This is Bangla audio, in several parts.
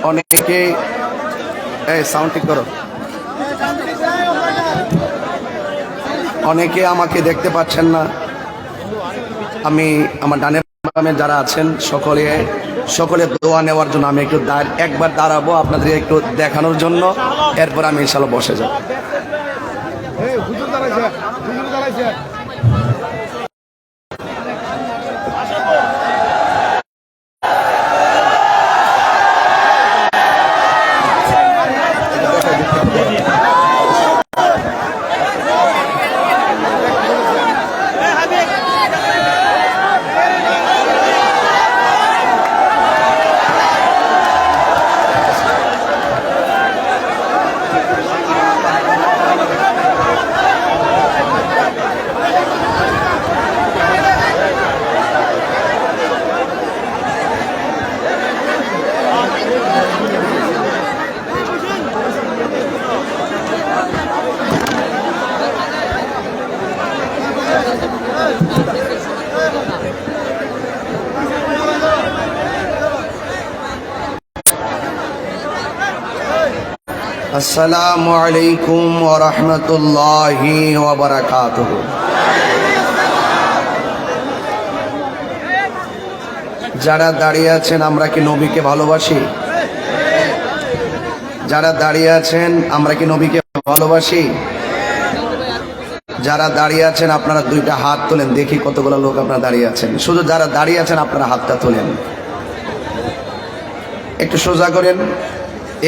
অনেকে সাউন্ড ঠিক করো। অনেকে আমাকে দেখতে পাচ্ছেন না। আমি আমার ডানের বামে যারা আছেন সকলে দোয়া নেওয়ার জন্য আমি একবার দাঁড়াবো আপনাদের একটু দেখানোর জন্য, এরপর আমি ইনশাআল্লাহ বসে যাব। আসসালামু আলাইকুম ওয়া রাহমাতুল্লাহি ওয়া বারাকাতুহু। যারা দাঁড়িয়ে আছেন আমরা কি নবীকে ভালোবাসি? যারা দাঁড়িয়ে আছেন আমরা কি নবীকে ভালোবাসি? যারা দাঁড়িয়ে আছেন আপনারা দুইটা হাত তোলেন, দেখি কতগুলো লোক আপনারা দাঁড়িয়ে আছেন। শুধু যারা দাঁড়িয়ে আছেন আপনারা হাতটা তোলেন, একটু সোজা করেন,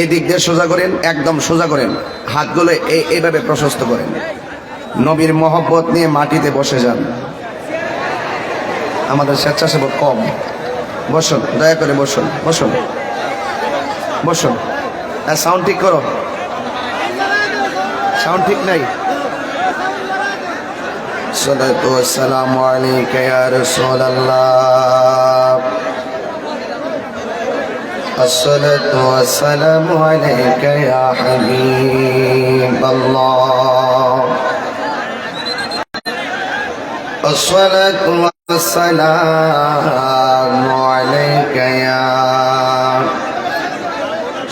এই দিক দিয়ে সোজা করেন, একদম সোজা করেন, হাতগুলো এইভাবে প্রশস্ত করেন। নবীর মহব্বত নিয়ে মাটিতে বসে যান। আমাদের স্বেচ্ছাসেবক কম। বসুন, দয়া করে বসুন, বসুন, বসুন। সাউন্ড ঠিক করো, সাউন্ড ঠিক নাই। সালাতু ওয়াসসালামু আলাইকা ইয়া রাসূলুল্লাহ। الصلاة والسلام عليك يا حبيب الله. الصلاة والسلام عليك يا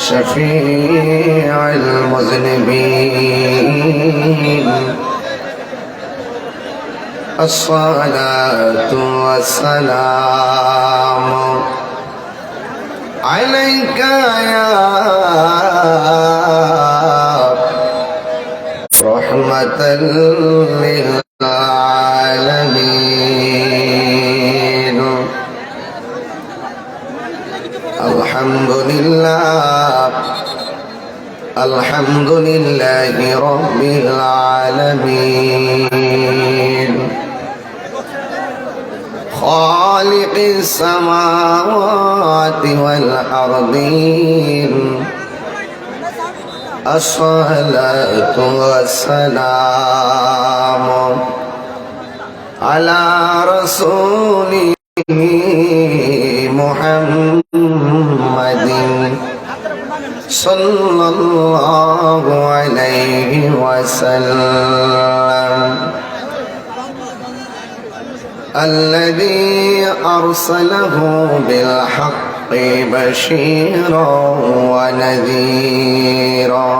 شفيع المذنبين. الصلاة والسلام عليك يا رحمة للعالمين. الحمد لله، الحمد لله رب العالمين، خالق السماوات والأرضين. الصلاة والسلام على رسوله محمد صلى الله عليه وسلم، الذي أرسله بالحق بشيرا ونذيرا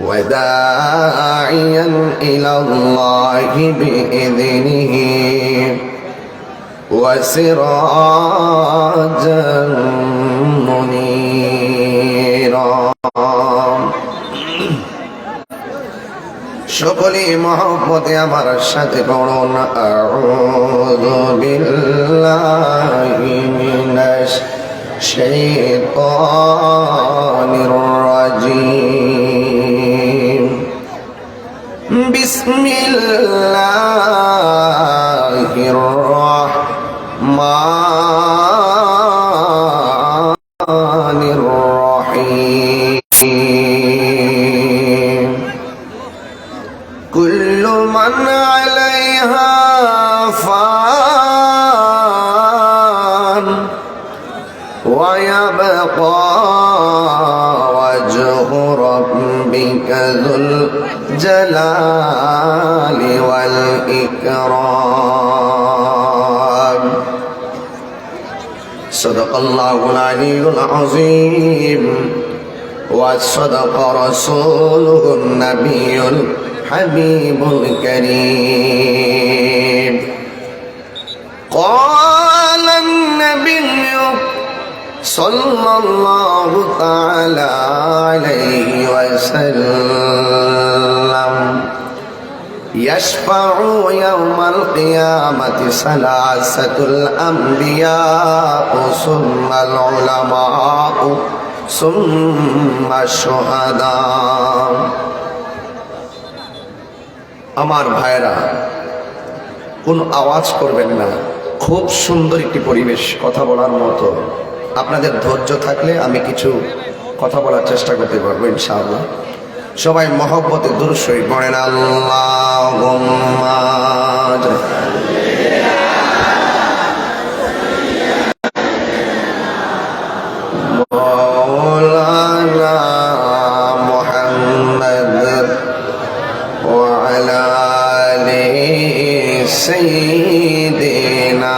وداعيا إلى الله بإذنه وسراجا منيرا. সকলে মহব্বতে আমার সাথে পড়ুন, আউযু বিল্লাহি মিনাশ শাইতানির রাজীম। বিসমিল্লাহির রাহমানির রাহিম। كل من عليها فان ويبقى وجه ربك ذو الجلال والإكرام. সাদাকাল্লাহুল আলিয়্যুল আযীম ওয়া সাদাকা রাসূলুহুন নাবিয়্যুল হাবিবুল কারীম ক্বালান নাবিয়্যু সাল্লাল্লাহু তাআলা আলাইহি ওয়াসাল্লাম يشفع يوم القيامة ثلاثة الأنبياء ثم العلماء ثم الشهداء আমার ভাইরা কোন আওয়াজ করবেন না, খুব সুন্দর একটি পরিবেশ, কথা বলার মতো। আপনাদের ধৈর্য থাকলে আমি কিছু কথা বলার চেষ্টা করতে পারবো ইনশাআল্লাহ। সবাই মহব্বতে দুরূদ শরীফ পড়েন। আল্লাহুম্মা মাওলানা মুহাম্মদ ওয়া আলা আলি সাইয়্যিদিনা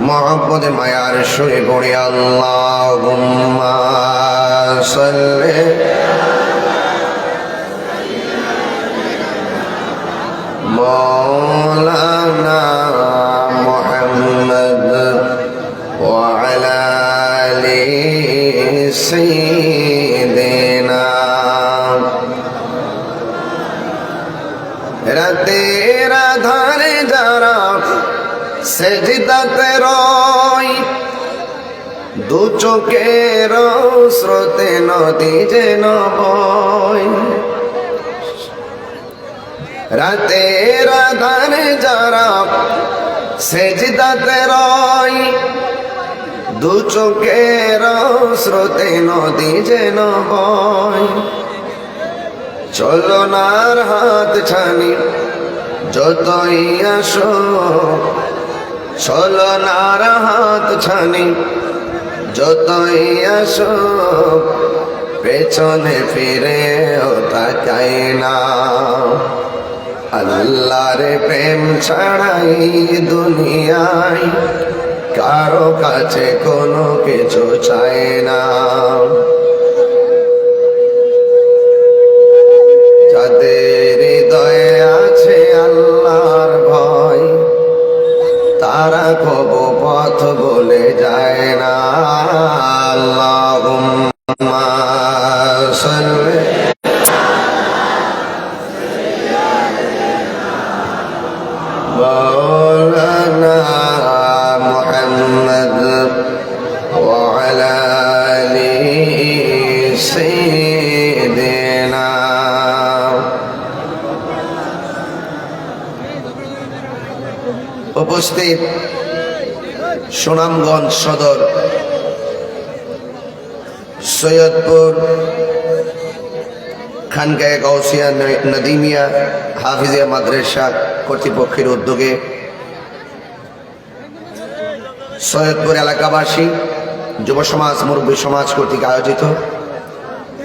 মোহাম্মদ মায়ার সুরে পড়ে আল্লাহুম্মা সাল্লি মাওলানা মুহাম্মদ ওয়া আলা আলি সাইয়্যিদিনা রাতের আধারে যারা সেজদাতে রয়, দু চোখের স্রোতে নদী যেন বয়। রাতের আধারে যারা সেজদাতে রয়, দু চোখের স্রোতে নদী যেন বয়। চলনার হাত ছানি যতই আসো, চলনার হাত ছানি যতই আসো, পেছনে ফিরেও তাকাই না। আল্লাহর প্রেম ছাড়াই দুনিয়ায় কারো কাছে কোনো কিছু চাই না। যাদের হৃদয়ে আছে আল্লাহর ভয়, তারা কবু পথ বলে যায় না। আল্লাহুম্মা সাল্লি মাওলানা মুহাম্মদ ওয়া আলা আলি সাইয়্যিদিনা। উপস্থিত সুনামগঞ্জ সদর সৈয়দপুর খানকায়ে গাউসিয়া নদীমিয়া হাফিজিয়া মাদ্রাসা কর্তৃপক্ষের উদ্যোগে সৈয়দপুর এলাকাবাসী যুব সমাজ মুরব্বী সমাজ কর্তৃক আয়োজিত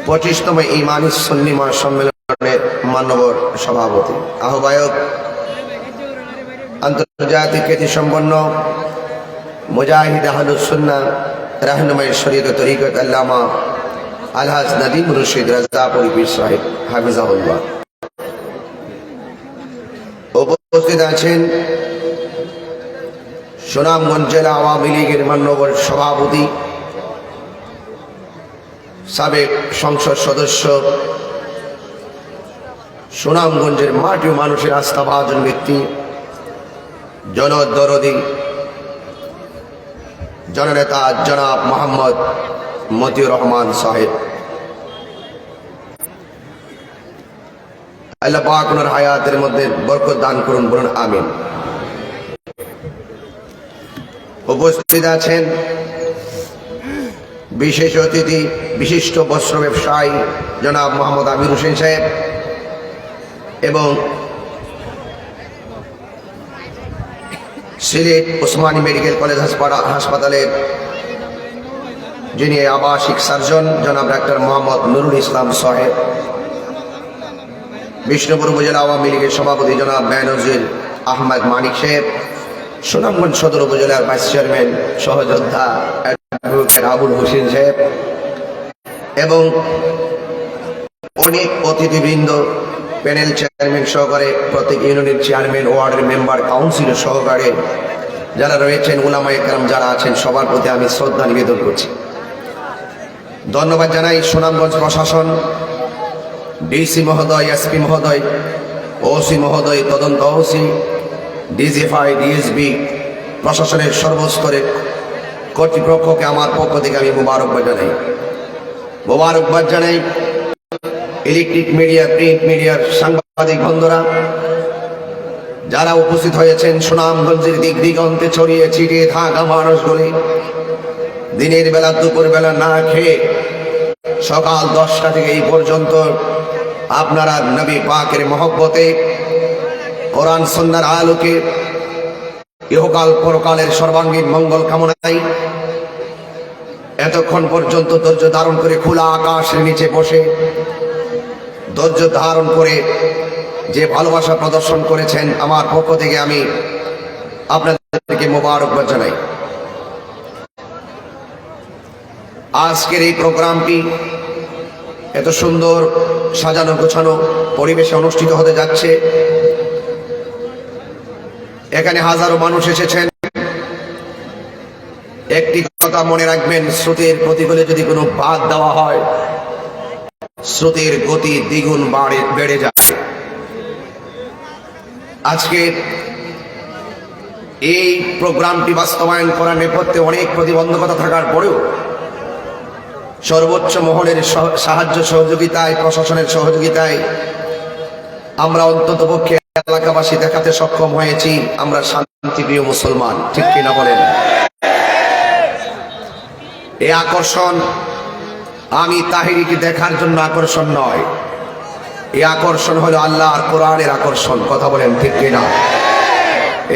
25তম ইমানি সুন্নি মহাসম্মেলনের মান্যবর সভাপতি আহ্বায়ক আন্তর্জাতিক খ্যাতিসম্পন্ন মুজাহিদ আহলুস সুন্নাহ রাহনুমায়ে শরীয়ত তরিকত আল্লামা আলহাজ নদীম রশিদ রাজাপুরী পীর সাহেব হাফিজাহুল্লাহ। উপস্থিত আছেন সুনামগঞ্জ জেলা আওয়ামী লীগের মান্যবর সভাপতি, সাবেক সংসদ সদস্য, সুনামগঞ্জের মাটি ও মানুষের আস্থাভাজন ব্যক্তি, জনদরদী জননেতা জনাব মোহাম্মদ মতিউর রহমান সাহেব। আল্লাহ পাক ওনার হায়াতের মধ্যে বরকত দান করুন, বলুন আমিন। উপস্থিত আছেন বিশেষ অতিথি, বিশিষ্ট বস্ত্র ব্যবসায়ী জনাব মোহাম্মদ আমির হোসেন সাহেব এবং সিলেট ওসমানী মেডিকেল কলেজ হাসপাতালের যিনি আবাসিক সার্জন জনাব ডাক্তার মোহাম্মদ নুরুল ইসলাম সাহেব, বিষ্ণুপুর উপজেলা আওয়ামী লীগের সভাপতি জনাব বেনজির আহমদ মানিক সাহেব, সুনামগঞ্জ সদর উপজেলার ভাইস চেয়ারম্যান সহযোদ্ধা অ্যাডভোকেট আবুল হোসেন সাহেব এবং অনেক অতিথিবৃন্দ, প্যানেল চেয়ারম্যান সহকারে প্রত্যেক ইউনিয়নের চেয়ারম্যান, ওয়ার্ডের মেম্বার, কাউন্সিলর সহকারে যারা রয়েছেন, উলামায়ে কেরাম যারা আছেন, সবার প্রতি আমি শ্রদ্ধা নিবেদন করছি। ধন্যবাদ জানাই সুনামগঞ্জ প্রশাসন, ডিসি মহোদয়, এসপি মহোদয়, ওসি মহোদয়, তদন্ত ওসি, ডিজিএফআই, ডিএসবি, প্রশাসনের সর্বস্তরের কর্তৃপক্ষকে আমার পক্ষ থেকে আমি মোবারকবাদ জানাই। ইলেকট্রিক মিডিয়া, প্রিন্ট মিডিয়ার সাংবাদিক বন্ধুরা যারা উপস্থিত হয়েছেন, সুনামগঞ্জের দিক দিগন্তে ছড়িয়ে ছিটিয়ে থাকা মানুষগুলি দিনের বেলা দুপুর বেলা না খেয়ে সকাল 10টা থেকে এই পর্যন্ত আপনারা নবী পাকের মহব্বতে, কোরআন সুন্নাহর আলোকে, ইহকাল পরকালের সর্বাঙ্গীন মঙ্গল কামনায় এতক্ষণ পর্যন্ত ধৈর্য ধারণ করে খোলা আকাশের নিচে বসে ধৈর্য ধারণ করে যে ভালোবাসা প্রদর্শন করেছেন, আমার পক্ষ থেকে আমি আপনাদেরকে মোবারকবাদ জানাই। আজকের এই প্রোগ্রামটি এত সুন্দর সাজানো গোছানো পরিবেশে অনুষ্ঠিত হতে যাচ্ছে। এখানে হাজারো মানুষ এসেছেন। একটি কথা মনে রাখবেন, স্রোতের প্রতিকূলে যদি কোনো বাদ দেওয়া হয়, স্রোতের গতি দ্বিগুণ বেড়ে যায়। আজকে এই প্রোগ্রামটি বাস্তবায়ন করার নেপথ্যে অনেক প্রতিবন্ধকতা থাকার পরেও সর্বোচ্চ মহলের সাহায্য সহযোগিতায়, প্রশাসনের সহযোগিতায় আমরা অন্ততপক্ষে এলাকাবাসী দেখাতে সক্ষম হয়েছি আমরা শান্তিপ্রিয় মুসলমান, ঠিক কিনা বলেন? এই আকর্ষণ আমি তাহিরিকে দেখার জন্য আকর্ষণ নয়, এই আকর্ষণ হলো আল্লাহ আর কোরআনের আকর্ষণ, কথা বলেন ঠিক কিনা?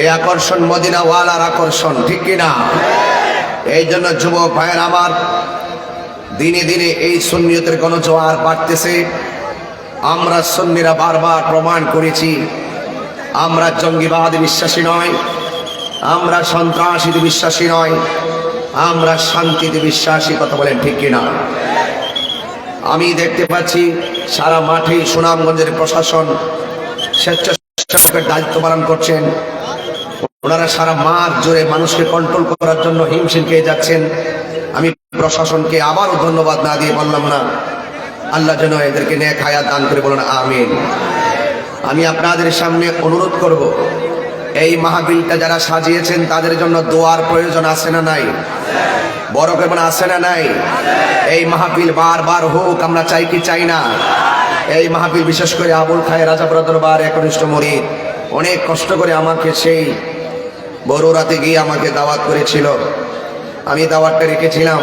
এই আকর্ষণ মদিনা ওয়ালার আকর্ষণ, ঠিক কিনা? এই জন্য যুবক ভাইয়ের আমার, দিনে দিনে এই সুন্নিয়তের গণজোয়ার বাড়তেছে। আমরা সুন্নিরা বারবার প্রমাণ করেছি আমরা জঙ্গিবাদে বিশ্বাসী নয়, আমরা সন্ত্রাসীতে বিশ্বাসী নয়, আমরা শান্তিতে বিশ্বাসী, কথা বলেন ঠিক কিনা? আমি দেখতে পাচ্ছি সারা মাঠে সুনামগঞ্জের প্রশাসন স্বেচ্ছাসেবকের দায়িত্ব পালন করছেন। ওনারা সারা মাঠ জুড়ে মানুষকে কন্ট্রোল করার জন্য হিমশিম খেয়ে যাচ্ছেন। আমি প্রশাসনকে আবারও ধন্যবাদ না দিয়ে বললাম না, আল্লাহ যেন এদেরকে নেক হায়াত দান করে, বলুন আমিন। আমি আপনাদের সামনে অনুরোধ করব, এই মাহফিলটা যারা সাজিয়েছেন তাদের জন্য দোয়ার প্রয়োজন আছে না নাই? বড় কেমন আছে না নাই? এই মাহফিল বারবার হোক, আমরা চাই কি চাই না? এই মাহফিল বিশেষ করে আবুল খায়ের রাজাপুরা দরবার একনিষ্ঠ মুরিদ অনেক কষ্ট করে আমাকে সেই বড়রাতে গিয়ে আমাকে দাওয়াত করেছিল, আমি দাওয়াতটা রেখেছিলাম।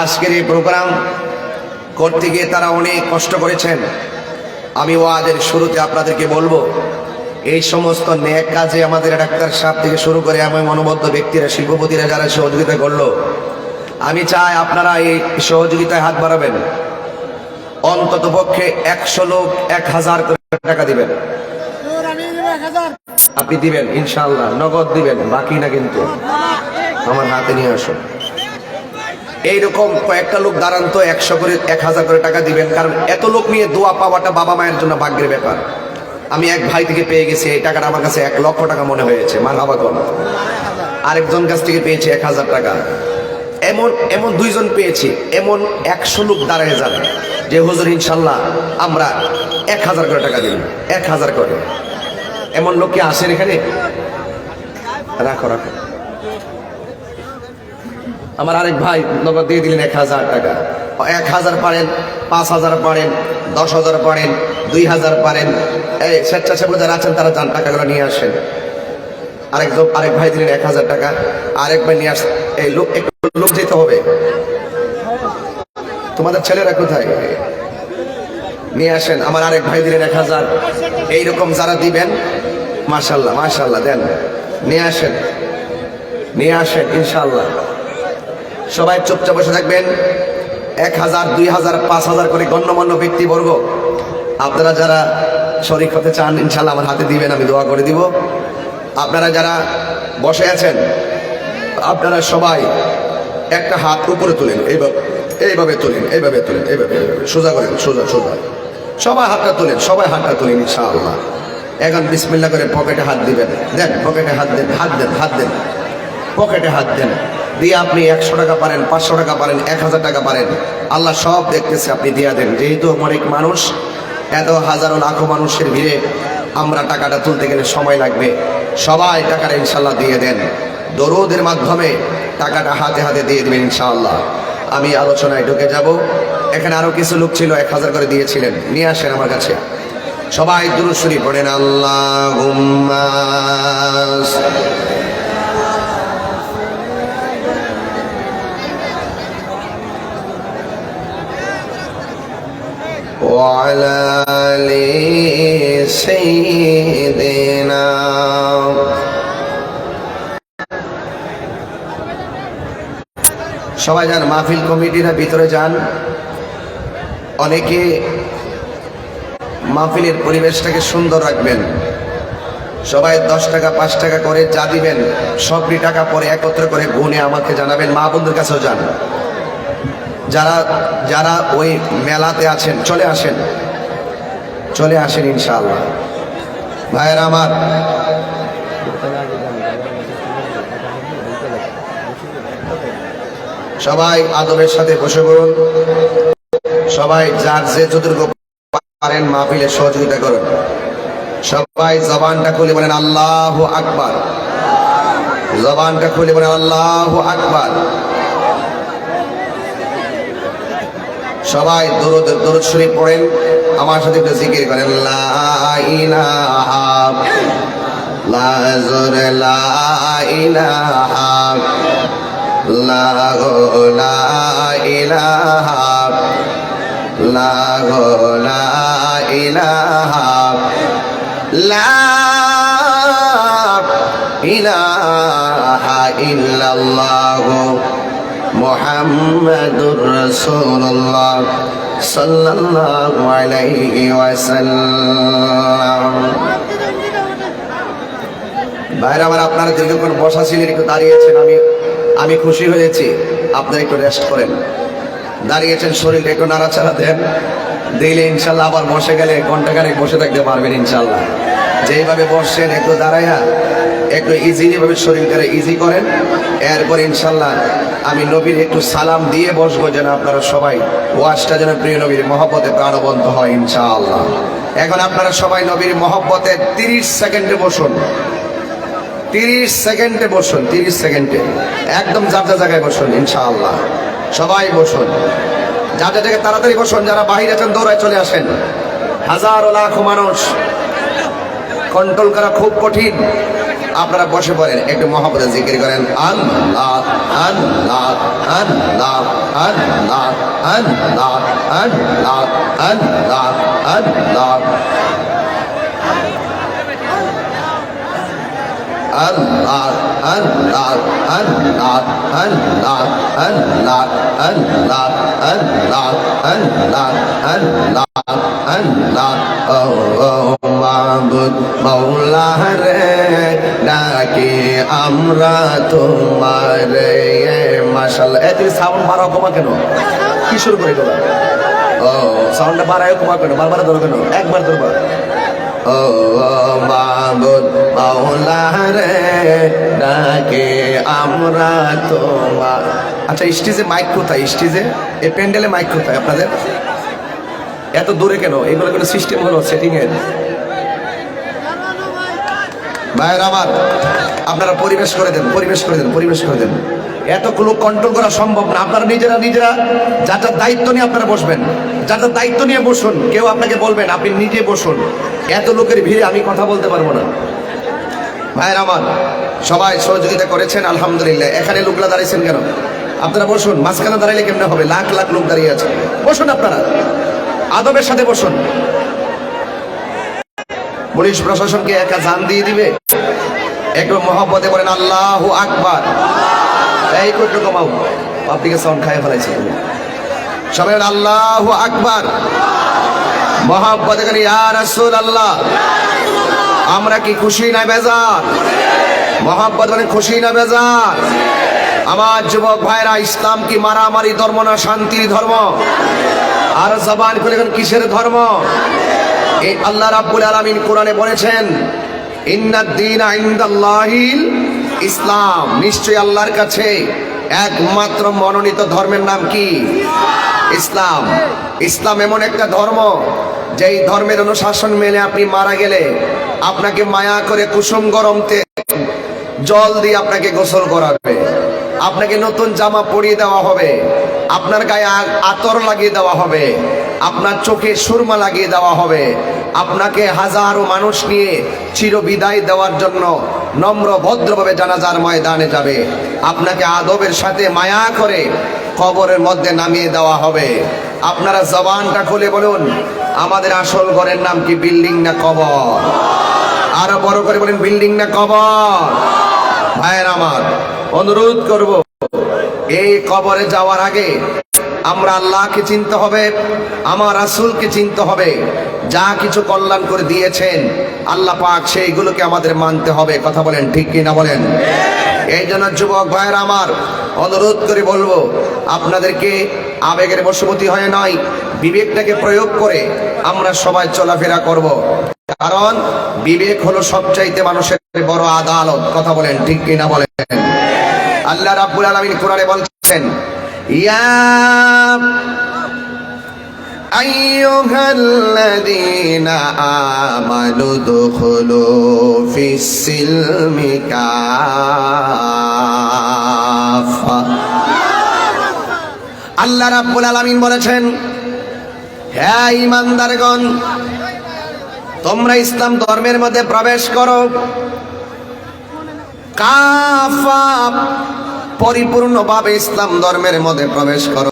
আজকের এই প্রোগ্রাম করতে গিয়ে তারা অনেক কষ্ট করেছেন। আমি ওয়াজের শুরুতে আপনাদেরকে বলবো, এই সমস্ত নেক কাজে আমাদের ডাক্তার সাহেব থেকে শুরু করে এমন মনোবদ্ধ ব্যক্তিরা, শিল্পপতিরা যারা সহযোগিতা করলো, আমি চাই আপনারা এই সহযোগিতায় হাত বাড়াবেন। অন্তত পক্ষে 100 লোক 1000 করে টাকা দিবেন। আপনি দিবেন ইনশাআল্লাহ, নগদ দিবেন, বাকি না কিন্তু আমার হাতে নিয়ে আসুন। এইরকম কয়েকটা লোক দাঁড়ান তো, 100 করে 1000 করে টাকা দিবেন, কারণ এত লোক নিয়ে দোয়া পাওয়াটা বাবা মায়ের জন্য ভাগ্যের ব্যাপার। আমি এক ভাই থেকে পেয়ে গেছি এই টাকাটা, আমার কাছে 1 লক্ষ টাকা মনে হয়েছে, মারহাবা কোন। আরেকজন কাছ থেকে পেয়েছি 1000 টাকা। এমন 2 জন পেয়েছি। এমন 100 লোক দাঁড়ায় যাবে যে হুজুর ইনশাল্লাহ আমরা 1000 করে টাকা দিন, 1000 করে। এমন লোক কি আসেন এখানে? রাখো রাখো। আমার আরেক ভাই নগদ দিয়ে দিলেন 1000 টাকা। 1000 পারেন, 5000 পারেন, 10,000 পারেন, 2000 পারেন। এই স্বেচ্ছাসেবক যারা আছেন তারা যান, টাকাগুলো নিয়ে আসেন। আরেক ভাই দিলেন 1000 টাকা, আরেক ভাই নিয়ে আসেন। এই লোক একটু লোক যেতে হবে। তোমাদের ছেলেরা কোথায়? নিয়ে আসেন। আমার আরেক ভাই দিলেন 1000। এইরকম যারা দিবেন মাশাআল্লাহ মাশাআল্লাহ দেন, নিয়ে আসেন, নিয়ে আসেন ইনশাআল্লাহ। সবাই চুপচাপ বসে থাকবেন। 1000, 2000, 5000 করে গণ্যমান্য ব্যক্তিবর্গ, আপনারা যারা শরীক হতে চান ইনশাল্লাহ আমার হাতে দিবেন, আমি দোয়া করে দিব। আপনারা যারা বসে আছেন আপনারা সবাই একটা হাত উপরে তুলেন, এইভাবে তুলেন, এইভাবে তুলেন, এইভাবে সোজা করেন, সোজা সোজা, সবাই হাতটা তুলেন, সবাই হাতটা তুলেন ইনশাআল্লাহ। এখন বিসমিল্লাহ করে পকেটে হাত দিবেন, দেন পকেটে হাত দেন, হাত দেন, হাত দেন, পকেটে হাত দেন, দিয়ে আপনি 100 টাকা পারেন, 500 টাকা পারেন, 1000 টাকা পারেন, আল্লাহ সব দেখতেছে, আপনি দিয়া দেন। যেহেতু অনেক মানুষ, এত হাজারো লাখো মানুষের ভিড়ে আমরা টাকাটা তুলতে গেলে সময় লাগবে, সবাই টাকাটা ইনশাল্লাহ দিয়ে দেন। দরুদের মাধ্যমে টাকাটা হাতে হাতে দিয়ে দেবেন ইনশাআল্লাহ। আমি আলোচনায় ঢুকে যাব। এখানে আরো কিছু লোক ছিল 1000 করে দিয়েছিলেন, নিয়ে আসেন আমার কাছে। সবাই দুরূদ শরীফ পড়েন, আল্লাহুম্মা وعلى آل سيدنا। সবাই যান, মাহফিল কমিটিরা ভিতরে যান। অনেকে মাহফিলের পরিবেশটাকে সুন্দর রাখবেন। সবাই 10 টাকা 5 টাকা করে যা দিবেন সবটি টাকা পরে একত্র করে গুনে আমাকে জানাবেন। মা বন্ধুর কাছেও যান, যারা যারা ওই মেলাতে আছেন চলে আসেন, চলে আসেন ইনশাআল্লাহ। ভাইয়েরা আমার, সবাই আদবের সাথে বসে পড়ুন। সবাই যার যে যতটুকু পারেন মাহফিলে সহযোগিতা করুন। সবাই জবানটা খুলে বলেন আল্লাহু আকবার, জবানটা খুলে বলেন আল্লাহু আকবার। সবাই দরুদ শরীফ পড়েন, আমার সাথে একটু জিকির করেন, লা ইলাহা লা ইলাহা লা ইলাহা লা ইলাহা লা ইলাহা ইল্লাল্লাহ মুহাম্মাদুর রাসূলুল্লাহ সাল্লাল্লাহু আলাইহি ওয়াসাল্লাম। ভাইরা আমার, আপনারা দীর্ঘক্ষণ বসা ছিলেন, একটু দাঁড়িয়েছেন, আমি খুশি হয়েছি। আপনারা একটু রেস্ট করেন, দাঁড়িয়েছেন, শরীরটা একটু নাড়াচাড়া দেন, দিলে ইনশাল্লাহ আবার বসে গেলে ঘন্টাখানেক বসে থাকতে পারবেন ইনশাল্লাহ। যেইভাবে বসছেন একটু দাঁড়াইয়া একটু ইজিলি ভাবে শরীরটা ইজি করেন। এরপর ইনশাল্লাহ আমি নবীর একটু সালাম দিয়ে বসবো, যেন আপনারা সবাই ওয়াজটা যেন প্রিয় নবীর মহব্বতে প্রাণবন্ত হয় ইনশাআল্লাহ। এখন আপনারা সবাই নবীর মহব্বতে 30 সেকেন্ডে বসুন, 30 সেকেন্ডে বসুন, 30 সেকেন্ডে একদম যার যা জায়গায় বসুন ইনশাআল্লাহ। সবাই বসুন, যার যা জায়গায় তাড়াতাড়ি বসুন। যারা বাহিরে আছেন দৌড়ায় চলে আসেন। হাজারো লাখো মানুষ, কন্ট্রোল করা খুব কঠিন। আপনারা বসে পড়েন, একটু মহব্বতে জিকির করেন, আল্লাহ আল্লাহ আল্লাহ আল্লাহ আল্লাহ আল্লাহ আল্লাহ আল্লাহ Allah Allah Allah Allah Allah Allah Allah Allah Allah Allah oh মাবুদ মাওলা রে ডাকে আমরা তোমারে। মাশাআল্লাহ, এত সাউন্ড বাড়াও কমা কেন? কি শুরু করে গেল? ও সাউন্ডটা বাড়ায় কমা কেন? বারবার ধরো কেন? একবার ধরবা। ও মাবুদ মাওলা রে ডাকে আমরা তোমার। আচ্ছা, স্টেজে মাইক কোথায়? স্টেজে এই প্যান্ডেলে মাইক কোথায় আপনাদের? এত দূরে কেন? এগুলো কোনো সিস্টেম হলো সেটিং এর? ভাইয়ের আমার, আপনারা পরিবেশ করে দেন, পরিবেশ করে দেন, পরিবেশ করে দেন। এতগুলো কন্ট্রোল করা সম্ভব না। আপনারা নিজেরা যার যার দায়িত্ব নিয়ে আপনারা বসবেন, যার যার দায়িত্ব নিয়ে বসুন। কেউ আপনাকে বলবেন, আপনি নিজে বসুন। এত লোকের ভিড়ে আমি কথা বলতে পারবো না। ভাইয়ের আমার, সবাই সহযোগিতা করেছেন আলহামদুলিল্লাহ। এখানে লোকরা দাঁড়িয়েছেন কেন? আপনারা বসুন। মাঝখানে দাঁড়াইলে কেমনে হবে? লাখ লাখ লোক দাঁড়িয়ে আছে। বসুন, আপনারা আদবের সাথে বসুন। পুলিশ প্রশাসনকে একা জান দিয়ে দিবে? একটু মহব্বতে বলেন আল্লাহু আকবার। এই একটু কমাও, পাবলিকের সাউন্ড খাইয়ে ফেলাইছে। সবাই আল্লাহু আকবার। মহব্বত করে ইয়া রাসূলুল্লাহ। আমরা কি খুশি না বেজার? মহব্বত মানে খুশি না বেজার? আমার যুবক ভাইরা, ইসলাম কি মারামারি ধর্ম না শান্তির ধর্ম? আর জবান খুলে কিসের ধর্ম? এই আল্লাহ রাব্বুল আলামিন কোরআনে বলেছেন ইন্নাদ দীনা ইনদাল্লাহিল ইসলাম, নিশ্চয়ই আল্লাহর কাছে একমাত্র মনোনীত ধর্মের নাম কি? ইসলাম। ইসলাম এমন একটা ধর্ম যেই ধর্মের অনুশাসন মেনে আপনি মারা গেলে আপনাকে মায়া করে কুসুম গরম জল দিয়ে আপনাকে গোসল করাবে, আপনাকে নতুন জামা পরিয়ে দেওয়া হবে, আপনার গায়ে আতর লাগিয়ে দেওয়া হবে, আপনার চোখে সুরমা লাগিয়ে দেওয়া হবে, আপনাকে হাজারো মানুষ নিয়ে চির বিদায় দেওয়ার জন্য নম্র ভদ্রভাবে জানাজার ময়দানে যাবে, আপনাকে আদবের সাথে মায়া করে কবরের মধ্যে নামিয়ে দেওয়া হবে। আপনারা জবানটা খুলে বলুন, আমাদের আসল ঘরের নাম কি? বিল্ডিং না কবর? আরো বড় করে বলেন, বিল্ডিং না কবর? ভাইয়ের আমার, অনুরোধ করব, এই কবরে যাওয়ার আগে আমরা আল্লাহকে চিনতে হবে, আমার রাসূলকে চিনতে হবে। যা কিছু কল্যাণ করে দিয়েছেন আল্লাহ পাক সেইগুলোকে আমাদের মানতে হবে। কথা বলেন ঠিক কি না বলেন? এই জন্য যুবক ভাইয়েরা আমার, অনুরোধ করে বলবো, আপনাদেরকে আবেগের বশবর্তী হয়ে নয়, বিবেকটাকে প্রয়োগ করে আমরা সবাই চলাফেরা করব। কারণ বিবেক হলো সবচাইতে মানুষের বড় আদালত। কথা বলেন ঠিক কি না বলেন? আল্লাহ রাব্বুল আলামিন কোরআনে বলছেন ইয়া আইয়ুহাল্লাযীনা আমানু দুখুলু ফিস-সিলমি কাফা। আল্লাহ রাব্বুল আলামিন বলেছেন, হে ঈমানদারগণ, তোমরা ইসলাম ধর্মের মধ্যে প্রবেশ করো। কাফা, পরিপূর্ণভাবে ইসলাম ধর্মের মধ্যে প্রবেশ করো।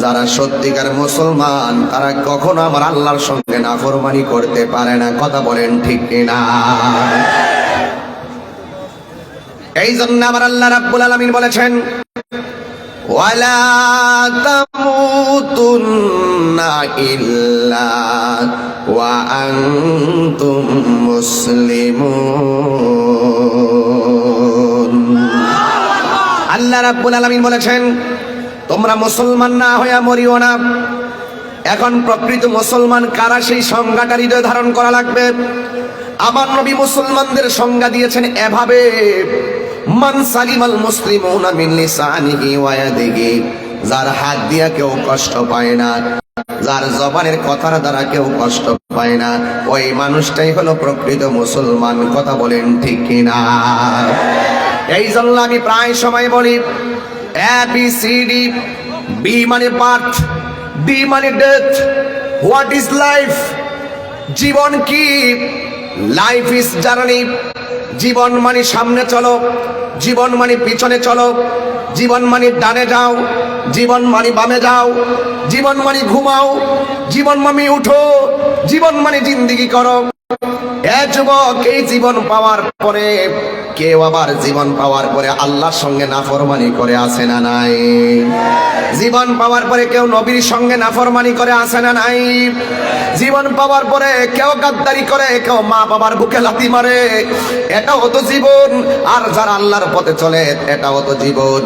যারা সত্যিকার মুসলমান তারা কখনো আমার আল্লাহর সঙ্গে নাফরমানি করতে পারে না। কথা বলেন ঠিক কিনা? এই জন্য আমার আল্লাহ রাব্বুল আলামিন বলেছেন ওয়ালা তামুতুন্না ইল্লা ওয়া আনতুম মুসলিমুন। আল্লাহ রাব্বুল আলামিন বলেছেন তোমরা মুসলমান না হইয়া মরিও না। এখন প্রকৃত মুসলমান কারা সেই সংজ্ঞাটা হৃদয়ে ধারণ করা লাগবে। আমার নবী মুসলমানদের সংজ্ঞা দিয়েছেন এভাবে, মান সালিমাল মুসলিমুনা মিন লিসানিহি ওয়া ইয়াদিহি, যার হাত দিয়া কেউ কষ্ট পায় না, যার জবানের কথার দ্বারা কেউ কষ্ট পায় না, ওই মানুষটাই হলো প্রকৃত মুসলমান। কথা বলেন ঠিক কিনা? এই জন্য আমি প্রায় সময় বলি ABCD, B মানে বার্থ, D মানে ডেথ, হোয়াট ইজ লাইফ? জীবন কি? Life is journey. জীবন মানে সামনে চলো, জীবন মানে পিছনে চলো, জীবন মানে ডানে যাও, জীবন মানে বামে যাও, জীবন মানে ঘুমাও, জীবন মানে উঠো, জীবন মানে জিন্দেগি করো। এ যুবক, এই জীবন পাওয়ার পরে কেউ আবার জীবন পাওয়ার পরে আল্লাহর সঙ্গে নাফরমানি করে আসে না নাই? জীবন পাওয়ার পরে কেউ নবীর সঙ্গে নাফরমানি করে আসে না নাই? জীবন পাওয়ার পরে কেউ গাদ্দারি করে, কেউ মা বাবার বুকে লাথি মারে, এটাও তো জীবন। আর যারা আল্লাহর পথে চলে এটাও তো জীবন।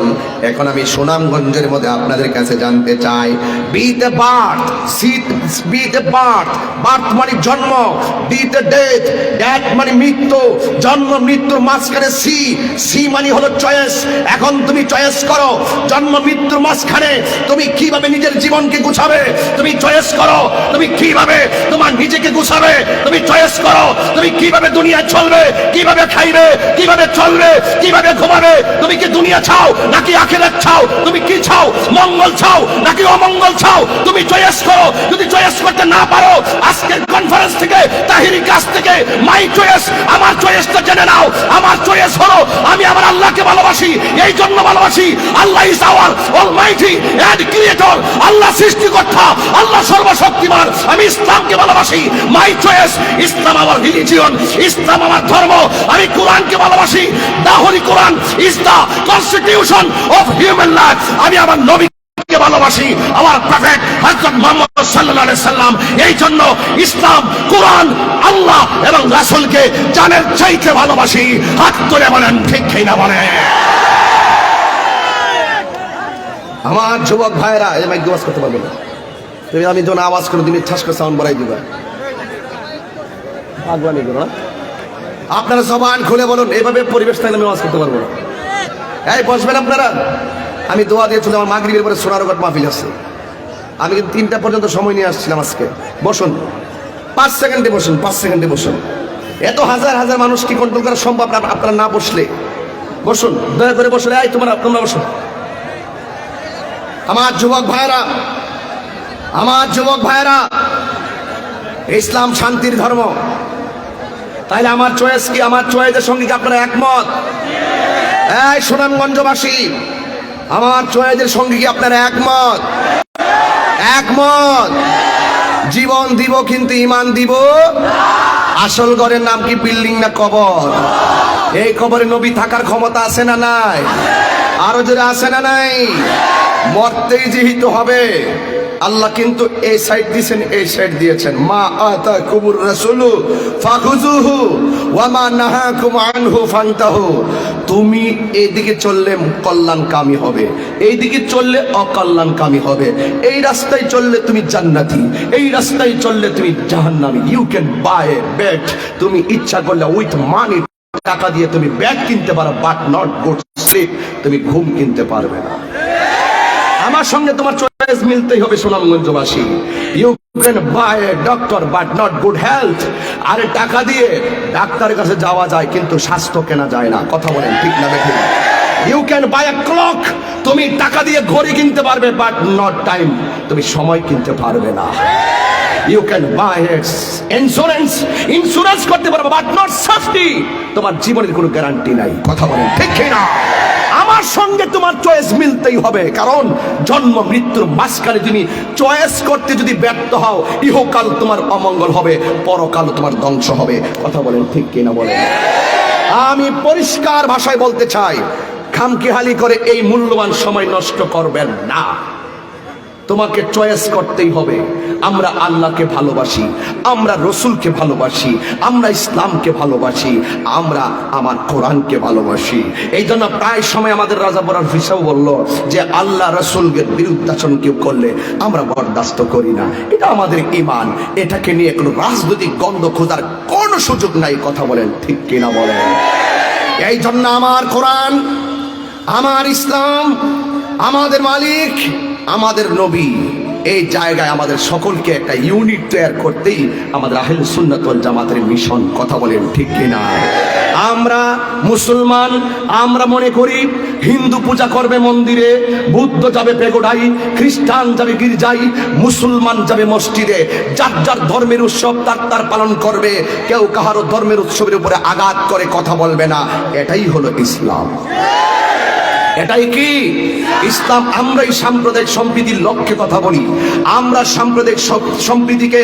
এখন আমি সুনামগঞ্জের মধ্যে আপনাদের কাছে জানতে চাই, be the birth, see be the birth, birth মানে জন্ম, বি দ্য ডেথ, ডেথ মানে মৃত্যু, জন্ম মৃত্যুর মাঝখানে সি, সি মানে হলো চয়েস। এখন তুমি চয়েস করো, জন্ম মৃত্যুর মাঝখানে তুমি কিভাবে নিজের জীবনকে গুছাবে, তুমি চয়েস করো। তুমি কিভাবে তোমার নিজেকে গুছাবে, তুমি চয়েস করো। তুমি কিভাবে দুনিয়া চলবে, কিভাবে খাইবে, কিভাবে চলবে, কিভাবে ঘুমাবে। তুমি কি দুনিয়া চাও নাকি আখিরাত চাও? তুমি কি চাও? মঙ্গল চাও নাকি অমঙ্গল চাও? তুমি চয়েস করো। যদি চয়েস করতে না পারো, আজকের কনফারেন্স থেকে, তাহিরি কাছ থেকে মাই চয়েস, আমার চয়েসটা জেনে নাও। আমার চয়েস হলো আমি আমার আল্লাহকে ভালোবাসি। এই জন্য ভালোবাসি, Allah is our almighty and creator. আল্লাহ সৃষ্টিকর্তা, আল্লাহ সর্বশক্তিমান। আমি ইসলামকে ভালোবাসি। মাই চয়েস, ইসলাম আমার রিলিজিয়ন, ইসলাম আমার ধর্ম। আমি কোরআনকে ভালোবাসি। The holy Quran is the constitution of human life. আমি আমার নবীকে ভালোবাসি আমার প্রফেট হযরত মুহাম্মদ সাল্লাল্লাহু আলাইহি সাল্লাম। এই জন্য ইসলাম, কোরআন, আল্লাহ এবং রাসূলকে জানের চাইতে ভালোবাসি। হাত তুলে বলেন ঠিক কি না বলেন? আমার যুবক ভাইরা, এই মাইক আওয়াজ করতে পারবে না তুমি, আমি যখন আওয়াজ করে তুমি ঠাস করে সাউন্ড বাড়াই দিবা, পাগলামি করো না। আপনারা জবান খুলে বলুন, এইভাবে পরিবেশ থাকলে আমি আওয়াজ করতে পারবো না। এই বসবেন আপনারা, আমি দোয়া দিয়ে চলে, আমার মাগরিবের পরে সোনারঘাট মাহফিল আছে, আমি কিন্তু 3টা পর্যন্ত সময় নিয়ে আসছিলাম আজকে। বসুন 5 সেকেন্ডে বসুন, 5 সেকেন্ডে বসুন। এত হাজার হাজার মানুষ কি কন্ট্রোল করা সম্ভব আপনারা না বসলে? বসুন, দয়া করে বসুন। এই তোমরা বসুন। আমার যুবক ভাইরা, আমার যুবক ভাইরা, ইসলাম শান্তির ধর্ম। তাইলে আমার চয়েস কি? আমার চয়েসের সঙ্গে কি আপনারা একমত? এই সুনামগঞ্জবাসী, আমার চয়েসের সঙ্গে কি আপনারা একমত? একমত। জীবন দিব কিন্তু ইমান দিব। আসল ঘরের নাম কি বিল্ডিং না কবর? এই কবরে নবী থাকার ক্ষমতা আছে না নাই? আরো জোরে আছে না নাই? মরতেই যেহেতু হবে। আল্লাহ কিন্তু এই সাইড দিয়েছেন, এই সাইড দিয়েছেন। মা আতাকুমুর রাসূলু ফাখুযুহু ওয়া মা নাহাকুম আনহু ফান্তাহু। তুমি এইদিকে চললে কল্যাণকামী হবে, এইদিকে চললে অকল্যাণকামী হবে। এই রাস্তায় চললে তুমি জান্নাতি, এই রাস্তায় চললে তুমি জাহান্নামী। You can buy a bed. তুমি ইচ্ছা করলে উইথ মানি, টাকা দিয়ে তুমি ব্যাগ কিনতে পারো, বাট নট গুড স্লিপ। তুমি ঘুম কিনতে পারবে না। আমার সঙ্গে তোমার চয়েস মিলতেই হবে সুনামগঞ্জবাসী। You can buy a doctor but not good health. আরে টাকা দিয়ে ডাক্তারের কাছে যাওয়া যায় কিন্তু স্বাস্থ্য কেনা যায় না। কথা বলেন ঠিক না দেখুন? You can buy a clock. তুমি টাকা দিয়ে ঘড়ি কিনতে পারবে বাট নট টাইম। তুমি সময় কিনতে পারবে না। You can buy insurance, insurance করতে পারবে বাট নট সেফটি। তোমার জীবনের কোনো গ্যারান্টি নাই। কথা বলেন ঠিক কি না? আমার সঙ্গে তোমার চয়েস মিলতেই হবে, কারণ জন্ম মৃত্যুর মাঝখানে তুমি চয়েস করতে যদি ব্যর্থ হও, ইহকাল তোমার অমঙ্গল হবে, পরকাল তোমার ধ্বংস হবে। কথা বলেন ঠিক কিনা বলেন? আমি পরিষ্কার ভাষায় বলতে চাই, খামখেয়ালি করে এই মূল্যবান সময় নষ্ট করবেন না। তোমাকে চয়েস করতেই হবে। আমরা আল্লাহকে ভালোবাসি, আমরা রসুলকে ভালোবাসি, আমরা ইসলামকে ভালোবাসি, আমরা আমার কোরআনকে ভালোবাসি। এই জন্য প্রায় সময় আমাদের রাজা বরার হিসাব বলল যে আল্লাহ রসুলের বিরুদ্ধাচরণ কেউ করলে আমরা বরদাস্ত করি না। এটা আমাদের ঈমান। এটাকে নিয়ে কোনো রাজনৈতিক গন্ধ খোঁজার কোনো সুযোগ নাই। কথা বলেন ঠিক কিনা বলেন? এই জন্য আমার কোরআন, আমার ইসলাম, আমাদের মালিক, আমাদের নবী, এই জায়গায় আমাদের সকলকে একটা ইউনিট তৈরি করতেই আমাদের আহলে সুন্নাত ওয়াল জামাতের মিশন। কথা বলেন ঠিক কিনা? আমরা মুসলমান, আমরা মনে করি হিন্দু পূজা করবে মন্দিরে, বুদ্ধ যাবে পেগোডায়, খ্রিস্টান যাবে গির্জায়, মুসলমান যাবে মসজিদে। যার যার ধর্মের উৎসব তার তার পালন করবে। কেউ কাহারও ধর্মের উৎসবের উপরে আঘাত করে কথা বলবে না। এটাই হলো ইসলাম। এটাই কি ইসলাম? আমরাই সাম্প্রদায়িক সম্প্রীতির লক্ষ্যে কথা বলি, আমরা সাম্প্রদায়িক সম্প্রীতিকে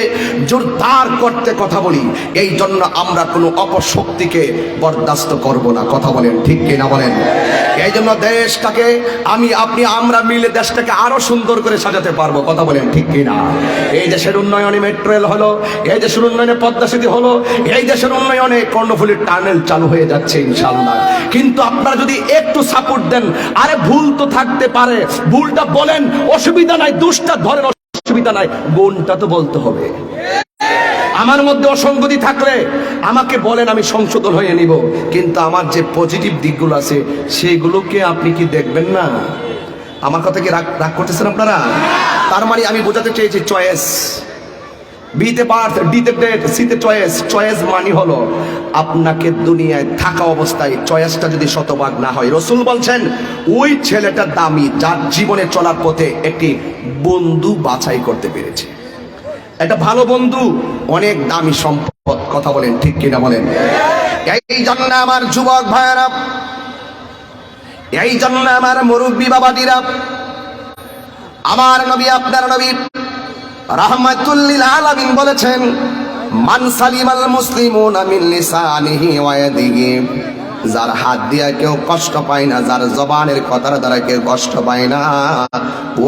জোরদার করতে কথা বলি। এই জন্য আমরা কোনো অপশক্তিকে বরদাস্ত করব না। কথা বলেন ঠিক কিনা বলেন? এই জন্য দেশটাকে আমি আপনি আমরা মিলে দেশটাকে আরো সুন্দর করে সাজাতে পারবো। কথা বলেন ঠিক কিনা? এই দেশের উন্নয়নে মেট্রো রেল হলো, এই দেশের উন্নয়নে পদ্মা সেতু হলো, এই দেশের উন্নয়নে কর্ণফুলীর টানেল চালু হয়ে যাচ্ছে ইনশাআল্লাহ। কিন্তু আপনারা যদি একটু সাপোর্ট দেন, আরে ভুল তো থাকতে পারে, ভুলটা বলেন, অসুবিধা নাই, দুষ্টা ধরেন, অসুবিধা নাই, গুণটা তো বলতে হবে। আমার মধ্যে অসঙ্গতি থাকলে আমাকে বলেন, আমি সংশোধন হয়ে নিব। কিন্তু আমার যে পজিটিভ দিকগুলো আছে সেগুলোকে আপনি কি দেখবেন না? আমার কথা কি রাগ করতেছেন আপনারা? তার মানে আমি বোঝাতে চেয়েছি চয়েস। বিতে বার্থ, ডিতে ডেট, সিতে চয়েস। চয়েস মানে হলো আপনাকে দুনিয়ায় থাকা অবস্থায় চয়েসটা যদি শতভাগ না হয়, রসুল বলছেন ওই ছেলেটা দামি যার জীবনে চলার পথে একটি বন্ধু বাছাই করতে পেরেছে। একটা ভালো বন্ধু অনেক দামি সম্পদ। কথা বলেন ঠিক কিনা বলেন? এই জন্য আমার যুবক ভাইয়েরা, এই জন্য আমার মুরব্বী বাবাজিরা, আমার নবী, আপনার নবী রাহমাতুল লিল আলামিন বলেছেন, মান সালিমাল মুসলিমুনা মিন লিসানিহি ওয়া ইয়াদিহি যার হাত দিয়া কেউ কষ্ট পায় না, যার জবানের কথার দ্বারা কেউ কষ্ট পায় না,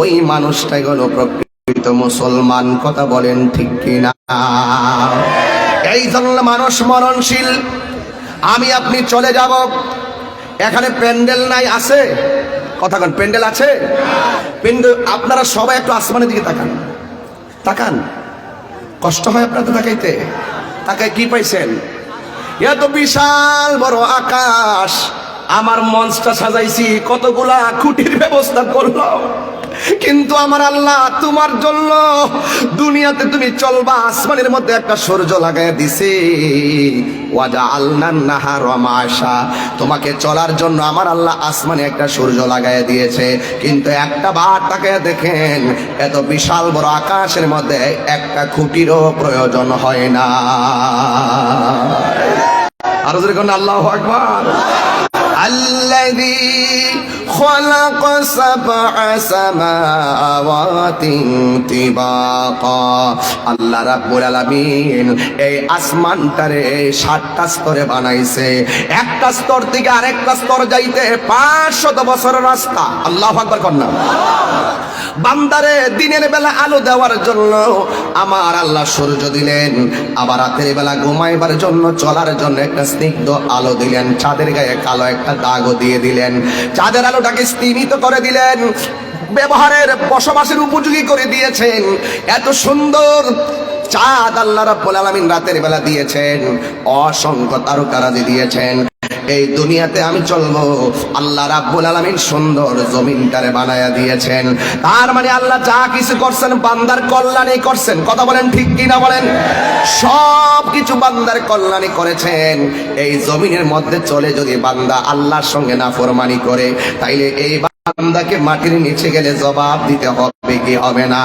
ওই মানুষটাই হলো প্রকৃত মুসলমান। কথা বলেন ঠিক কিনা? এই জন্য মানুষ মরণশীল। আমি আপনি চলে যাব, এখানে প্যান্ডেল নাই, আছে? কথা বলেন, প্যান্ডেল আছে? প্যান্ডেল আপনারা সবাই একটু আসমানের দিকে তাকান, তাকান। কষ্ট হয় আপনাদের তাকাইতে? তাকায় কি পাইছেন? এত বিশাল বড় আকাশ, আমার মঞ্চটা সাজাইছি, কতগুলা খুঁটির ব্যবস্থা করলাম, কিন্তু আমার আল্লাহ তোমার জন্য দুনিয়াতে তুমি চলবা, আসমানের মধ্যে একটা সূর্য লাগাই দিছে। ওয়াজআলনান নাহারা মাশা, তোমাকে চলার জন্য আমার আল্লাহ আসমানে একটা সূর্য লাগাই দিয়েছে। কিন্তু একটা বার তাকায় দেখেন, এত বিশাল বড় আকাশের মধ্যে একটা খুঁটিরও প্রয়োজন হয় না। আরো জোরে কোন আল্লাহু আকবার। الذي خلق سبع سماوات طباقا, আল্লাহ রাব্বুল আলামিন এই আসমানটারে 7টা স্তরে বানাইছে। একটা স্তর থেকে আরেকটা স্তর যাইতে 500 বছরের রাস্তা। আল্লাহু আকবার কন্যা। বান্দারে দিনের বেলা আলো দেওয়ার জন্য আমার আল্লাহ সূর্য দিলেন, আবার রাতের বেলা ঘুমাইবার জন্য চলার জন্য একটা স্নিগ্ধ আলো দিলেন, চাঁদের গায়ে কালো একটা দাগও দিয়ে দিলেন, চাঁদের আলোটাকে স্তিমিত করে দিলেন, ব্যবহারের বসবাসের উপযোগী করে দিয়েছেন। এত সুন্দর চাঁদ আল্লাহ রাব্বুল আলামিন রাতের বেলা দিয়েছেন, অসংখ্য তারকারাজি দিয়েছেন। এই দুনিয়াতে আমি চলবো, আল্লাহ রাব্বুল আলামিন সুন্দর জমিনটারে বানায়া দিয়েছেন। তার মানে আল্লাহ যা কিছু করছেন বান্দার কল্যাণে করছেন। কথা বলেন ঠিক কিনা বলেন? সব কিছু বান্দার কল্যাণে করেছেন। এই জমিনের মধ্যে চলে যদি বান্দা আল্লাহর সঙ্গে নাফরমানি করে, তাইলে এই বান্দাকে মাটির নিচে গেলে জবাব দিতে হবে কি হবে না?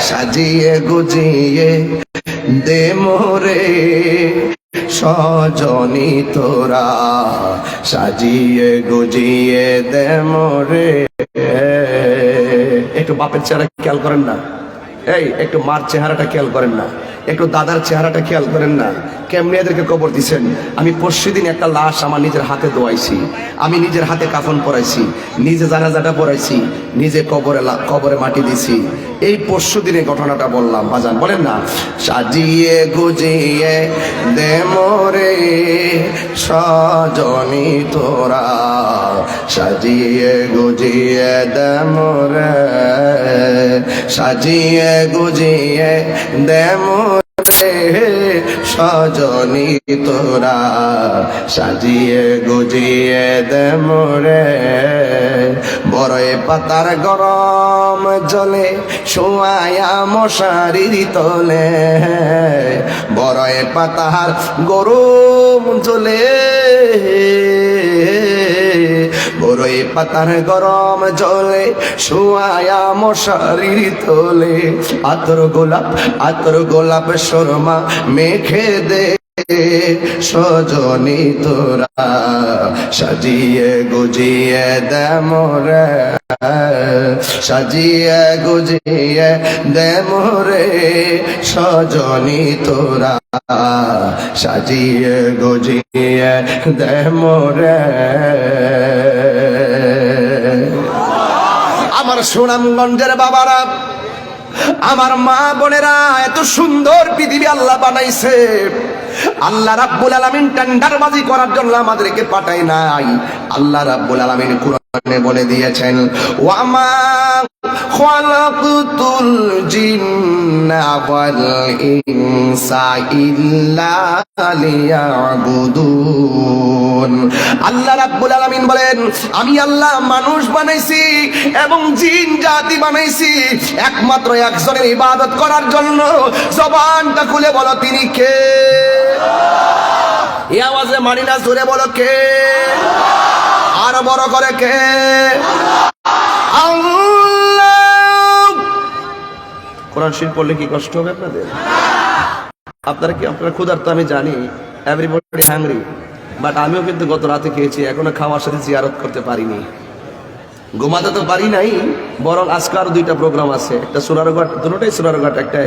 সাজিয়ে গুজিয়ে দে মোরে সজনী তোরা, সাজিয়ে গুজিয়ে দে মোরে। একটু বাপের চেহারা খেয়াল করেন না? এই একটু মার চেহারাটা খেয়াল করেন না? একটু দাদার চেহারাটা খেয়াল করেন না? কেমনি এদেরকে কবর দিচ্ছেন। আমি পরশুদিন একটা লাশ আমার নিজের হাতে দোয়াইছি, আমি নিজের হাতে কাফন পরাইছি, নিজে জানাজাটা পরাইছি, নিজে কবরে মাটি দিছি। এই পরশুদিনের ঘটনাটা বললাম বাজান, বলেন না? সাজিয়ে গুজিয়ে দে মোরে সজনী তোরা, সাজিয়ে গুজিয়ে দে মোরে, সাজিয়ে গুজিয়ে দে মোরে সজনী তোরা, সাজিয়ে গুজিয়ে দে মোরে। বড়ই পাতার গরম জলে শোয়ায়া মশারির তলে, বড়ই পাতার গরম জলে, বড়ই পাতার গরম জলে শোয়ায়া মশারির তলে, আতর গোলাপ শর্মা মেখে দে সজনী তোরা, সাজিয়ে গুজিয়ে দে মোরে, সাজিয়ে গুজিয়ে দে মোরে সজনী তোরা, সাজিয়ে গুজিয়ে দে মোরে। আমার সুনামগঞ্জের বাবারা, আমার মা বোনেরা, এত সুন্দর পৃথিবী আল্লাহ বানাইছে। আল্লাহ রাব্বুল আলামিন টেন্ডারবাজি করার জন্য আমাদেরকে পাঠায় নাই। আল্লাহ রাব্বুল আলামিন কোরআনে বলে দিয়েছেন, ওয়া মা খালাকতুল জিন্না ওয়াল ইনসা ইল্লা লিয়াবুদুন। আল্লাহ রাব্বুল আলামিন বলেন, আমি আল্লাহ মানুষ বানাইছি এবং জিন জাতি বানাইছি একমাত্র একজনের ইবাদত করার জন্য। জবানটা খুলে বলো তিনি কে? এই আওয়াজে মানি না, জোরে বলো কে? আর বড় করে কে? আল্লাহ। কোরআন শরীফ পড়লে কি কষ্ট হবে আপনাদের? আপনারা কি আপনারা ক্ষুধার্ত আমি জানি, এভরিবডি হাংরি, বাট আমিও কিন্তু গত রাতে খেয়েছি, এখনো খাওয়ার সাথে জিয়ারত করতে পারিনি, ঘুমাতে তো পারি নাই। বরং আজকে আরো 2টা প্রোগ্রাম আছে, একটা সুরারঘাট, দুটোটাই সুরারঘাট, একটা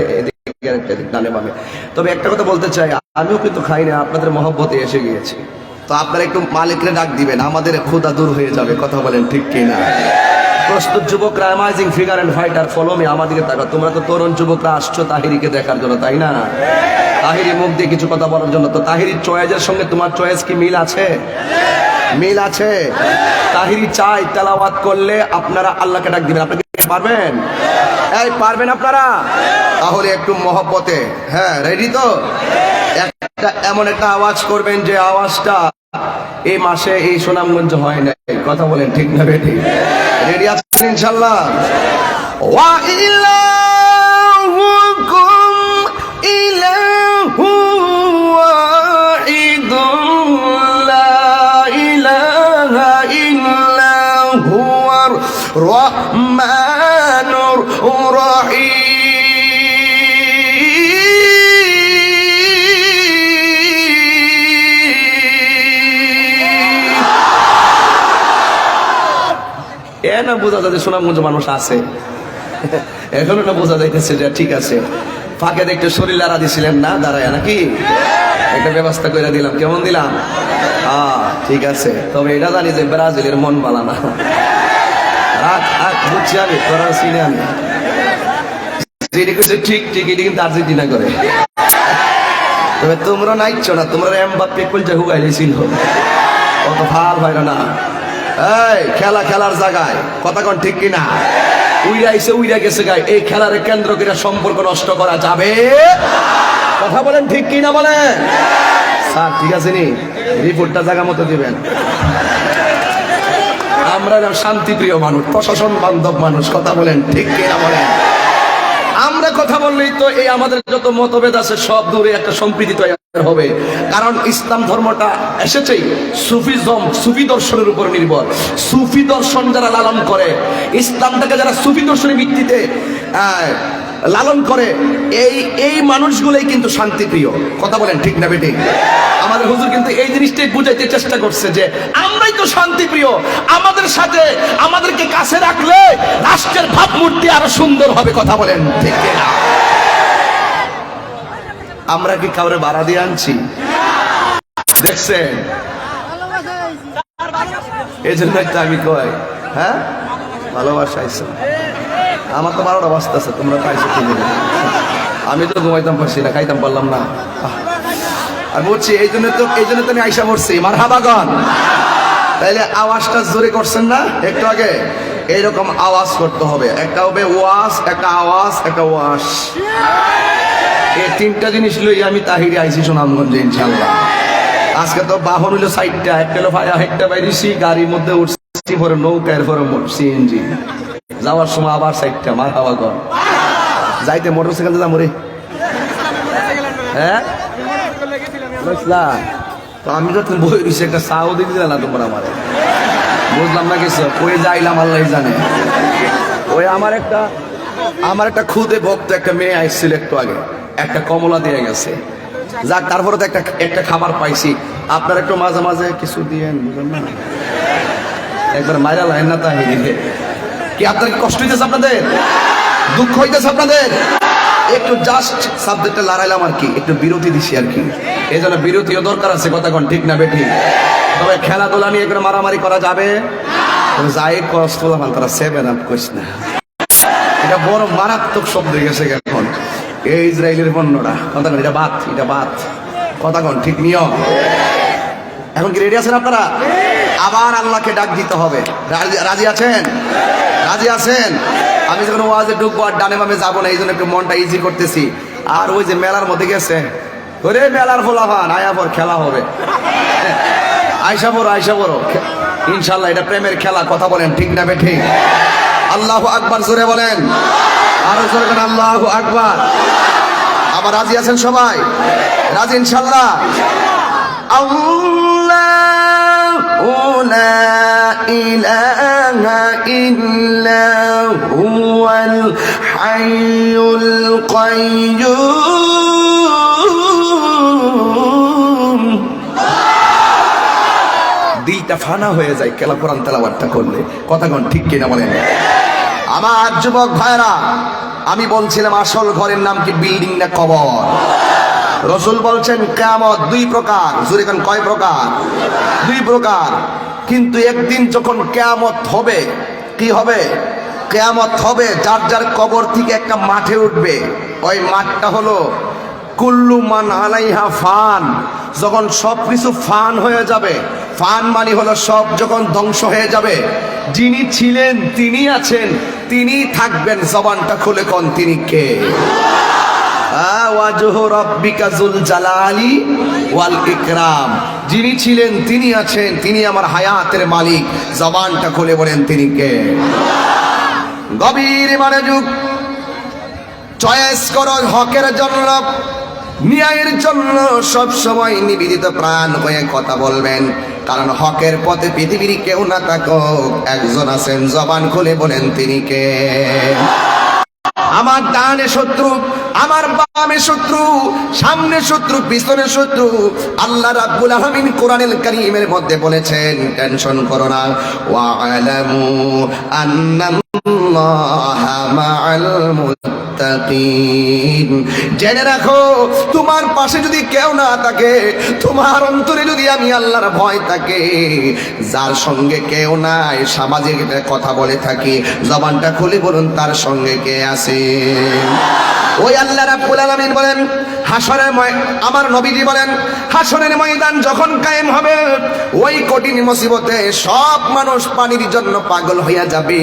ডানে বামে। তবে একটা কথা বলতে চাই, আমিও কিন্তু খাই না, আপনাদের মহব্বতে এসে গিয়েছি। তো আপনারা একটু মালিকরে ডাক দিবেন, আমাদের ক্ষুধা দূর হয়ে যাবে। কথা বলেন ঠিক কিনা? প্রস্তুত যুবকরা, amazing figure and fighter, follow me, আমাদেরকে তাকাও। তোমরা তো তরুণ যুবকরা আসছো তাহিরিকে দেখার জন্য, তাই না? তাহিরি মুখ দিয়ে কিছু কথা বলার জন্য। তো তাহিরির চয়েসের সঙ্গে তোমার চয়েস কি মিল আছে? মিল আছে? তাহিরি চাই তেলাওয়াত করলে আপনারা আল্লাহকে ডাক দিবেন। আপনারা কি পারবেন? এই পারবেন আপনারা? তাহলে একটু মহব্বতে, হ্যাঁ রেডি তো? একটা এমন একটা আওয়াজ করবেন যে আওয়াজটা এই মাসে এই সুনামগঞ্জ হয় না। কথা বলেন ঠিক না বেঠিক? রেডি আছেন ইনশাআল্লাহ? ওয়া ইলাহুকুম ইলাহু ওয়াহিদুন লা ইলাহা ইল্লা হুয়ার রহমানুর রহিম। না বোঝা যাচ্ছে সুনামগঞ্জ মানুষ আছে, এখনো না বোঝা যাইতেছে যে ঠিক আছে। ফাঁকে দেখতে শরীর লাড়া দিছিলেন না দাঁড়ায়, নাকি একটা ব্যবস্থা করে দিলাম। কেমন দিলাম? ঠিক আছে। তবে এটা জানি যে ব্রাজিলের মন বালা না। বুঝছি আমি, তোরা চিনি আমি। যেটি করছে ঠিক ঠিক, এটি কিন্তু আর্জেন্টিনা করে। তবে তোমরা নাইছো না, তোমরা এমবাপ্পে কলজা হুগাইলেছিল, অত ভাল হয় না। এই খেলা খেলার জায়গায়, কথা কোন ঠিক কিনা? উইরা আইছে উইরা গেছে গায়, এই খেলার কেন্দ্র করে সম্পর্ক নষ্ট করা যাবে? কথা বলেন ঠিক কিনা বলেন? স্যার ঠিক আছে নি, রিপোর্টটা জায়গা মতো দিবেন। আমরা শান্তিপ্রিয় মানুষ, প্রশাসন বান্ধব মানুষ। কথা বলেন ঠিক কিনা বলেন? আমরা কথা বললেই তো এই আমাদের যত মতভেদ আছে সব দূরে একটা সম্প্রীতি তৈরি হবে। কারণ ইসলাম ধর্মটা এসেছেই সুফি দর্শনের উপর নির্ভর। সুফি দর্শন যারা লালন করে, ইসলামটাকে যারা সুফি দর্শনের ভিত্তিতে লালন করে, এই মানুষগুলোই কিন্তু শান্তিপ্রিয়। কথা বলেন ঠিক না বেঠিক? আমাদের হুজুর কিন্তু এই জিনিসটাই বুঝাইতে চেষ্টা করছে যে আমরাই তো শান্তিপ্রিয়, আমাদের সাথে আমাদেরকে কাছে রাখলে রাষ্ট্রের ভাবমূর্তি আরো সুন্দর হবে। কথা বলেন ঠিক না? আমরা কি কাউরে ভাড়া দিয়ে আনছি? দেখছেন? এই জন্য একটা আমি কই, হ্যাঁ ভালোবাসা আইসো। আমার তো 12টা বাজতেছে, তোমরা পাইছো কি? আমি তো ঘুমাইতাম পারছি না, খাইতাম পারলাম না। আর বলছি এই জন্য তো আমি আইসা পড়ছি। মারহাবাগন। তাইলে আওয়াজটা জোরে করছেন না একটু আগে? এইরকম আওয়াজ করতে হবে। একটা হবে ওয়াস, একটা আওয়াজ, একটা ওয়াস। এই তিনটা জিনিস লই আমি তাহিরি আইছি সুনামগঞ্জে ইনশাআল্লাহ। আজকে তো বাহন হইলো 4টা, একটা হলো একটা বাইরেছি, গাড়ির মধ্যে উঠছি, পরে নৌকা, এরপরে সিএনজি। যাওয়ার সময় আবার 4টা। মারহাবাগন। যাইতে মোটরসাইকেল যাবো রে, হ্যাঁ তো আমি তো বই দিচ্ছি, একটা চাও দিয়ে দিলে না তোমরা আমার, বুঝলাম না কিছু। কই যাইলাম আল্লাহ জানে। ওই আমার একটা খুদে ভক্ত একটা মেয়ে আসছিল একটু আগে, একটা কমলা দিয়ে গেছে। যাক, তারপরে তো একটা খাবার পাইছি। আপনার একটু মাঝে মাঝে কিছু দিয়েন, বুঝলেন না? একবার মাইরা লাইন না তাই কি? আপনার কি কষ্ট হইতেছে? আপনাদের দুঃখ হইতেছে? আপনাদের একটু জাস্ট সাবজেক্টটা লড়াইলাম আর কি, একটু বিরতি দিছি আর কি। এই জন্য বিরতিও দরকার আছে। কথা কোন ঠিক না বেঠিক? তবে খেলাধুলা নিয়ে করে মারামারি করা যাবে? যাই কষ্ট হলাম তারা 7 আপ করিস না। এটা বড় মারাত্মক শব্দ হয়ে গেছে এখন, এই ইসরায়েলের পণ্যটা। কথা কোন এটা বাত, এটা বাত। কথা কোন ঠিক নিয়ম? এখন কি রেডি আছেন আপনারা? আবার আল্লাহকে ডাক দিতে হবে। রাজি আছেন? রাজি আছেন? আমি যখন ওয়াজে ঢুকবো আর ডানে বামে যাবো না, এই জন্য একটু মনটা ইজি করতেছি। আর ওই যে মেলার মধ্যে গেছে, ওরে মেলার ফোলাফান আয়াপর খেলা হবে, আয়সা বড় ইনশাল্লাহ। এটা প্রেমের খেলা। কথা বলেন ঠিক না বেঠিক? আল্লাহু আকবার জোরে বলেন, আরো জোরে বলেন আল্লাহু আকবার। আবার রাজি আছেন সবাই? রাজি ইনশাল্লাহ? আল্লাহু লা ইলাহা ইল্লা হুয়াল হাইয়ুল কাইয়্যুম। দিলটা ফানা হয়ে যায় কেলা কোরআন তেলাওয়াতটা করলে। কথা কোন ঠিক কিনা বলেন? আমার যুবক ভাইরা, আমি বলছিলাম আসল ঘরের নাম কি বিল্ডিং না কবর? রাসূল বলছেন কিয়ামত দুই প্রকার। জোরে কোন কয় প্রকার? দুই প্রকার। কিন্তু একদিন যখন কিয়ামত হবে, কি হবে? কিয়ামত হবে, যার যার কবর থেকে একটা মাঠে উঠবে। ওই মাঠটা হলো কুল্লু মান আলাইহা ফান। যখন সবকিছু ফান হয়ে যাবে, ফান মানে হলো সব যখন ধ্বংস হয়ে যাবে, যিনি ছিলেন তিনি আছেন, তিনি থাকবেন। জবানটা খুলে কোন তিনি কে? ওয়াজহু রাব্বিকা যুল জালালি ওয়াল ইকরাম। যিনি ছিলেন তিনি আছেন, তিনি আমার হায়াতের মালিক। জবানটা খুলে বলেন তিনি কে? গভীর মনোযোগ, চয়েস করো হকের জন্য, ন্যায়ের জন্য সব সময় নিবেদিত প্রাণ হয়ে কথা বলবেন। কারণ হকের পথে পৃথিবীর কেউ না থাকুক, একজন আছেন। জবান খুলে বলেন তিনি কে? আমার ডানে শত্রু, আমার বামে শত্রু, সামনে শত্রু, পিছনে শত্রু। আল্লাহ রাব্বুল আলামিন কোরআনুল কারীমের মধ্যে বলেছেন, টেনশন করো না, ওয়া'লামু আন্নাল্লাহা মা'আল মুত্তাকিন। জেনে রাখো, তোমার পাশে যদি কেউ না থাকে, তোমার অন্তরে যদি আমি আল্লাহর ভয় থাকে, যার সঙ্গে কেউ নাই, সামাজিক কথা বলে থাকি, জবানটা খুলে বলুন তার সঙ্গে কে আছে? ওই আল্লাহ রাব্বুল আলামিন বলেন, হাসরের আমার নবীজি বলেন, হাসরের ময়দান যখন কায়েম হবে, ওই কঠিন মুসিবতে সব মানুষ পানির জন্য পাগল হইয়া যাবে।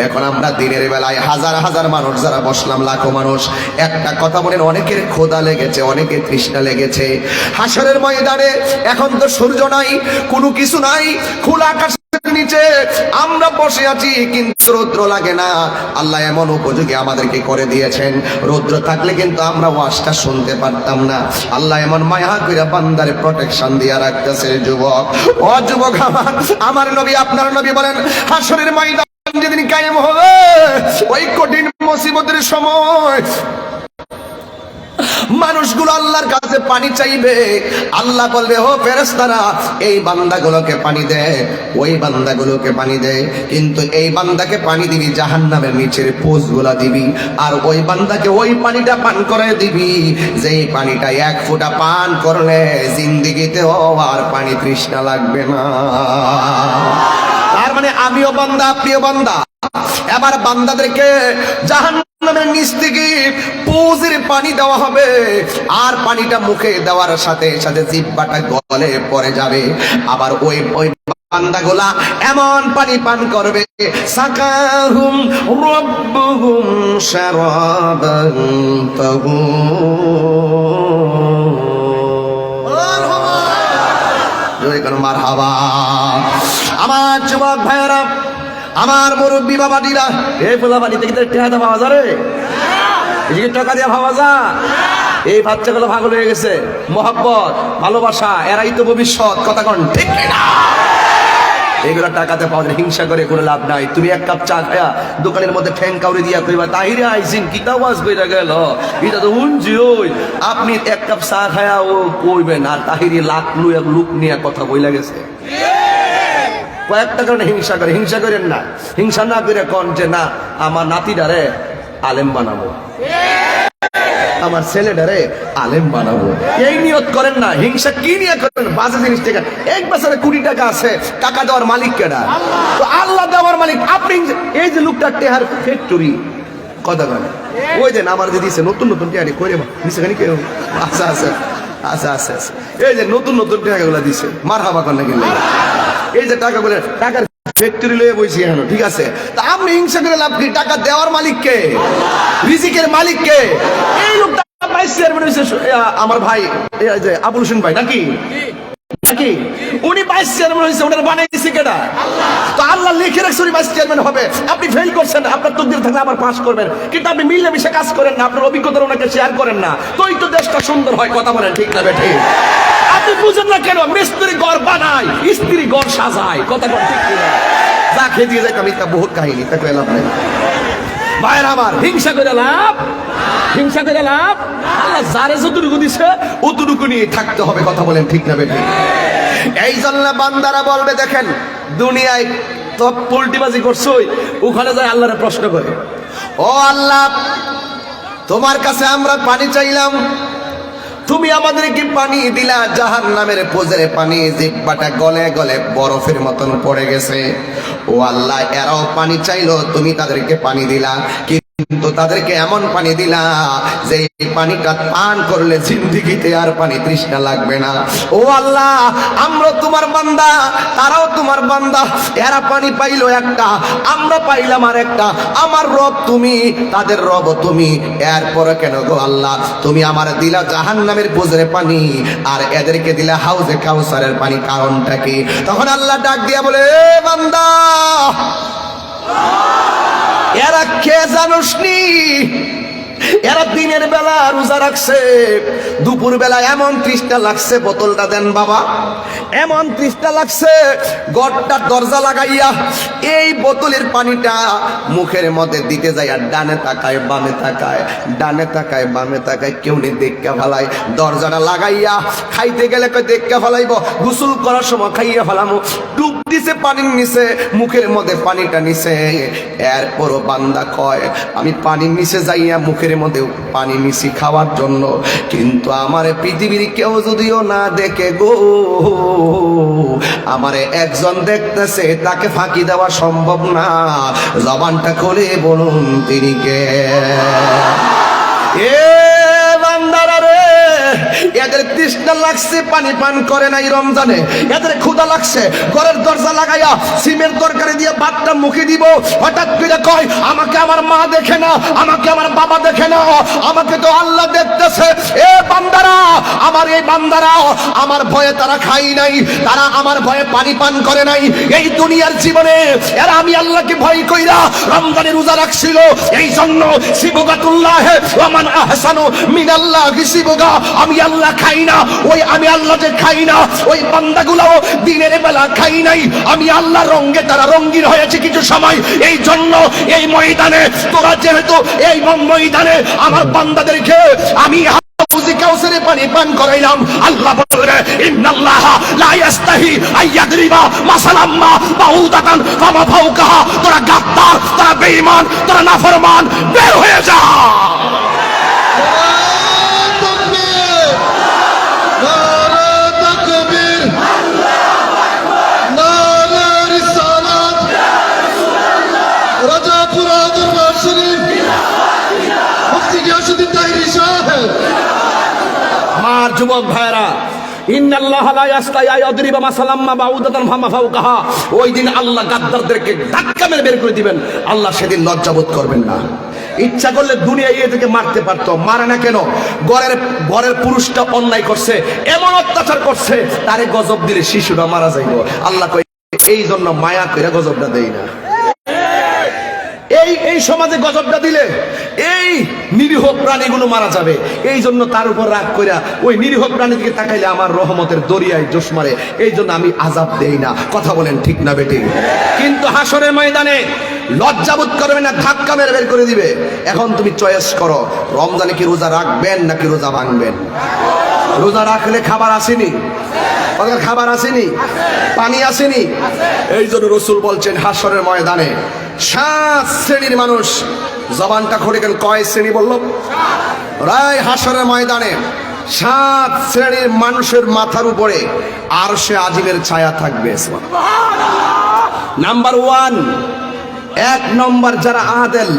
এখন আমরা দিনের বেলায় হাজার হাজার মানুষ যারা বসলাম, লাখো মানুষ, একটা কথা বলেন, অনেকের ক্ষুধা লেগেছে, অনেকের তৃষ্ণা লেগেছে। হাসরের ময়দানে এখন তো সূর্য নাই, কোনো কিছু নাই, খোলা আকাশ নিচে আমরা বসে আছি, কিন্তু রৌদ্র লাগে না। আল্লাহ এমন উপযোগী আমাদেরকে করে দিয়েছেন, রৌদ্র থাকলে কিন্তু আমরা ওয়াজটা শুনতে পারতাম না। আল্লাহ এমন মায়া কইরা বান্দারে প্রোটেকশন দিয়া রাখতেছে। যুবক, ও যুবক, আমার নবী, আপনার নবী বলেন, হাসরের ময়দান যেদিন কায়েম হবে, ওই কঠিন মুসিবতের সময় মানুষগুলো আল্লাহর কাছে পানি চাইবে। আল্লাহ বলবে, ও ফেরেশতারা, এই বান্দাগুলোকে পানি দে, ওই বান্দাগুলোকে পানি দে। কিন্তু এই বান্দাকে পানি দিবি, জাহান্নামের নিচের পোষগুলা দিবি, আর ওই বান্দাকে ওই পানিটা পান করে দিবি, যেই পানিটা এক ফোঁটা পান করলে জিন্দেগিতে আর পানি তৃষ্ণা লাগবে না। তার মানে আমিও বান্দা, আপনিও বান্দা। এবার বান্দাদেরকে জাহান্নামের নিচ থেকে পোজের পানি দেওয়া হবে, আর পানিটা মুখে দেওয়ার সাথে সাথে জিহ্বাটা গলে পড়ে যাবে। আবার ওই বান্দাগুলা এমন পানি পান করবে, সাকাহুম রাব্বুহুম শারাবান তাহুরা। মারহাবা। আমার যুবক ভাইয়েরা, আমার মুরব্বী বাবাটিরা, এই পোলা বাড়িতে কিন্তু টাকা পাওয়া যায় রে, এই টাকা দিয়ে পাওয়া যায়। এই বাচ্চাগুলো পাগল হয়ে গেছে, মহব্বত, ভালোবাসা, এরাই তো ভবিষ্যৎ। কথা কন ঠিক না? এগুলো টাকাতে পাওয়া যায়, হিংসা করে কোনো লাভ নাই। তুমি এক কাপ চা খায়া দোকানের মধ্যে ঠ্যাং কাউরে দিয়া কইবা, তাহিরে আইসিন কিতা ওয়াজ কইরা গেল, এটা তো হুনছি। ওই আপনি এক কাপ চা খায়া ও কইবেন, আর তাহিরে লাখ লুক নিয়ে কথা বইলা গেছে। কয়েকটা কারণে হিংসা করে, হিংসা করেন না। হিংসা না করে কন যে না, আমার নাতিটারে আলেম বানাবো, আমার ছেলেটারে আলেম বানাবো, এই নিয়ত করেন না। হিংসা কি নিয়ে করেন? বাজে জিনিস থেকে। এক বছরে 20 টাকা আছে, টাকা দেওয়ার মালিক কেডা? তো আল্লাহ দেওয়ার মালিক। আপনি এই যে লোকটা টেহার ফ্যাক্টরি, কথা বলে, ওই যে আমার যে দিছে নতুন নতুন টেহারি করে দিছে, খানি কেউ আচ্ছা আচ্ছা আচ্ছা আচ্ছা আচ্ছা, এই যে নতুন নতুন টাকাগুলো দিছে, মারহাবা কর না কিনলে, এই যে টাকাগুলো, টাকার ফ্যাক্টরি লয়ে বইছি এখন, ঠিক আছে? তা আপনি হিংসা করে লাভ কি? টাকা দেওয়ার মালিক কে? রিজিকের মালিক কে? এই লোকটা ভাইস চেয়ারম্যান হইছে আমার ভাই, এই যে আবুল হোসেন ভাই, নাকি নাকি উনি ভাইস চেয়ারম্যান হইছে, ওনার বানাইছে কেডা? তো আল্লাহ লিখে রাখছে উনি ভাইস চেয়ারম্যান হবে। আপনি ফেল করছেন, আপনার তকদির থাকলে আবার পাস করবেন, কিন্তু আপনি মিলেমিশে কাজ করেন না, আপনার অভিজ্ঞতা ওনাকে শেয়ার করেন না, তোই তো দেশটা সুন্দর হয়। কথা বলেন ঠিক না বেঠিক? আপনি বুঝেন না কেন? মিস্ত্রি ঘর বানায়, স্ত্রী ঘর সাজায়। কথা বলেন ঠিক কিনা? যা খেয়ে দিয়ে যাইতাম, এটা বহুত কাহিনী, তা কইলাম নাই। ভাইয়ের আমার, হিংসা করে লাভ, হিংসা করে লাভ। আল্লাহ যারে যতটুকু দিছে অতটুকু নিয়ে থাকতে হবে। কথা বলেন ঠিক না বেঠিক? এই জন্য বান্দারা বলবে, দেখেন দুনিয়ায় তো পোল্টিবাজি করছই, ওখানে যায় আল্লাহরে প্রশ্ন করে, ও আল্লাহ, তোমার কাছে আমরা পানি চাইলাম, তুমি আমাদেরকে পানি দিলা জাহান্নামের পোজরে পানি, জিহ্বাটা গলে গলে বরফের মতন পড়ে গেছে। ও আল্লাহ, এরাও পানি চাইলো, তুমি তাদেরকে পানি দিলা, কিন্তু তাদেরকে এমন পানি দিলা যে এই পানিটা পান করলে জিন্দেগিতে আর পানি তৃষ্ণা লাগবে না। ও আল্লাহ, আমরা তোমার বান্দা, তারাও তোমার বান্দা, এরা পানি পাইলো একটা, আমরা পাইলাম আর একটা। আমার রব তুমি, তাদের রব তুমি, এরপরে কেন গো আল্লাহ তুমি আমার দিলা জাহান্নামের পুজরে পানি আর এদেরকে দিলা হাউজে কাউসারের পানি, কারণটা কি? তখন আল্লাহ ডাক দিয়া বলে, এ বান্দা, এরা কে জানোসনি? এরা দিনের বেলা রোজা রাখছে, দুপুর বেলা এমন তৃষ্ণা লাগছে, বোতলটা দেন বাবা, এমন তৃষ্ণা লাগছে, গড়টার দরজা লাগাইয়া এই বোতলের পানিটা মুখের মধ্যে দিতে যায়, আর ডানে তাকায় বামে তাকায়, ডানে তাকায় বামে তাকায়, কেউ নেই, দেখা ফেলায়, দরজাটা লাগাইয়া খাইতে গেলে কই দেখা ফেলাইব, গোসল করার সময় খাইয়া ফেলামো, ডুব দিছে পানির নিচে, মুখের মধ্যে পানিটা নিছে। এরপরও বান্দা কয়, আমি পানির নিচে যাইয়া মুখের মধ্যে পানি মিশি খাওয়ার জন্য, কিন্তু আমার পৃথিবীর কেউ যদিও না দেখে গো, আমারে একজন দেখতেছে, তাকে ফাঁকি দেওয়া সম্ভব না। জবানটা খুলে বলুন তিনি কে? এ বান্দারা রে, এদের তৃষ্ণা লাগছে, পানি পান করে নাই রমজানে, এদের ক্ষুধা লাগছে, ঘরের দরজা লাগাইয়া সিমের তরকারি দিয়ে ভাতটা মুখে দিব, হঠাৎ করে কয়, আমাকে আমার মা দেখে না, আমাকে আমার বাবা দেখে না, আমাকে তো আল্লাহ দেখতেছে। এ বান্দারা, আমার এই বান্দারা আমার ভয়ে তারা খাই নাই, তারা আমার ভয়ে পানি পান করে নাই। এই দুনিয়ার জীবনে এরা আমি আল্লাহকে ভয় কইরা রমজানে রোজা রাখছিল, এই জন্য সিবগাতুল্লাহ ওয়ামান আহসানু মিনাল্লাহি সিবগা, আমি আল্লাহ খাই না, ওই আমি আল্লাহ যে খাই না, ওই বান্দাগুলো দিনের বেলা খাই নাই, আমি আল্লাহ রঙে তারা রঙিন হয়েছে কিছু সময়। এই জন্য এই ময়দানে তোরা যেহেতু এই ময়দানে আমার বান্দাদেরকে আমি হাউজে কাউসারে পানি পান করাইলাম, আল্লাহ বলে, ইন্নাল্লাহা লা ইস্তাহি আইয়াদরিবা মাসালাম্মা বাউদাতান ফামা ফাওকাহা। তোরা গাদ্দার, তোরা বেঈমান, তোরা নাফরমান, বের হয়ে যা। আমার যুবক ভাইরা, ইন্নাল্লাহা লা ইস্তাহি আইয়াদরিবা মাসালাম্মা বাউদাতান ফামা ফাওকাহা, ওই দিন আল্লাহ গাদ্দারদেরকে ধাক্কা মেরে বের করে দিবেন। আল্লাহ সেদিন লজ্জাবোধ করবেন না। ইচ্ছা করলে দুনিয়া এদেরকে মারতে পারতো, মারে না কেন? ঘরের পুরুষটা অন্যায় করছে, এমন অত্যাচার করছে, তারে গজব দিলে শিশুরা মারা যাইব। আল্লাহ কই, এই জন্য মায়া করে গজবটা দেই না। এই সমাজে গজবটা দিলে এই নিরীহ প্রাণীগুলো মারা যাবে, এই জন্য তার উপর রাগ কইরা ওই নিরীহ প্রাণী দিকে তাকাইলে আমার রহমতের দরিয়ায় জোশ মারে, এই জন্য আমি আযাব দেই না। কথা বলেন ঠিক না বেঠিক? কিন্তু হাসরের ময়দানে লজ্জাবোধ করবে না, ধাক্কা মেরে বের করে দিবে। এখন তুমি চয়েস করো, রমজানে কি রোজা রাখবেন নাকি রোজা ভাঙবেন? রোজা রাখলে খাবার আসেনি, খাবার আসেনি, পানি আসেনি। এই জন্য রাসূল বলছেন, হাসরের ময়দানে 7 শ্রেণীর মানুষ, জবানটা খুলে গেল, কয় শ্রেণী বলল? রায় হাসরের ময়দানে 7 শ্রেণীর মানুষের মাথার উপরে আরশে আজিমের ছায়া থাকবে। নাম্বার 1, 1 নম্বর যারা আদেল,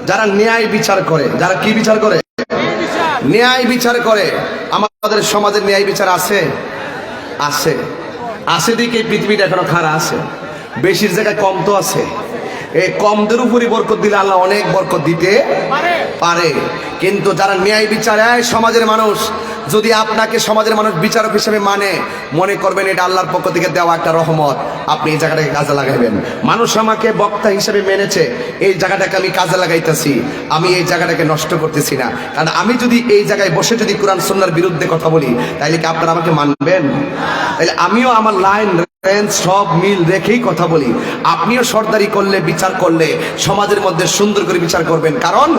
যারা ন্যায় বিচার করে। যারা কি বিচার করে? ন্যায় বিচার করে। আমাদের সমাজের ন্যায় বিচার আছে? আছে, আছে দিকে পৃথিবীটা এখনো খারাপ আছে, বেশির জায়গায় কম তো আছে। এই কমদের উপরই বরকত দিলে আল্লাহ অনেক বরকত দিতে পারে। কিন্তু যারা ন্যায় বিচার, সমাজের মানুষ, যদি আপনাকে সমাজের মানুষ বিচারক হিসেবে মানে, মনে করবেন এটা আল্লাহর পক্ষ থেকে দেওয়া একটা রহমত, আপনি এই জায়গাটাকে কাজে লাগাইবেন। মানুষ আমাকে বক্তা হিসেবে মেনেছে, এই জায়গাটাকে আমি কাজে লাগাইতেছি, আমি এই জায়গাটাকে নষ্ট করতেছি না। কারণ আমি যদি এই জায়গায় বসে যদি কোরআন সুন্নাহর বিরুদ্ধে কথা বলি, তাইলে কি আপনারা আমাকে মানবেন? তাইলে আমিও আমার লাইন সব মিল রেখেই কথা বলি। আপনিও সরদারি করলে, বিচার করলে সমাজের মধ্যে সুন্দর করে বিচার করবেন। কারণ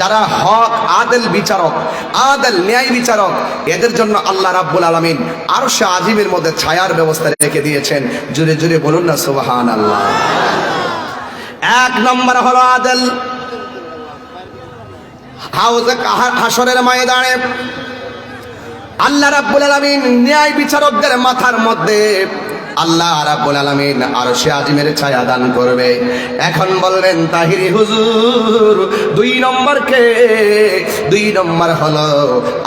যারা হক আদেল বিচারক, আদেল ন্যায় বিচারক, এদের জন্য আল্লাহ রাব্বুল আলামিন আরশে আজিমের মধ্যে ছায়ার ব্যবস্থা রেখে দিয়েছেন। জোরে জোরে বলুন না সুবহানাল্লাহ। 1 নম্বর হলো আদেল। হাসরের ময়দানে আল্লাহ রাব্বুল আলামিন ন্যায় বিচারকদের মাথার মধ্যে আল্লাহ রাব্বুল আলামিন আরশে আজিমের ছায়া দান করবে। এখন বললেন তাহিরি হুজুর 2 নম্বর কে? 2 নম্বর হলো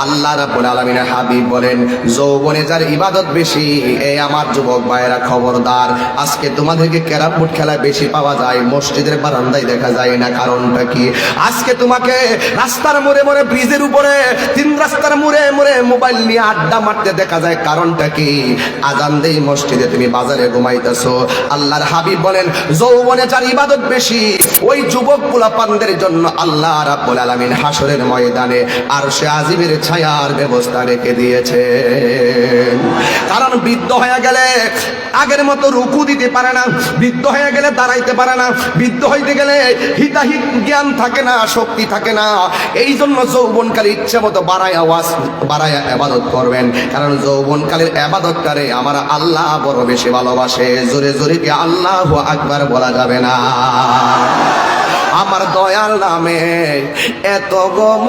আল্লাহ রাব্বুল আলামিনের হাবিব বলেন যৌবনে যার ইবাদত বেশি। এই আমার যুবক ভাইয়েরা খবরদার, আজকে তোমাদেরকে ক্যারাম বোর্ড খেলায় বেশি পাওয়া যায়, মসজিদের বারান্দায় দেখা যায় না। কারণটা কি? আজকে তোমাকে রাস্তার মোড়ে মোড়ে, ব্রিজের উপরে, 3 রাস্তার মোড়ে মোড়ে মোবাইল নিয়ে আড্ডা মারতে দেখা যায়। কারণটা কি? আজান দেই মসজিদে, তুমি বাজারে ঘুমাইতেছো। আল্লাহর হাবিব বলেন যৌবনে যার ইবাদত বেশি, ওই যুবক পোলাপানদের জন্য আল্লাহ রাব্বুল আলামিন হাসরের ময়দানে আরশে আজিমের ছায়ার ব্যবস্থা রেখে দিয়েছে। কারণ বৃদ্ধ হয়ে গেলে আগের মতো রুকু দিতে পারে না, বৃদ্ধ হয়ে গেলে দাঁড়াইতে পারে না, বৃদ্ধ হইতে গেলে হিতাহিত জ্ঞান থাকে না, শক্তি থাকে না। এই জন্য যৌবনকালে ইচ্ছা মতো বাড়ায়া ইবাদত করবেন। কারণ যৌবনকালের ইবাদতটারে আমার আল্লাহ বড় বেশি ভালোবাসে। জোরে জোরে কি আল্লাহু আকবার বলা যাবে না? আমার দয়াল নামে এত গম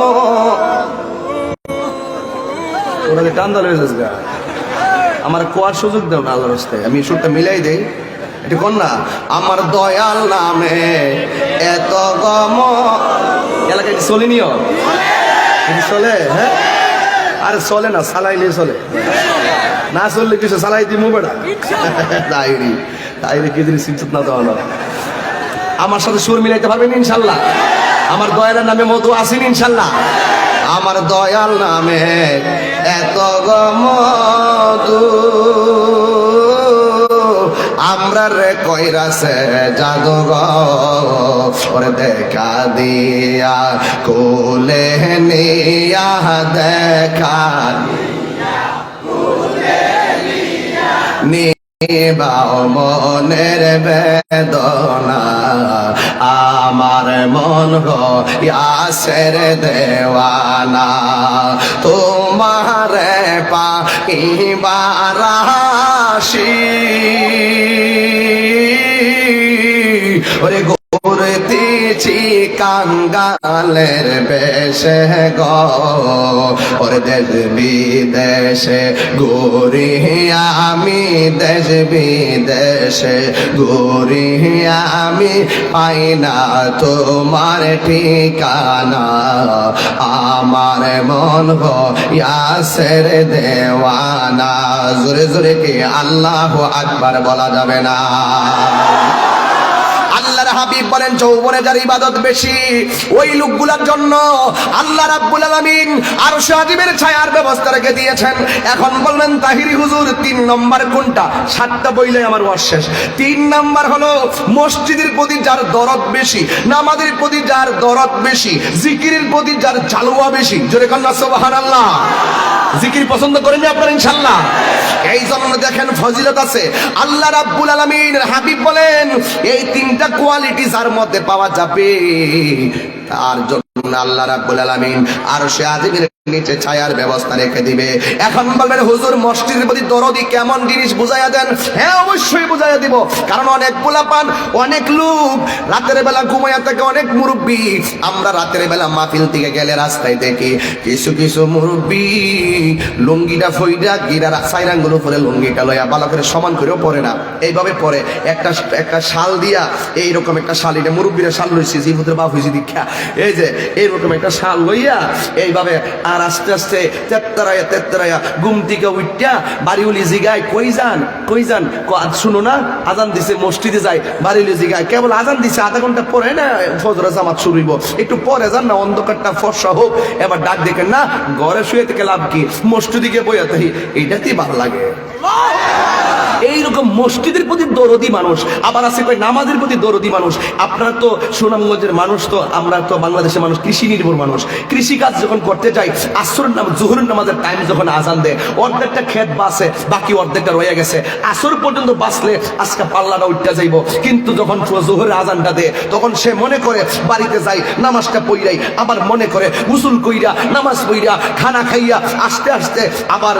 ওরা কান্দাল হয়েছে গা, আমার কোয়ার সুযোগ দেও না আল্লাহর রাস্তায়, আমি সুরটা মিলাই দেই। এটা কোন না? আমার দয়াল নামে এত গম এলাকায় চলে নিও, চলে। হ্যাঁ, আরে চলে না, চালাইলে চলে, না চললে কিছু চালাই দিমু বেড়া। তাইরি তাইরি কি দিন সিমসুত না দেওয়া না। আমার সাথে সুর মিলাইতে পারবেন ইনশাল্লাহ? আমার দয়ালের নামে মধু আসেন ইনশাল্লাহ? আমার দয়াল নামে এত গমধু আমরা রে কইরাছে জাদুঘর দেখা দিয়া কোলে নিয়া দেখা নিবাও মনের বেদনা আমার মন ইয়াসের দেওয়ানা তোমারে পাইবারাশি ওরে ঘুরতেছি কাঙ্গালের বেশে গো ওরে দেশ বিদেশে ঘুরি আমি, দেশ বিদেশে ঘুরি আমি, পাই না তোমার ঠিকানা আমার মন ইয়াসের দেওয়ানা। জোরে জোরে কি আল্লাহু আকবার বলা যাবে না? আল্লাহর হাবিব বলেন যৌবনে যার ইবাদত বেশি, ওই লোকগুলোর জন্য আল্লাহ রাব্বুল আলামিন আরশে আজিমের ছায়ার ব্যবস্থা রেখে দিয়েছেন। এখন বলবেন তাহিরি হুজুর 3 নম্বর কোনটা? 7টা বইলে আমার ওয়াজ শেষ। 3 নম্বর হলো মসজিদের প্রতি যার দরদ বেশি, নামাজের প্রতি যার দরদ বেশি, জিকিরের প্রতি যার জালওয়া বেশি। জোরে কান্না সুবহানাল্লাহ। জিকির পছন্দ করেন আপনারা ইনশাআল্লাহ? এই জন্য দেখেন ফজিলত আছে। আল্লাহ রাব্বুল আলামিনের হাবিব বলেন এই 3টা কোয়ালিটি যার মধ্যে পাওয়া যাবে তার জন্য আল্লাহ রাব্বুল আলামিন আরশে আজিমের নিচে ছায়ার ব্যবস্থা রেখে দিবে। এখন বলবেন হুজুর মসজিদের প্রতি দরদি কেমন জিনিস বুঝাইয়া দেন? হ্যাঁ অবশ্যই বুঝাইয়া দিব। কারণ অনেক পোলাপান, অনেক লোক রাতের বেলা ঘুমাইয়া থাকে, অনেক মুরব্বী আমরা রাতের বেলা মাহফিল থেকে গেলে রাস্তায় দেখি কিছু কিছু মুরব্বী লুঙ্গিটা ফইরা গিরার সাইরাঙ্গুলো পরে লুঙ্গিটা লইয়া ভালো করে সমান করেও পরে না, এইভাবে পরে একটা শাল দিয়া, এইরকম একটা শাল, এটা মুরব্বীরা শাল লইছে জীবনের বাপ হয়েছে দীক্ষা, এই যে এইরকম একটা শাল লইয়া এইভাবে আর আস্তে আস্তে তেত্তরাইয়া ঘুম থেকে উঠা বাড়িউলি জিগায় কই যান শুনো না আজান দিছে, মসজিদে যায়, বাড়িউলি জিগায় কেবল আজান দিছে, আধা ঘন্টা পরে না ফজর জামাত শুরু হইব, একটু পরে যান না, অন্ধকারটা ফর্সা হোক। এবার ডাক দেখেন না, ঘরে শুয়ে থেকে লাভ কি, মসজিদে গিয়ে বইয়া থাকি, এইটাতেই ভালো লাগে। এইরকম মসজিদের প্রতি দরদি মানুষ, আবার আছে কই নামাজের প্রতি দরদি মানুষ। আপনারা তো সুনামগঞ্জের মানুষ, তো আমরা তো বাংলাদেশের মানুষ কৃষি নির্ভর মানুষ। কৃষি কাজ যখন করতে যাই, আসরের নামাজ জোহরের নামাজের টাইম যখন আজান দেয়, অর্ধেকটা ক্ষেত বাসে, বাকি অর্ধেকটা রয়ে গেছে, আসর পর্যন্ত বাঁচলে আজকে পাল্লাটা উঠতে যাইব। কিন্তু যখন জোহরের আজানটা দেয় তখন সে মনে করে বাড়িতে যাই নামাজটা পইরাই, আবার মনে করে গোসল কইরা নামাজ পইরা খানা খাইয়া আস্তে আস্তে আবার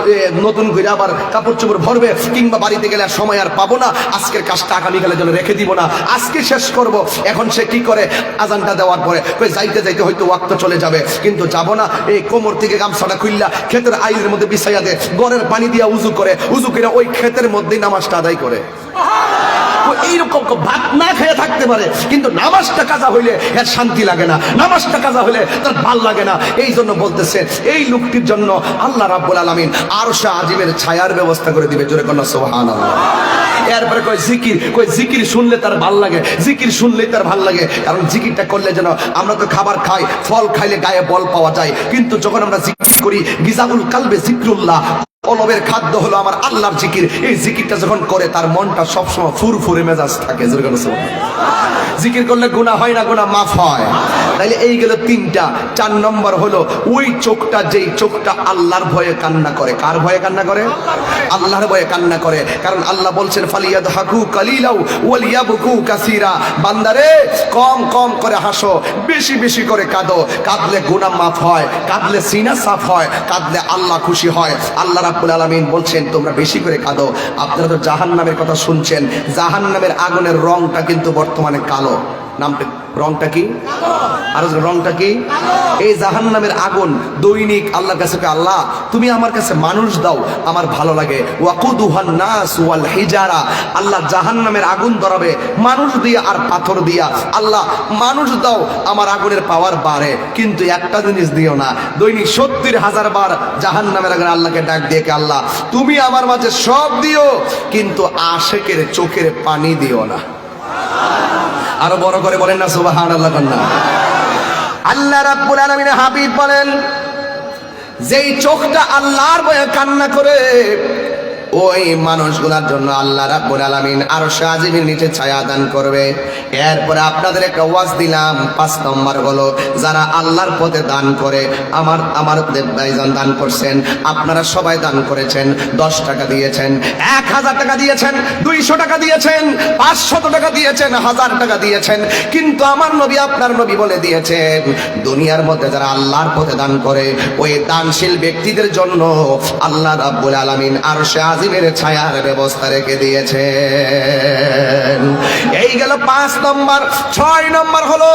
নতুন করে আবার কাপড় চোপড় ভরবে, কিংবা বাড়িতে গেলে সময় আর পাবো না, আজকের কাজটা আগামীকালের জন্য রেখে দিব না, আজকে শেষ করব। এখন সে কি করে, আজানটা দেওয়ার পরে যাইতে যাইতে হয়তো ওয়াক্ত চলে যাবে, কিন্তু যাব না, এই কোমর থেকে গামছাটা খুললা ক্ষেতের আইলের মধ্যে বিছাইয়া দে, গড়ের পানি দিয়া উজু করে, উজু করে ওই ক্ষেতের মধ্যেই নামাজটা আদায় করে। এইরকম ভাত না খেয়ে থাকতে পারে, কিন্তু নামাজটা কাজা হইলে এর শান্তি লাগে না, নামাজটা কাজা হইলে তার ভাল লাগে না। এই জন্য বলতেছে এই লোকটির জন্য আল্লাহ রাব্বুল আলামিন আরশে আজিমের ছায়ার ব্যবস্থা করে দিবে। জোরে কন্যা সুবহানাল্লাহ। এরপরে কই জিকির, কই জিকির শুনলে তার ভাল লাগে, জিকির শুনলেই তার ভাল লাগে, কারণ জিকিরটা করলে যেন, আমরা তো খাবার খাই, ফল খাইলে গায়ে বল পাওয়া যায়, কিন্তু যখন আমরা জিকির করি, গিজাউল কালবে জিকরুল্লাহ, কলবের খাদ্য হলো আমার আল্লাহর জিকির। এই জিকিরটা যখন করে তার মনটা সবসময় ফুরফুরে মেজাজ থাকে। জিকির করলে গুনাহ হয় না, গুনাহ মাফ হয়। তাইলে এই গেল তিনটা। 4 নম্বর হলো ওই চোখটা, যেই চোখটা আল্লাহর ভয়ে কান্না করে। কার ভয়ে কান্না করে? আল্লাহর ভয়ে কান্না করে। কারণ আল্লাহ বলছেন ফালিয়াদহাকু কালিলাও ওয়ালিয়াবকু কাসীরা, বান্দারে কম কম করে হাসো, বেশি বেশি করে কাঁদো। কাঁদলে গুনাহ মাফ হয়, কাঁদলে সিনা সাফ হয়, কাঁদলে আল্লাহ খুশি হয়। আল্লাহ রাব্বুল আলামিন বলছেন তোমরা বেশি করে কাঁদো। আপনারা তো জাহান্নামের কথা শুনছেন, জাহান্নামের আগুনের রংটা কিন্তু বর্তমানে কালো। নামটা, রংটা কি? আর রংটা কি? এই জাহান্নামের আগুন দৈনিক আল্লাহর কাছে, আল্লাহ তুমি আমার কাছে মানুষ দাও, আমার ভালো লাগে। ওয়াকুদুহান নাস ওয়াল হিজারা, আল্লাহ জাহান্নামের আগুন ধরাবে মানুষ দিয়া আর পাথর দিয়া। আল্লাহ মানুষ দাও, আমার আগুনের পাওয়ার বাড়ে, কিন্তু একটা জিনিস দিও না। দৈনিক 70,000 বার জাহান্নামের আগুন আল্লাহকে ডাক দিয়ে, আল্লাহ তুমি আমার মাঝে সব দিও, কিন্তু আশেকের চোখের পানি দিও না। আরো বড় করে বলেন না সুবহানাল্লাহ। আল্লাহ রাব্বুল আলামিনের হাবিব বলেন, যেই চোখটা আল্লাহর ভয়ে কান্না করে, ওই মানুষগুলোর জন্য আল্লাহ রাব্বুল আলামিন আরশে আজিমের নিচে ছায়া দান করবে। এরপরে আপনাদের একটা ওয়াজ দিলাম, 5 নম্বর হলো যারা আল্লাহর পথে দান করে। আমার ভাইজান দান করছেন, আপনারা সবাই দান করেছেন, 10 টাকা দিয়েছেন, 1000 টাকা দিয়েছেন, 200 টাকা দিয়েছেন, 500 টাকা দিয়েছেন, 1000 টাকা দিয়েছেন, কিন্তু আমার নবী, আপনার নবী বলে দিয়েছেন, দুনিয়ার মধ্যে যারা আল্লাহর পথে দান করে, ওই দানশীল ব্যক্তিদের জন্য আল্লাহ রাব্বুল আলামিন আরশে আজিমের ছায়ার ব্যবস্থা রেখে দিয়েছেন। এই গেল 5 নম্বর। 6 নম্বর হলো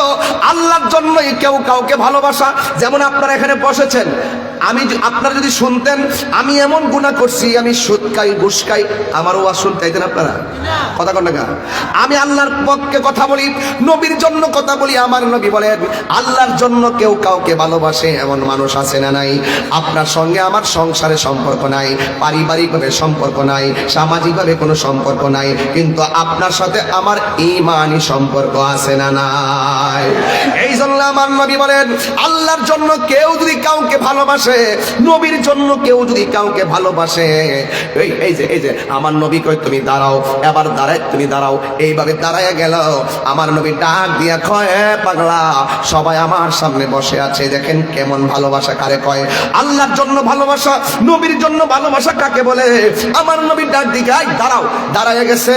আল্লাহর জন্যই কেউ কাউকে ভালোবাসা। যেমন আপনারা এখানে বসেছেন, আপনারা যদি শুনতেন আমি এমন গুনাহ করছি, আমি সুদ খাই, ঘুষ খাই, আমার ওয়াজ শুনতেন আপনারা? কথা কন না। আমি আল্লাহর পক্ষে কথা বলি, নবীর জন্য কথা বলি। আমার নবী বলেন আল্লাহর জন্য কেউ কাউকে ভালোবাসে এমন মানুষ আছে না নাই? আপনার সঙ্গে আমার সংসারে সম্পর্ক নাই, পারিবারিকভাবে সম্পর্ক নাই, সামাজিকভাবে কোনো সম্পর্ক নাই, কিন্তু আপনার সাথে আমার ঈমানি সম্পর্ক আছে না নাই? এই জন্য আমার নবী বলেন আল্লাহর জন্য কেউ যদি কাউকে ভালোবাসে, নবীর জন্য কেউ যদি কাউকে ভালোবাসে, এই যে আমার নবী কয় তুমি দাঁড়াও, এবার দাঁড়ায়, তুমি দাঁড়াও, এইভাবে দাঁড়ায় গেল। আমার নবী ডাক দিয়া কয় পাগলা, সবাই আমার সামনে বসে আছে, দেখেন কেমন ভালোবাসা কারে কয়। আল্লাহর জন্য ভালোবাসা, নবীর জন্য ভালোবাসা কাকে বলে? আমার নবী ডাক দিকে দাঁড়াও, দাঁড়ায় গেছে।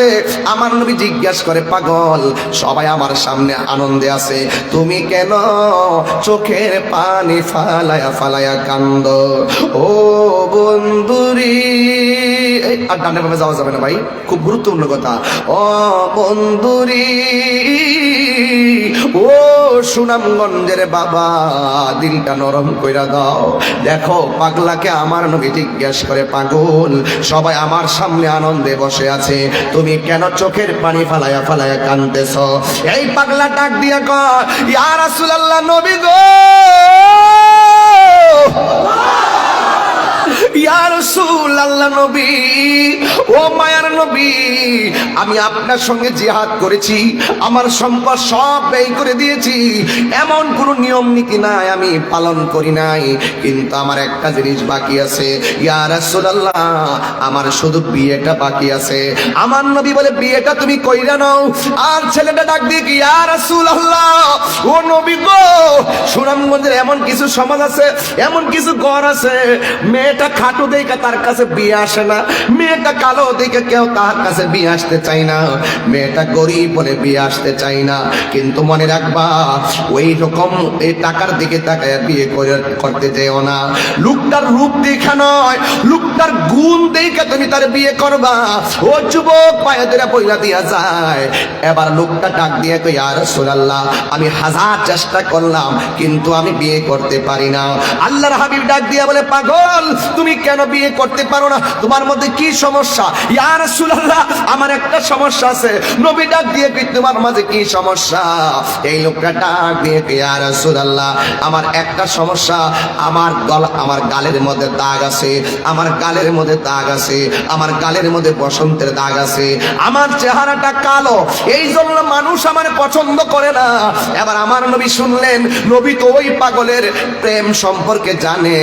আমার নবী জিজ্ঞাসা করে পাগল, সবাই আমার সামনে আনন্দে আছে, তুমি কেন চোখের পানি ফালায়া ফালায়া কান্দ? ও বন্ধুরি, আর ডানে ভাবে যাওয়া যাবে না ভাই, খুব গুরুত্বপূর্ণ কথা। ও বন্ধুরি, ও সুনামগঞ্জের বাবা, দিলটা নরম কইরা দাও। দেখো পাগলাকে আমার নবী জিজ্ঞাসা করে পাগল, সবাই আমার সামনে আনন্দে বসে আছে, তুমি কেন চোখের পানি ফালায়া ফালায়া কাঁদতেছ? এই পাগলা ডাক দিয়া কয় ইয়া রাসূলুল্লাহ, নবী গো, ইয়া রাসূলুল্লাহ, নবী, ও মায়ার নবী, আমি আপনার সঙ্গে জিহাদ করেছি, আমার সম্পদ সব ব্যয় করে দিয়েছি, এমন কোনো নিয়ম নীতি নাই আমি পালন করি নাই, কিন্তু আমার একটা জিনিস বাকি আছে। ইয়া রাসূলুল্লাহ, আমার শুধু বিয়েটা বাকি আছে। আমার নবী বলে বিয়েটা তুমি কইরা নাও। আর ছেলেটা ডাক দিয়ে কি ইয়া রাসূলুল্লাহ, ও নবী গো, সুনামগঞ্জের এমন কিছু সমাজ আছে, এমন কিছু ঘর আছে, মেয়েটা খাটো দেখে তার কাছে বিয়ে আসে না, মেয়েটা কালো দেখে কেউ তার কাছে বিয়ে আসতে চাই না, মেয়েটা গরিব বলে বিয়ে আসতে চাই না। কিন্তু মনে রাখবা, ওই রকম এই টাকার দিকে তাকায় বিয়ে করতে যেও না। লোকটার রূপ দেখা নয়, লোকটার গুণ দেখে তুমি তার বিয়ে করবা। ও যুবক, পায়ে ধরে পয়লা দিয়া যায়। এবার লোকটা ডাক দিয়ে কই, ইয়া রাসূলুল্লাহ, আমি হাজার চেষ্টা করলাম কিন্তু আমি বিয়ে করতে পারি না। আল্লাহর হাবিব ডাক দিয়ে বলে, পাগল, তুমি কেন বিয়ে করতে পারো না? তোমার মধ্যে কি সমস্যা? ইয়া রাসূলুল্লাহ, আমার একটা সমস্যা আছে। নবী ডাক দিয়ে কই, তোমার মাঝে কি সমস্যা? এই লোকটা ডাক দিয়ে কই, ইয়া রাসূলুল্লাহ, আমার একটা সমস্যা, আমার গালের মধ্যে দাগ আছে, আমার গালের মধ্যে দাগ আছে, আমার গালের মধ্যে বসন্তের দাগ আছে, আমার চেহারাটা কালো, এই জন্য মানুষ আমার পছন্দ করে না। এবার আমার নবী শুনলেন, নবী তো ওই পাগলের প্রেম সম্পর্কে জানে,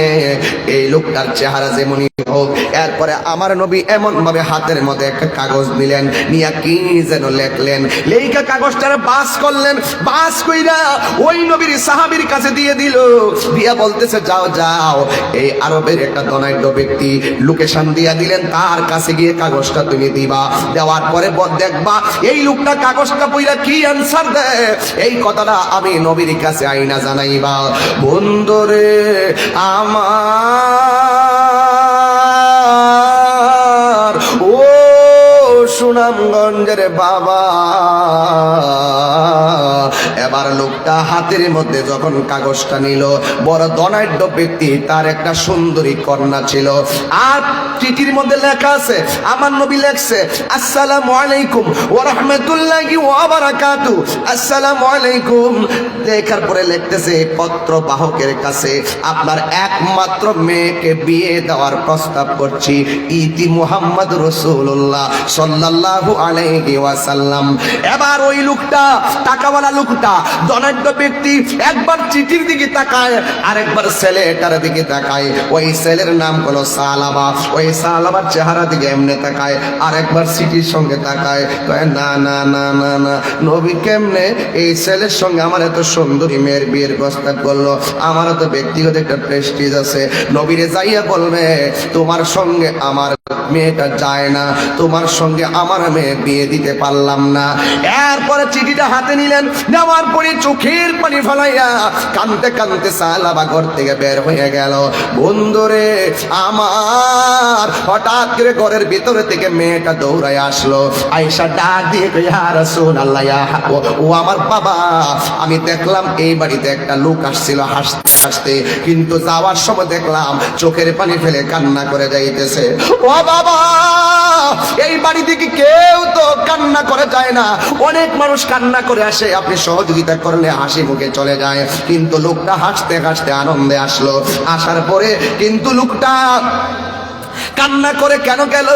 এই লোকটার চেহারা যেমনই হোক। এরপরে আমার নবী এমন ভাবে হাতের মধ্যে একটা কাগজ নিলেন, নিয়া কি যেন লেখলেন, লেখা কাগজটার বাস করলেন, বাস কইরা ওই নবীর সাহাবীর কাছে দিয়ে দিল। দিয়া বলতেছে, যাও যাও, এই আরবের একটা ধনাঢ্য ব্যক্তি লোকেশন দিয়া দিলেন, তার কাছে গিয়ে কাগজটা তুমি দিবা। দেওয়ার পরে দেখবা এই লোকটা কাগজটা পইরা কি আনসার দেয়, এই কথাটা আমি নবীর কাছে আইনা জানাইবা। বন্ধুরে আমার, ও সুনামগঞ্জের বাবা, এবার লোকটা হাতের মধ্যে যখন কাগজটা নিল, বড় ধনাঢ্য ব্যক্তি, তার একটা সুন্দরী কন্যা ছিল, আর চিঠির মধ্যে লেখা আছে, আমার নবী লেখছে, আসসালামু আলাইকুম ওয়া রাহমাতুল্লাহি ওয়া বারাকাতু, আসসালামু আলাইকুম। দেখার পরে লিখতেছে, পত্র বাহকের কাছে আপনার একমাত্র মেয়েকে বিয়ে দেওয়ার প্রস্তাব করছি, ইতি মুহাম্মদ রাসূলুল্লাহ সাল্লাল্লাহু আলাইহি ওয়াসাল্লাম। এবার ওই লোকটা, টাকাওয়ালা লোকটা, ধনাঢ্য ব্যক্তি, একবার চিঠির দিকে তাকায়, আরেকবার ছেলেটার দিকে তাকায়। ওই ছেলের নাম হলো সালাবা, ওই সালাবার চেহারা দিকে এমনি তাকায়, আরেকবার চিঠির সঙ্গে তাকায়। না না না না না, নবী কেমনে এই ছেলের সঙ্গে আমার এত সুন্দরী মেয়ের বিয়ের প্রস্তাব করলো? আমারও তো ব্যক্তিগত একটা প্রেস্টিজ আছে। নবীরে যাইয়া বলবে, তোমার সঙ্গে আমার মেয়েটা যায় না, তোমার সঙ্গে আমার মেয়ে বিয়ে দিতে পারলাম না। এরপরে চিঠিটা হাতে নিলেন, নেওয়ার পরে চোখের পানি ফেলাইয়া কাঁদতে কাঁদতে সালাবা ঘর থেকে বের হয়ে গেল। বন্ধুরে আমার, হঠাৎ করে ঘরের ভিতরে থেকে মেয়েটা দৌড়ায় আসলো, আয়েশা ডাক দিয়ে কই, ইয়া রাসূলুল্লাহ, ও আমার বাবা, আমি দেখলাম এই বাড়িতে একটা লোক আসছিল হাসতে হাসতে, কিন্তু যাওয়ার সময় দেখলাম চোখের পানি ফেলে কান্না করে যাইতেছে। ও বাবা, এই বাড়ি থেকে কেউ তো কান্না করে যায় না, অনেক মানুষ কান্না করে আসে, আপনি সহযোগিতা করলে হাসি মুখে চলে যায়, কিন্তু লোকটা হাসতে হাসতে আনন্দে আসলো। আসার পরে কিন্তু লোকটা কান্না করে কেন গেল?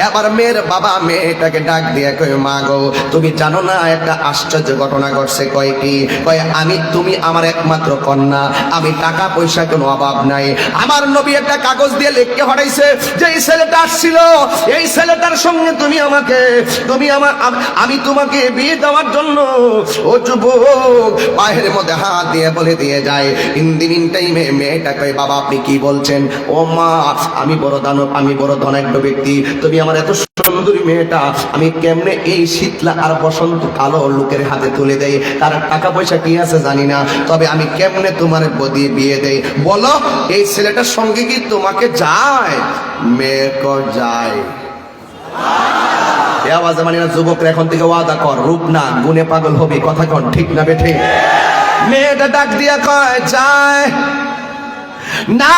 এবার মেয়ের বাবা মেয়েটাকে ডাক দিয়ে কই, মা গো, তুমি জানো না একটা আশ্চর্য ঘটনা ঘটছে? কয় কি? কয়, তুমি আমার একমাত্র কন্যা, আমি টাকা পয়সা কোনো অভাব নাই। আমার নবী একটা কাগজ দিয়ে লিখে হটাইছে যে এই ছেলেটা আসছিল, এই ছেলেটার সঙ্গে আমি তোমাকে বিয়ে দেওয়ার জন্য। ও যুবক, পায়ের মধ্যে হাত দিয়ে বলে দিয়ে যায়। ইন টাইমে মেয়েটা কয়, বাবা আপনি কি বলছেন? ও মা, আমি বড় ধনাঢ্য ব্যক্তি, তুমি আমার এত সুন্দরী মেয়েটা আমি কেমনে এই শীতলা আর বসন্ত কালো লোকের হাতে তুলে দেই? তার টাকা পয়সা কি আছে জানি না, তবে আমি কেমনে তোমার বদি বিয়ে দেই? বলো, এই ছেলেটার সঙ্গে কি তোমাকে যায়? মেয়ে কো যায়। আওয়াজে মানে না, যুবকরা এখন থেকে ওয়াদা কর, রূপ না গুণে পাগল হবি, কথা কন ঠিক না বেঠে? মেয়েটা ডাক দিয়া কয়, যায় না।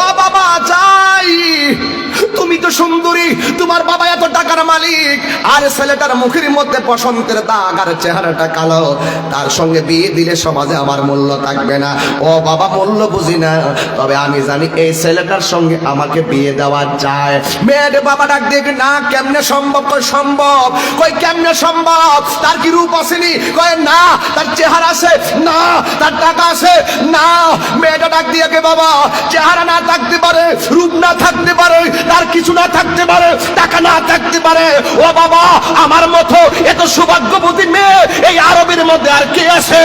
ও বাবা, যাই, তুমি তো সুন্দরী, তোমার বাবা এত টাকার মালিক, আর ছেলেটার মুখের মধ্যে বসন্তের দাগ আর চেহারাটা কালো, তার সঙ্গে বিয়ে দিলে সমাজে আমার মূল্য থাকবে না। ও বাবা, মূল্য বুঝি না, তবে আমি জানি এই ছেলেটার সঙ্গে আমাকে বিয়ে দেওয়া যায়। মেয়ের বাবা ডাক দিয়ে, না, কেমনে সম্ভব? কই সম্ভব। কই কেমনে সম্ভব? তার কি রূপ আসেনি? কয় না। তার চেহারা আছে? না। তার টাকা আছে? না। মেয়েটা ডাক দিয়ে, বাবা, চেহারা না থাকতে পারে, রূপ না থাকতে পারে, তার কিছু না থাকতে পারে, টাকা না থাকতে পারে, ও বাবা, আমার মতো এত সৌভাগ্যবতী মেয়ে এই আরবের মধ্যে আর কে আছে?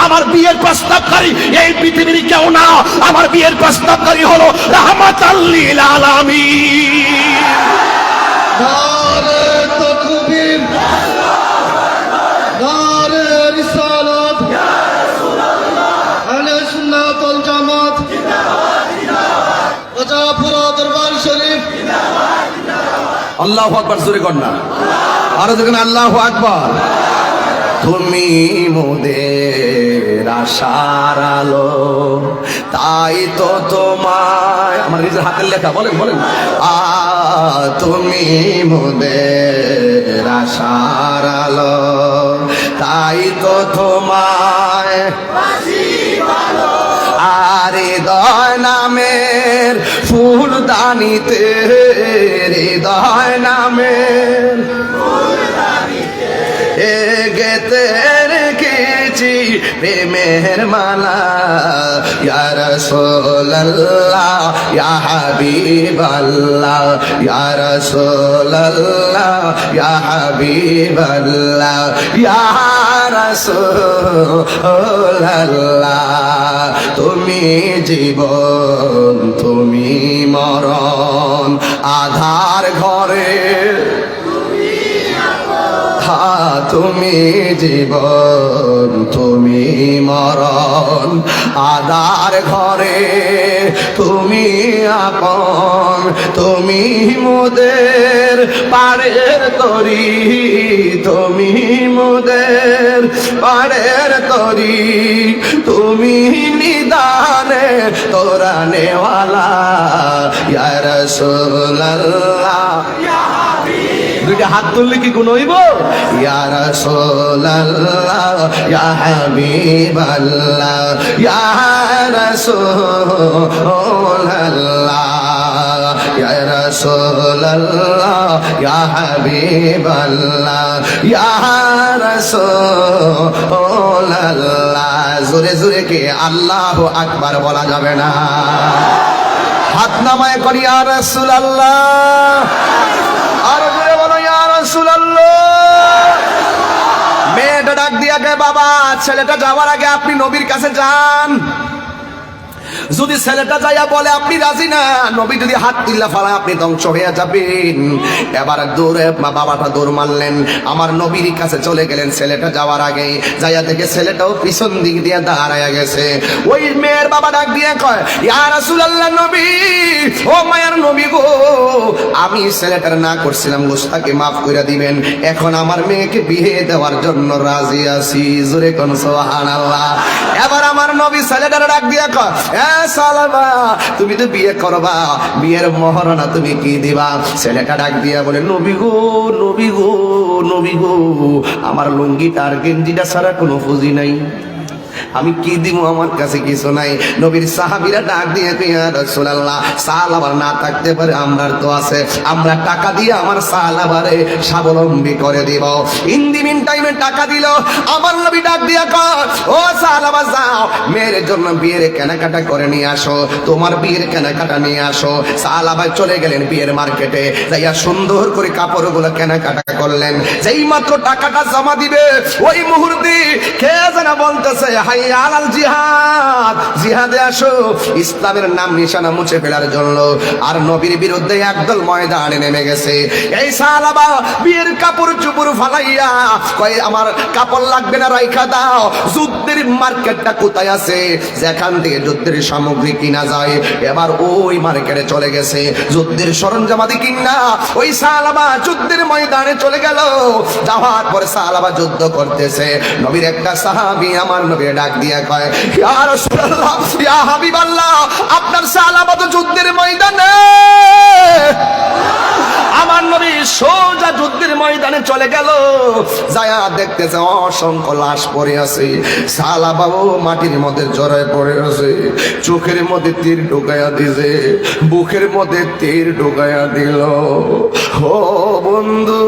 আমার বিয়ের প্রস্তাবকারী এই পৃথিবীর কেউ না, আমার বিয়ের প্রস্তাবকারী হলো রাহমাতাল লিল আলামিন। নারে তাকবীর, নারে রিসালাত, আহলে সুন্নাত ওয়াল জামাত, রাজাপুরা দরবার শরীফ। আল্লাহু আকবার, জোরে কর না, আরো দেখেন আল্লাহু আকবার। তুমি মোদের আশার আলো, তাই তো তোমায়, আমার নিজের হাতের লেখা, বলেন বলেন। তুমি মোদের আশার আলো, তাই তো তোমায় আরে হৃদয় নামের ফুলদানিতে, হৃদয় নামের গেতে রেখেছি প্রেমের মালা। ইয়া রাসূলুল্লাহ ইয়া হাবিবাল্লাহ, ইয়া রাসূলুল্লাহ ইয়া হাবিবাল্লাহ, ইয়া রাসূলুল্লাহ। তুমি জীবন তুমি মরণ, আধার ঘরে তুমি জীবন তুমি মরণ, আধার ঘরে তুমি আপন। তুমি মোদের পাড়ের তরি, তুমি মোদের পাড়ের তরি, তুমি নিদানে তোরা নেওয়ালা। ইয়া রাসূলুল্লাহ, দুইটা হাত তুললে কি গুণ হইব? ইয়া রাসূলুল্লাহ ইয়া হাবিবাল্লাহ, ইয়া রাসূলুল্লাহ, ইয়া রাসূলুল্লাহ ইয়া হাবিবাল্লাহ, ইয়া রাসূলুল্লাহ। জোরে জোরে কে আল্লাহু আকবার বলা যাবে না? হাত নামায় করি ইয়া রাসূলুল্লাহ, আর জোরে বলো ইয়া রাসূলুল্লাহ। মেয়েটা ডাক দিয়া গে, বাবা ছেলেটা যাওয়ার আগে আপনি নবীর কাছে যান। যদি ছেলেটা যাইয়া বলে আপনি রাজি না, নবী যদি হাত তুল্লা ফালায় আপনি ধ্বংস হয়ে যাবেন। এবার দৌড়ে বাবাটা দৌড় মারলেন, আমার নবীর কাছে চলে গেলেন। ছেলেটা যাওয়ার আগে যাইয়া দেখে ছেলেটাও পিছন দিক দিয়ে দাঁড়ায়া গেছে। ওই মেয়ের বাবা ডাক দিয়ে কয়, ইয়া রাসূলুল্লাহ, নবী ও মায়ের নবী গো, আমি ছেলেটার না করছিলাম, গোস্তাকে মাফ করে দিবেন। এখন আমার মেয়েকে বিয়ে দেওয়ার জন্য রাজি আছি। জোরে কোন সুবহানাল্লাহ। এবার আমার নবী ছেলেটার ডাক দিয়ে কয়, সালামা তুমি তো বিয়ে করবা, বিয়ের মহারণা তুমি কি দিবা? ছেলেটা ডাক দিয়া বলে, নবী গো নবী গো নবী গো, আমার লুঙ্গিটা আর গেঞ্জিটা ছাড়া কোনো পুঁজি নাই, আমি কি দিব? আমার কাছে কিছু নাই। নবীর সাহাবীরা ডাক দিয়ে ইয়া রাসূলুল্লাহ, সালাবার না থাকতে পারে, আমরার তো আছে, আমরা টাকা দিয়ে আমার সালাবারে স্বাবলম্বী করে দিব। ইন দি মিন টাইমে টাকা দিল। আমার নবী ডাক দিয়া কয়, ও সালাবা যাও মেয়ের জন্য বিয়ের কেনাকাটা করে নিয়ে আসো, তোমার বিয়ের কেনাকাটা নিয়ে আসো। সালাবা চলে গেলেন বিয়ের মার্কেটে, যাইয়া সুন্দর করে কাপড়গুলো কেনাকাটা করলেন। যেই মাত্র টাকাটা জমা দিবে, ওই মুহূর্তে কে যেন বলতেছে, হাইয়া আলাল জিহাদ, জিহাদে আসো, ইসলামের নাম নিশানা মুছে ফেলার জন্য। আর নবীর বিরুদ্ধে একদল ময়দানে নেমে গেছে। এই সাহাবা বিয়ের কাপড় চুপড় ফালাইয়া কয়, আমার কাপড় লাগবে না, রাইখা দাও। যুদ্ধের মার্কেটটা কোথায় আছে, যেখান থেকে যুদ্ধের সামগ্রী কিনা যায়, এবার ওই মার্কেটে চলে গেছে। যুদ্ধের সরঞ্জামাদি কিনা ওই সাহাবা যুদ্ধের ময়দানে চলে গেল। যাওয়ার পরে সাহাবা যুদ্ধ করতেছে। নবীর একটা সাহাবী আমার নবী ডাক দিয়া কয়, ইয়া রাসূলুল্লাহ ইয়া হাবিবাল্লাহ, আপনার সাহাবা তো যুদ্ধের ময়দানে। আমার নবী সোজা যুদ্ধের ময়দানে চলে গেল। যায়া দেখতেছে অসংখ্য লাশ পড়ে আছে। সাহাবাও মাটির মধ্যে জড়ায় পড়ে আছে। চোখের মধ্যে তীর ঢুকাইয়া দিছে, বুকের মধ্যে তীর ঢুকাইয়া দিল। ও বন্ধু,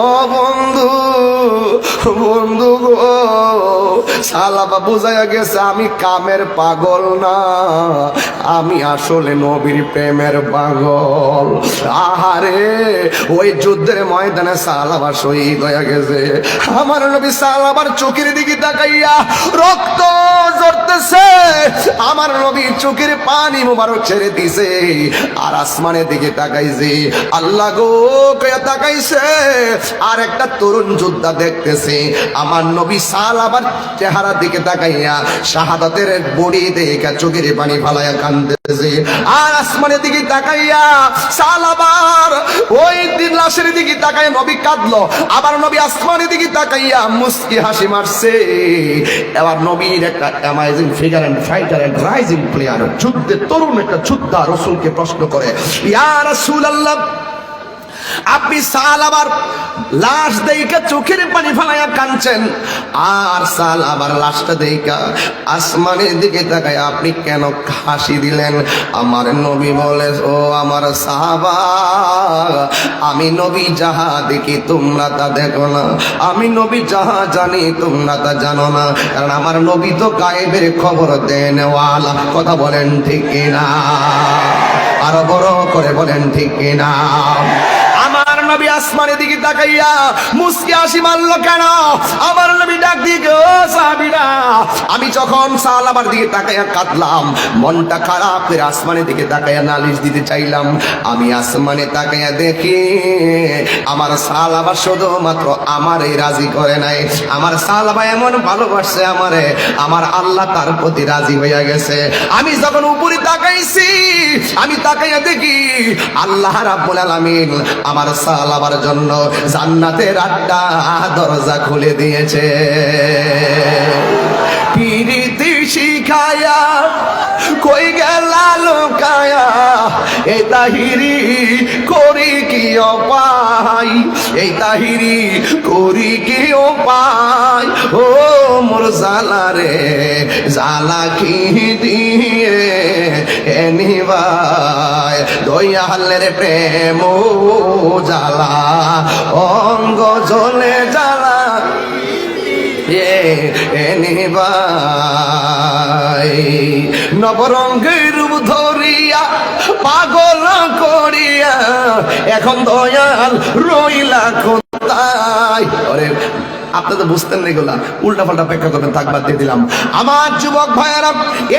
ও বন্ধু, বন্ধু গো, সালাবা বুঝাইয়া গেছে আমি কামের পাগল না, আমি আসলে নবীর প্রেমের পাগল। আহারে ওই যুদ্ধের ময়দানে সালাবা শহীদ হয়ে গেছে। আমার নবী সালাবার চোখের দিকে তাকাইয়া রক্ত ঝরতেছে, আমার নবী চোখের পানি মুবারক ছেড়ে দিছে, আর আসমানের দিকে তাকাইছে। আল্লাহ গো কয়া তাকাইছে, আর একটা তরুণ যোদ্ধা দেখতেছে আমার নবী সালাবার চেহারা দিকে তাকাইয়া শাহাদাতের বড়ি দেখে চোখের পানি ফালাইয়া কাঁদতেছে। আর আসমানের দিকে তাকাইয়া সালাবার ওই দিন লাশের দিকে তাকাইয়া নবী কাঁদলো। আবার নবী আসমানের দিকে তাকাইয়া মুস্কি হাসি মারছে। এবার নবীর একটা amazing figure and fighter and rising player, যুদ্ধে তরুণ একটা যোদ্ধা রাসূলকে প্রশ্ন করে, ইয়া রাসূলুল্লাহ আপনি সালাবার লাশ দেইকা চোখের পানি ফালাইয়া কাঁদছেন, আর সালাবার লাশটা দেইকা আসমানের দিকে তাকায় আপনি কেন হাসি দিলেন? আমার নবী বলে, ও আমার সাহাবা, আমি নবী যাহা দেখি তোমরা তা দেখো না, আমি নবী যাহা জানি তোমরা তা জানো না, কারণ আমার নবী তো গায়েবের খবর দেনওয়ালা। কথা বলেন ঠিক কিনা? আরো বড় করে বলেন ঠিক কিনা? আমার নবী আসমানের দিকে তাকাইয়া মুস্কি হাসি মারলো কেন? আমার নবী ডাক দিয়ে, ও সাহাবীরা, আমি যখন সালাবার দিকে তাকাইয়া কাঁদলাম, মনটা খারাপ করে আসমানের দিকে তাকাইয়া নালিশ দিতে চাইলাম, আমি আসমানে তাকাইয়া দেখি আমার সালাবা শুধুমাত্র আমারই রাজি করে নাই, আমার সালাবা এমন ভালোবাসছে আমারে, আমার আল্লাহ তার প্রতি রাজি হইয়া গেছে। আমি যখন উপরে তাকাইছি, আমি তাকাইয়া দেখি আল্লাহ রাব্বুল আলামিন আমার সালাবার জন্য জান্নাতের 8টা দরজা খুলে দিয়েছে। পিরিতি শিখায়া কই গেলা লোকায়া, এই তাহিরি করি কি উপায়, এই তাহিরি করি কি উপায়, ও মোর জালা রে জালা কি দিয়ে এনিবাই, দয়ালের প্রেম জালা অঙ্গ জ্বলে জ্বালা এনিবাই, নবরঙ্গের রূপ ধরিয়া পাগল করিয়া এখন দয়াল রইলা কোথায়? ওরে আপনি তো বুঝতেন না এগুলা, উল্টা পাল্টা ব্যাখ্যা করবেন, থাকবার দিয়ে দিলাম। আমার যুবক ভাইয়েরা,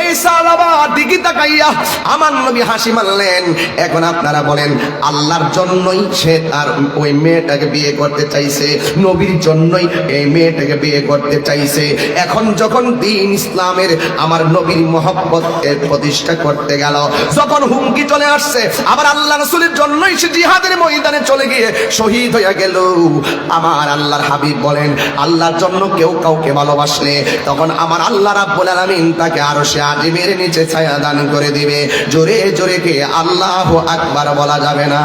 এই সালাবা দিকে তাকাইয়া আমার নবী হাসি মারলেন। এখন আপনারা বলেন, আল্লাহর জন্যই সে তার ওই মেয়েটাকে বিয়ে করতে চাইছে, নবীর জন্যই এই মেয়েটাকে বিয়ে করতে চাইছে। এখন যখন দ্বীন ইসলামের আমার নবীর মহব্বতের প্রতিষ্ঠা করতে গেল, যখন হুমকি চলে আসছে, আবার আল্লাহ রাসূলের জন্যই সে জিহাদের ময়দানে চলে গিয়ে শহীদ হয়ে গেল। আমার আল্লাহর হাবিব বলেন, আল্লাহর জন্য কেউ কাউকে ভালোবাসলে তখন আমার আল্লাহ রাব্বুল আলামিন তাকে আরশে আজিমের নিচে ছায়া দান করে দিবে। জোরে জোরে কে আল্লাহু আকবার বলা যাবে না?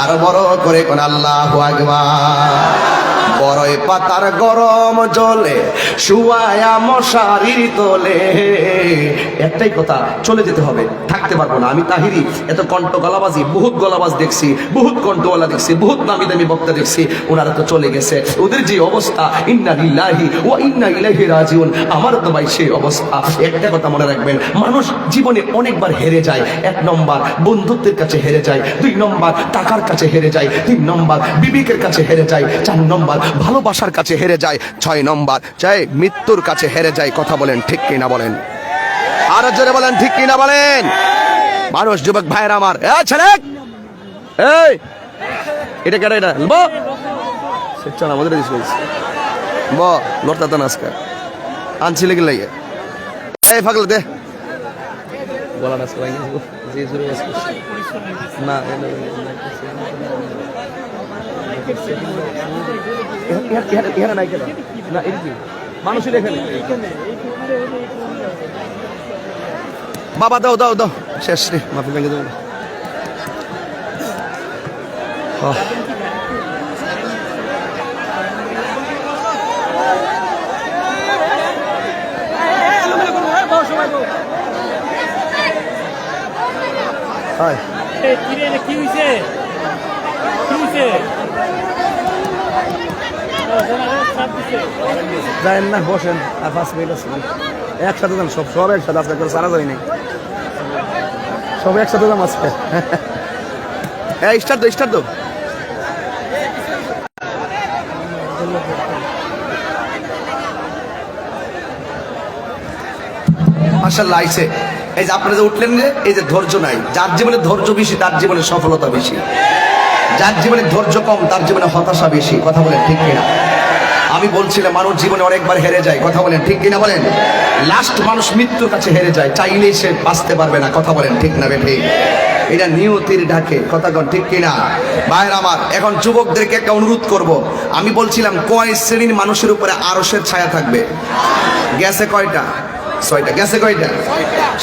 আর বড় করে কোন আল্লাহু আকবার। বড়ই পাতার গরম জলে শুয়ায়া মশারির তোলে, একটাই কথা, চলে যেতে হবে, থাকতে পারবো না। আমি তাহিরি এত কণ্ঠ গলাবাজি, বহুত গলাবাজ দেখছি, বহুত কণ্ঠওয়ালা দেখছি, বহুত নামি দামি বক্তা দেখছি, ওনারা তো চলে গেছে। ওদের যে অবস্থা, ইন্না লিল্লাহি ওয়া ইন্না ইলাইহি রাজিউন, আমারও তো ভাই সেই অবস্থা। একটা কথা মনে রাখবেন, মানুষ জীবনে অনেকবার হেরে যায়। 1 নম্বর বন্ধুত্বের কাছে হেরে যায়, 2 নম্বর টাকার কাছে হেরে যায়, 3 নম্বর বিবেকের কাছে হেরে যায়, 4 নম্বর ভালোবাসার কাছে হেরে যায়, 6 নম্বর চাই মৃত্যুর কাছে হেরে যায়। কথা বলেন ঠিক কিনা বলেন? আরো জোরে বলেন ঠিক কিনা বলেন? মানুষ, যুবক ভাইরা আমার, ছেলে এই এটা কেটে এটা বো চল আমাদের দিস ব লড়তা তো নাস্কা আনছিলে কি লাগে এই ফাগলে দে গলা নাস্কা লাগে যে জোরে না এখানে নাই কেন না এদিকে মানুষই এখানে বাবা দাও দাও দাও শেষ রে মাফি ভেঙে দেবো কি হয়েছে কি হয়েছে যাই না, বসেন আর 5 মিনিট আছে একসাথে যান, সব একসাথে আজকে করে সারা যায় নাই, সব একসাথে যাম আজকে। স্টার্ট দো মাশাআল্লাহ আইছে। এই যে আপনারা যে উঠলেন যে, এই যে ধৈর্য নাই, যার জীবনে ধৈর্য বেশি তার জীবনে সফলতা বেশি, যার জীবনে ধৈর্য কম তার জীবনে হতাশা বেশি। কথা বলেন ঠিক কিনা? আমি বলছিলাম মানুষ জীবনে অনেকবার হেরে যায়। কথা বলেন ঠিক কিনা? বলেন লাস্ট মানুষ মৃত্যুর কাছে হেরে যায়, চাইলেই সে বাঁচতে পারবে না। কথা বলেন ঠিক না বেঠিক? এটা নিয়তির ডাকে। কথা কন ঠিক কিনা? ভাইয়ের আমার, এখন যুবকদেরকে একটা অনুরোধ করব। আমি বলছিলাম কয় শ্রেণীর মানুষের উপরে আরশের ছায়া থাকবে? গেছে কয়টা? 6টা। গেছে কয়টা?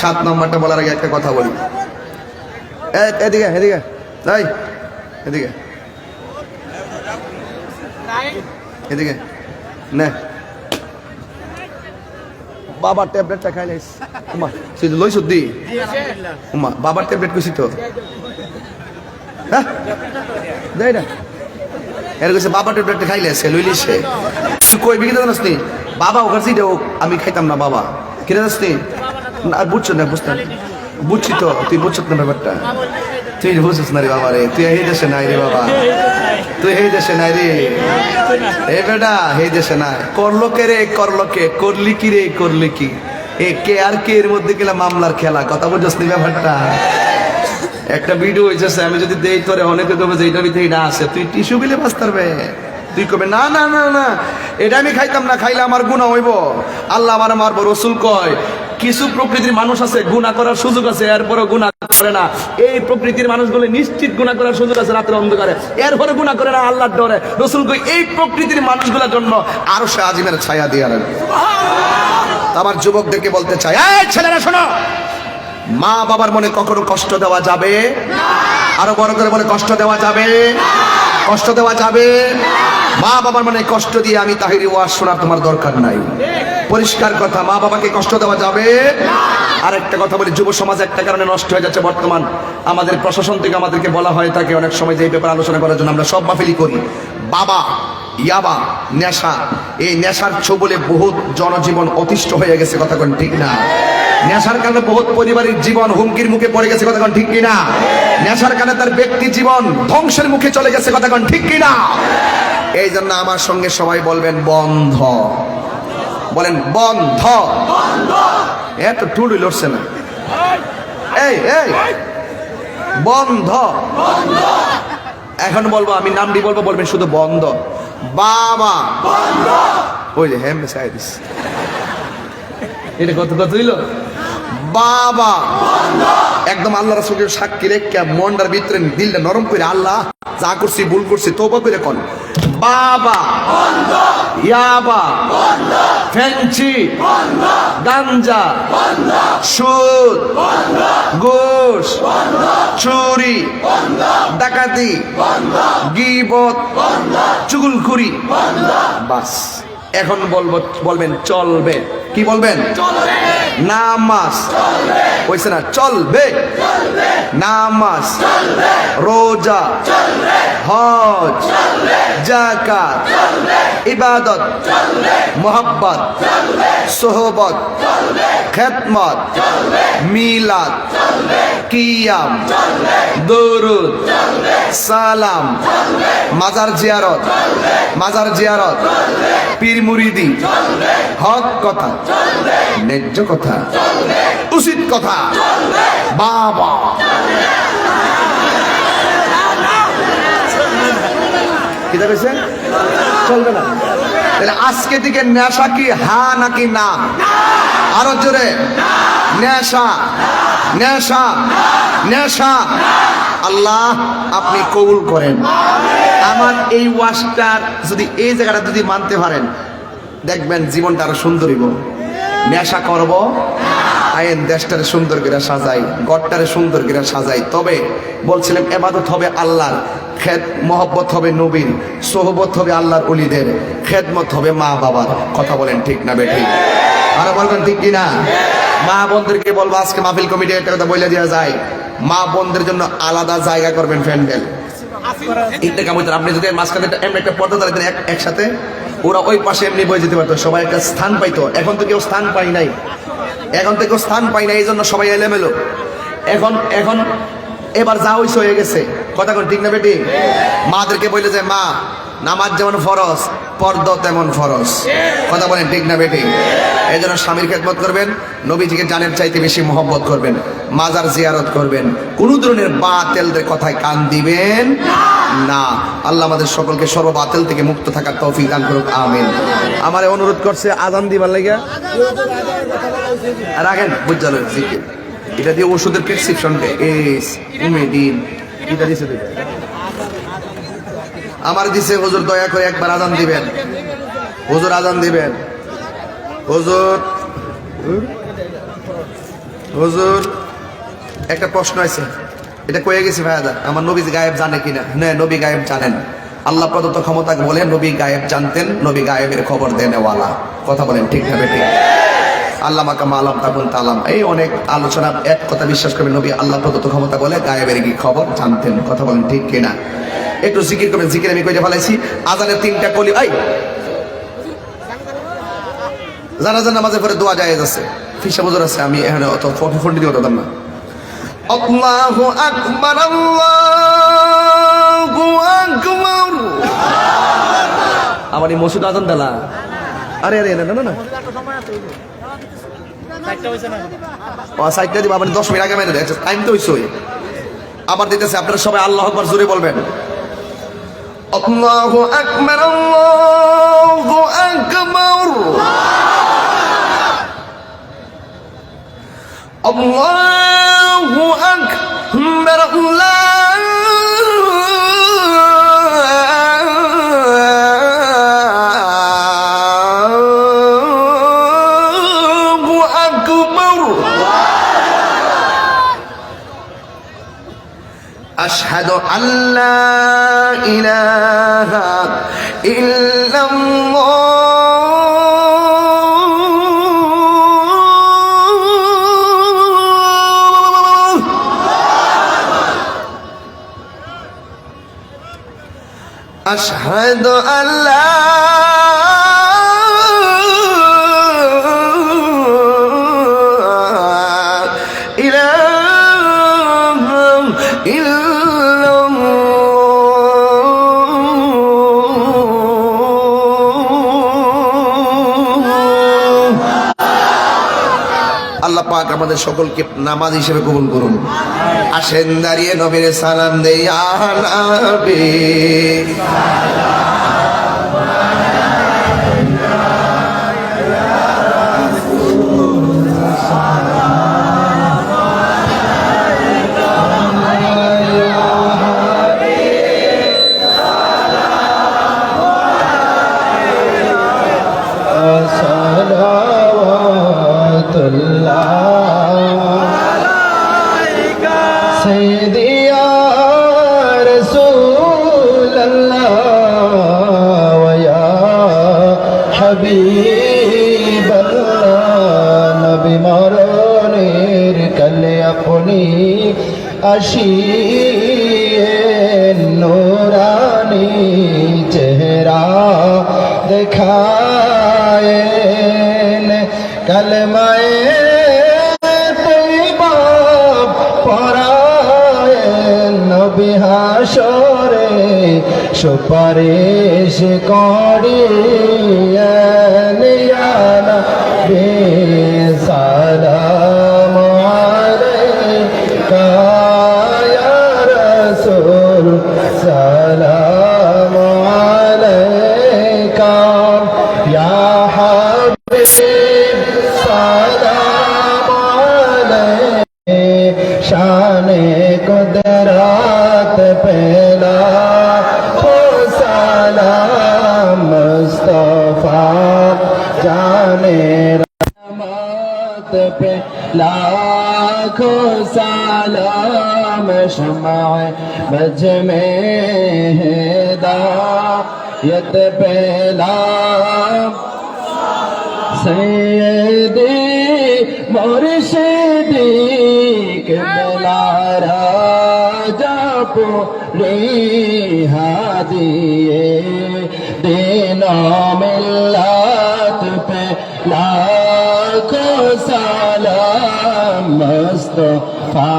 7 নম্বরটা বলার আগে একটা কথা বলি। এদিকে এদিকে এই এদিকে এদিকে নে বাবার ট্যাবলেটটা খাই লাইস। উমা তুই লই সত্যি উমা বাবার ট্যাবলেট কইছি তো। হ্যাঁ দেই না এর কইছে বাবার ট্যাবলেট খাইলে সে লইলি সে। তুই কই বিকিতে জানাস নি? বাবা ওখানে সিটে আমি খাইতাম না বাবা। কিনে জানাস নি? আর বুঝছো না? বুঝছি তো, তুই বুঝছ না ব্যাপারটা। তুই বুঝছিস না রে বাবা রে, তুই এই দেশে নাই রে বাবা, তুই এই দেশে নাই রে। এ বেটা এই দেশে নাই। করলো কে রে? করলো কে? করলি কি রে? করলি কি? এ কে আর কে এর মধ্যে গেলা মামলার খেলা। কথা বুঝছিস না ব্যাপারটা? একটা ভিডিও হয়েছে, আমি যদি দেই তোরে অনেকে কবে যে এটা ভিতরে না আছে, তুই টিস্যু বিলে বাঁচতে পারবে? তুই কবে না না না না এটা আমি খাইতাম না, খাইলে আমার গুনাহ হইব, আল্লাহ আমার মারবো। রসুল কয় কিছু প্রকৃতির মানুষ আছে গুনাহ করার সুযোগ আছে, এরপরও গুনাহ করে না। এই প্রকৃতির মানুষগুলো নিশ্চিত গুনাহ করার সুযোগ আছে রাতের অন্ধকারে, এরপরে গুনাহ করে না আল্লাহর ডরে। রসুল কয় এই প্রকৃতির মানুষগুলোর জন্য আরশে আজিমের ছায়া দিয়ে রাখবে। আমার যুবকদেরকে বলতে চাই, এই ছেলেরা শোনো, মা বাবার মনে কখনো কষ্ট দেওয়া যাবে না। আরো বড় করে বলে কষ্ট দেওয়া যাবে, কষ্ট দেওয়া যাবে। মা বাবার মনে কষ্ট দিয়ে আমি তাহিরি ওয়াজ শোনার তোমার দরকার নাই। পরিষ্কার কথা, মা বাবাকে কষ্ট দেওয়া যাবে। আর একটা কথা বলি, যুব সমাজ একটা কারণে নষ্ট হয়ে যাচ্ছে বর্তমান। আমাদের প্রশাসন থেকে আমাদেরকে বলা হয় থাকে অনেক সময় যে এই ব্যাপারে আলোচনা করার জন্য, আমরা সব মাহফিলি করি। বাবা ইয়াবা নেশা, এই নেশার ছোবলে বহুত জনজীবন অতিষ্ঠ হয়ে গেছে। কথা কোন ঠিক না? নেশার কারণে বহুত পরিবারের জীবন হুমকির মুখে পড়ে গেছে। কথা কোন ঠিক কিনা? নেশার কারণে তার ব্যক্তি জীবন ধ্বংসের মুখে চলে গেছে। কথা কোন ঠিক কিনা? এই জন্য আমার সঙ্গে সবাই বলবেন বন্ধ। বলেন বন্ধ। এত টুডি লড়ছে না। এই এই বন্ধ। এখন বলবো, আমি নামটি বলবো, বলবেন শুধু বন্ধ। বাবা ওই যে হ্যাঁ মেসে দিস, এটা কত কথা হইল? বাবা একদম আল্লাহ রাসূলের সাক্ষী রেখে মনটার ভিতরে দিলটা নরম করে, আল্লাহ যা করছি ভুল করছি তওবা করে কোন। বাবা ইয়াবা ফেঞ্চি গাঞ্জা সুদ ঘুষ চুরি ডাকাতি গীবত চুগলখড়ি। বাস এখন বলবেন চলবে। কি বলবেন? নামাজ হইছে না? চলবে নামাজ, রোজা, হজ, যাকাত, ইবাদত, মোহাব্বত, সোহবত, খেদমত, মিলাদ, কিয়াম, দরুদ, সালাম, মাজার জিয়ারত, পীর মুরিদি, হক কথা, ন্যায্য কথা, উচিত কথা। বাবা কি দেখেছে? চলবে না। তাহলে আজকে দিকে নেশা কি হা নাকি না? আরো জোরে, নেশা নেশা নেশা। আল্লাহ আপনি কবুল করেন। আমার এই ওয়াজটার যদি এই জায়গাটা যদি মানতে পারেন, দেখবেন জীবনটা আরো সুন্দর হইব। নেশা করব আইন দেশটারে সুন্দর করে সাজাই, গড়টারে সুন্দর করে সাজাই। তবে বলছিলাম এবাদত হবে আল্লাহর, মহব্বত হবে নবীর, সোহবত হবে আল্লাহর ওলিদের, খেদমত হবে মা বাবার। কথা বলেন ঠিক না বেঠিক? আরো বলবেন ঠিক কিনা? মা বোনদেরকে বলবো, আজকে মাহফিল কমিটি একটা কথা বলে দেওয়া যায়, মা বোনদের জন্য আলাদা জায়গা করবেন প্যান্ডেল। ইন্তেকাম হইতো না। আপনি যদি মাঝখানে এমনি একটা পর্দা দাঁড়াতেন একসাথে, ওরা ওই পাশে এমনি বয়ে যেতে পারতো, সবাই একটা স্থান পাইতো। এখন তো কেউ স্থান পাই নাই, এখন তো কেউ স্থান পাই নাই, এই জন্য সবাই এলোমেলো। এখন এবার যা হইছে হয়ে গেছে, কথা কোন ঠিক না বেটি? মাদেরকে বলে যে মা, নামাজ যেমন ফরজ, পর্দা তেমন ফরজ, কথা বলেন ঠিক না বেটি? এই জন্য স্বামীর খেদমত করবেন, নবীজিকে জানের চাইতে বেশি মহব্বত করবেন, মাজার জিয়ারত করবেন, কোন ধরনের বাতিলদের কথায় কান দিবেন না। আল্লাহ আমাদের সকলকে সর্ব বাতিল থেকে মুক্ত থাকার তৌফিক দান করুক, আমিন। আমারে অনুরোধ করছে আজান দিবার লাগা, আর আগেন বুঝালো জিকির এটা দিয়ে ওষুধের প্রেসক্রিপশন ইমেডিন এটা দিছে দুইটা আমার দিছে। হুজুর দয়া করে একবার আজান দিবেন, হুজুর আজান দিবেন। হুজুর হুজুর একটা প্রশ্ন আছে, এটা কয়ে গেছি ভাইয়াদা, আমার নবী গায়েব জানে কিনা? হ্যাঁ, নবী গায়েব জানেন। আল্লাহ প্রদত্ত ক্ষমতা বলে নবী গায়েব জানতেন, নবী গায়েবের খবর দেনেওয়ালা, কথা বলেন ঠিক না বেঠিক? আল্লাহ মাকামা আলাম তাবুন তালাম, এই অনেক আলোচনা, এক কথা বিশ্বাস করবেন, নবী আল্লাহ প্রদত্ত ক্ষমতা বলে গায়েবের কি খবর জানতেন, কথা বলেন ঠিক কিনা? একটু জিকির করবেন, জিকির আমি কইতে ফেলাইছি। আজানের 3টা কলি, এই জানাজার নামাজের পরে দোয়া জায়েজ আছে, ফিসা বুজুর আছে, আমি এখানে অত ফন্ডি দিয়ে দিতাম না। আল্লাহু আকবার, আল্লাহু আকবার। আমার এই মসজিদ আজান দেলা, আরে আরে না না না সাইডটা দিব, আবার 10 মিনিট আগে মেরে দেয়, টাইম তো হইছই, আবার দিতেছে। আপনারা সবাই আল্লাহু আকবার জোরে বলবেন। আল্লাহু আকবার, আল্লাহু আকবার, আল্লাহু আকবার, আল্লাহু আকবার। আশহাদু আল্লা ইলাহা ইল্লাল্লাহ, আশহাদু আল্লা ইলাহা ইল্লাল্লাহ। আল্লাহ পাক আমাদের সকলকে নামাজ হিসেবে কবুল করুন। আসেন দাঁড়িয়ে নবীর সালাম দেই, ইয়া নবী নবী মরণের কালে আপনি আসিয়ে নূরানি চেহারা দেখায়েন, কালেমায়ে তৈবা পরায়েন, নবী হাসরে সুপারিশ করিয়েন। ইয়া নবী সালাম আলাইকা, ইয়া রাসূল সালাম আলাইকা, ইয়া হাবিব সালাম আলাইকা, শানে কুদরত পেলা সালাম মুস্তাফা জানে रहमत पे लाखों सलाम, शमाए बज में हिदायत पे सैयदी मुर्शिदी किबला राजा पूरी हादिए दीनो मिल्लत पे लाखों सलाम मुस्तफा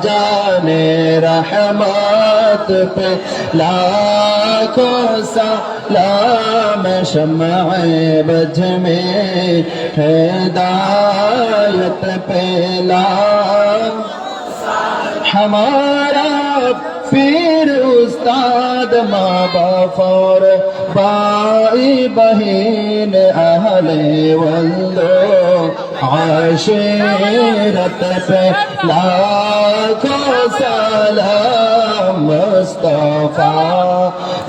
जाने रहमत पे लाखों सलाम शम्अ बज में हिदायत पे हमारा पीर उस्ताद माँ बाप और भाई बहन अहले वल्लो आशिरत पे लाखों सलाम मुस्तफा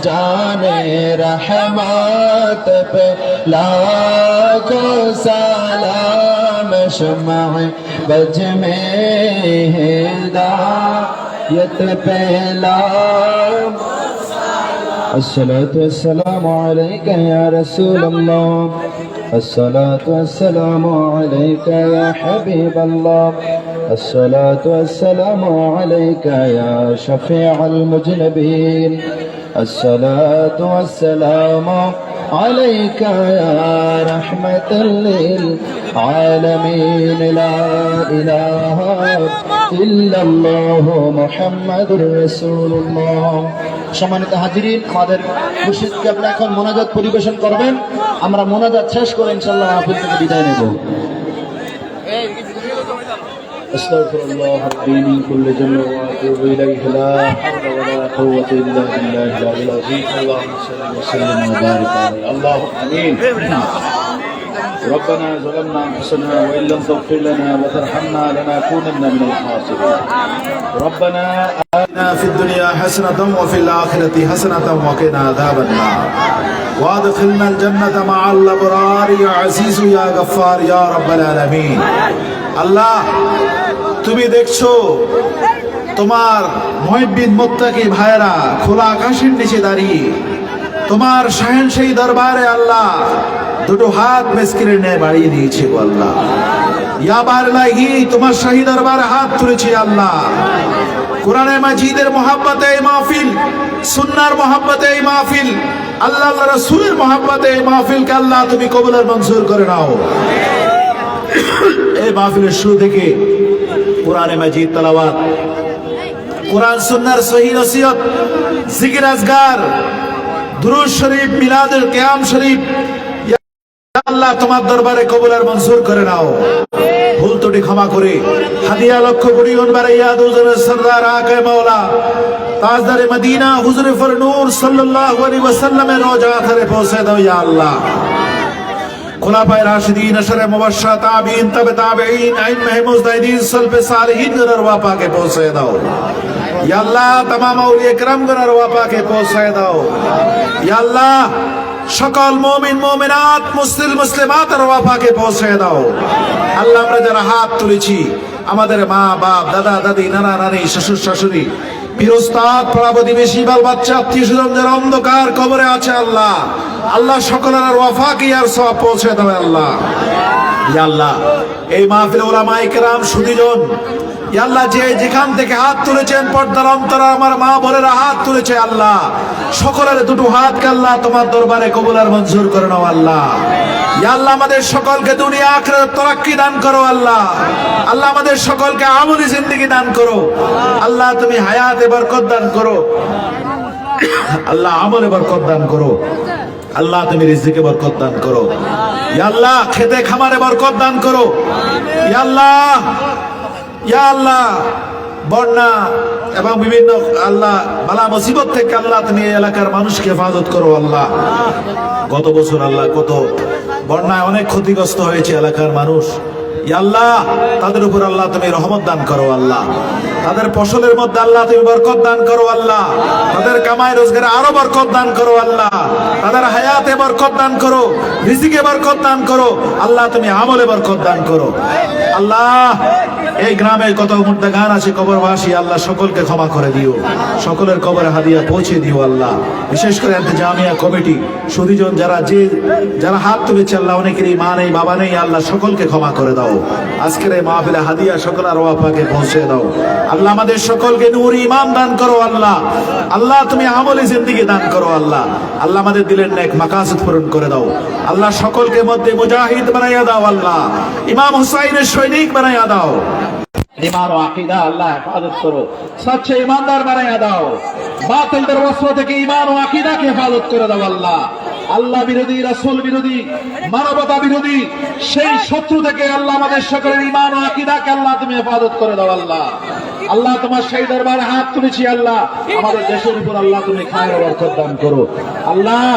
जाने रहमत पे लाखों सलाम शम्अ बज में हिदायत पे अस्सलातु वस्सलामु अलैका या रसूल अल्लाह अस्सलातु वस्सलामु अलैका या हबीब अल्लाह अस्सलातु वस्सलामु अलैका या शफीअल मुज़निबीन अस्सलातु वस्सलामु अलैका या रहमतल लिल आलमीन ला इलाहा इल्लल्लाहु मुहम्मदुर রাসূলুল্লাহ। সম্মানিত হাজিরিন, আমাদের মুর্শিদ কেবলা এখন মোনাজাত পরিবেশন করবেন। আমরা মোনাজাত শেষ করে ইনশাআল্লাহ মাহফিল থেকে বিদায় নেব। আস্তাগফিরুল্লাহ রাব্বি মিন কুল্লি যামবি ওয়া আতুবু ইলাইহি লা হাওলা ওয়া লা কুওয়াতা ইল্লা বিল্লাহিল আলিyyিল আযীম। আল্লাহুম্মা সাল্লি ওয়া সাল্লিম ওয়া বারিক আলাইহি। আল্লাহুম্মা আমিন। ربنا ظلمنا انفسنا وان لم تغفر لنا وترحمنا لنكونن من الخاسرين. ربنا آتنا في الدنيا حسنة وفي الآخرة حسنة وقنا عذاب النار وادخلنا الجنة مع الأبرار يا عزيز يا غفار يا رب العالمين. আল্লাহ, তুমি দেখছো তোমার মুহিব্বিন মুত্তাকি ভাইরা খোলা আকাশের নিচে দাঁড়িয়ে তোমার শাহেনশাহী দরবারে আল্লাহ দুটো হাত মেসকিনের ন্যায় বাড়িয়ে দিয়েছে গো আল্লাহ। ইয়া বারলাহি, তোমার শাহী দরবারে হাত তুলেছি আল্লাহ। কোরআনে মাজিদের মহব্বতে এই মাহফিল, সুন্নাহর মহব্বতে এই মাহফিল, আল্লাহ আল্লাহ রাসূলের মহব্বতে এই মাহফিলকে আল্লাহ তুমি কবুল আর মঞ্জুর করে নাও। এই মাহফিলের শুরু থেকে কোরআনে মাজিদ তেলাওয়াত, কোরআন সুন্নাহর সহিহ নসিহত, জিকির আজগার, দুরূদ শরীফ, মিলাদুল কিয়াম শরীফ আল্লাহ তোমার দরবারে কবুল আর মঞ্জুর করে নাও। ভুল ত্রুটি ক্ষমা করে হাদিয়া লক্ষ কোটি গুণবারে ইয়াদ হুজুরের সরদার আকা মাওলা তাজদারে মদিনা হুজুর ফর নূর সাল্লাল্লাহু আলাইহি ওয়াসাল্লামের রওজা আথারে পৌঁছে দাও ইয়া আল্লাহ। খুলাফায়ে রাশিদিন, আশরে মুবাশশিরা, তাবিঈন, তাবে তাবিঈন, আইম্মায়ে মুজতাহিদিন, সলফে সালিহিন গুনার ওয়া পাকে পৌঁছে দাও ইয়া আল্লাহ। तमाम আউলিয়া کرام গুনার ওয়া পাকে পৌঁছে দাও ইয়া আল্লাহ। সকল মুমিন মুমিনাত, মুসলিম মুসলিমাতের ওয়া পাকে পৌঁছে দাও আল্লাহ। আমরা যারা হাত তুলেছি, আমাদের মা বাপ, দাদা দাদি, নানা নানি, শ্বশুর শাশুড়ি, পীর উস্তাদ, পাড়া প্রতিবেশী, বাল বাচ্চা, আত্মীয় স্বজন যারা অন্ধকার কবরে আছে আল্লাহ, আল্লাহ সকলের ওয়াফাকে আর সওয়াব পৌঁছে দেবে আল্লাহ। ইয়া আল্লাহ, এই মাহফিলে উলামায়ে কেরাম, সুধীজন, ইয়া আল্লাহ যে যেখান থেকে হাত তুলেছেন, পর্দার অন্তরে আমার মা বোনেরা হাত তুলেছে আল্লাহ, সকলের দুটো হাতকে আল্লাহ তোমার দরবারে কবুল আর মঞ্জুর করে নাও আল্লাহ। ইয়া আল্লাহ, আমাদের সকলকে দুনিয়া আখিরাত তারাক্কি দান করো আল্লাহ। আল্লাহ, আমাদের সকলকে আমলি জিন্দেগি দান করো আল্লাহ। তুমি হায়াতে বরকত দান করো আল্লাহ, আমলে বরকত দান করো আল্লাহ। তুমি রিজকে বরকত দান করো ইয়া আল্লাহ। খেতে খামারে বরকত দান করো ইয়া আল্লাহ। ইয়া আল্লাহ, বন্যা এবং বিভিন্ন আল্লাহ বালা মুসিবত থেকে আল্লাহ তুমি এই এলাকার মানুষকে হেফাজত করো আল্লাহ। গত বছর আল্লাহ কত বন্যায় অনেক ক্ষতিগ্রস্ত হয়েছে এলাকার মানুষ, ইয়া আল্লাহ তাদের উপর আল্লাহ তুমি রহমত দান করো আল্লাহ। তাদের ফসলের মধ্যে আল্লাহ তুমি বরকত দান করো আল্লাহ। তাদের কামাই রোজগারে আরো বরকত দান করো আল্লাহ। তাদের হায়াতে বরকত দান করো, রিজিকে বরকত দান করো আল্লাহ। তুমি আমলে বরকত দান করো আল্লাহ। এই গ্রামে কত মুর্দাগান আছে কবরবাসী, আল্লাহ সকলকে ক্ষমা করে দিও, সকলের কবরে হাদিয়া পৌঁছে দিও আল্লাহ। বিশেষ করে জামিয়া কমিটি সুদীজন যারা হাত তুলেছে আল্লাহ, অনেকেরই মা নেই বাবা নেই, আল্লাহ সকলকে ক্ষমা করে দাও। আজকের এই মাহফিলে হাদিয়া সকল আরওয়াহ পাকে পৌঁছে দাও আল্লাহ। আমাদের সকলকে নূর ঈমান দান করো আল্লাহ। আল্লাহ তুমি আমলে জিন্দেগি দান করো আল্লাহ। আল্লাহ আমাদের দিলের নেক মাকাসিদ পূরণ করে দাও আল্লাহ। সকলকে মধ্যে মুজাহিদ বানাইয়া দাও আল্লাহ। ইমাম হুসাইনের সৈনিক বানাইয়া দাও। ঈমান ও আকীদা আল্লাহ হেফাজত করো, সচ্চে ঈমানদার বানাইয়া দাও। বাতিলদের ওয়াসওয়া থেকে ঈমান ও আকীদাকে হেফাজত করে দাও আল্লাহ। আল্লাহ বিরোধী, রাসূল বিরোধী, মানবতা বিরোধী সেই শত্রু থেকে আল্লাহ আমাদের সকলের ঈমান ও আকীদাকে আল্লাহ তুমি হেফাজত করে দাও আল্লাহ। আল্লাহ তোমার সেই দরবারে হাত তুলেছি আল্লাহ, আমাদের দেশের উপর আল্লাহ তুমি খায়ের ও বরকত দান করো আল্লাহ।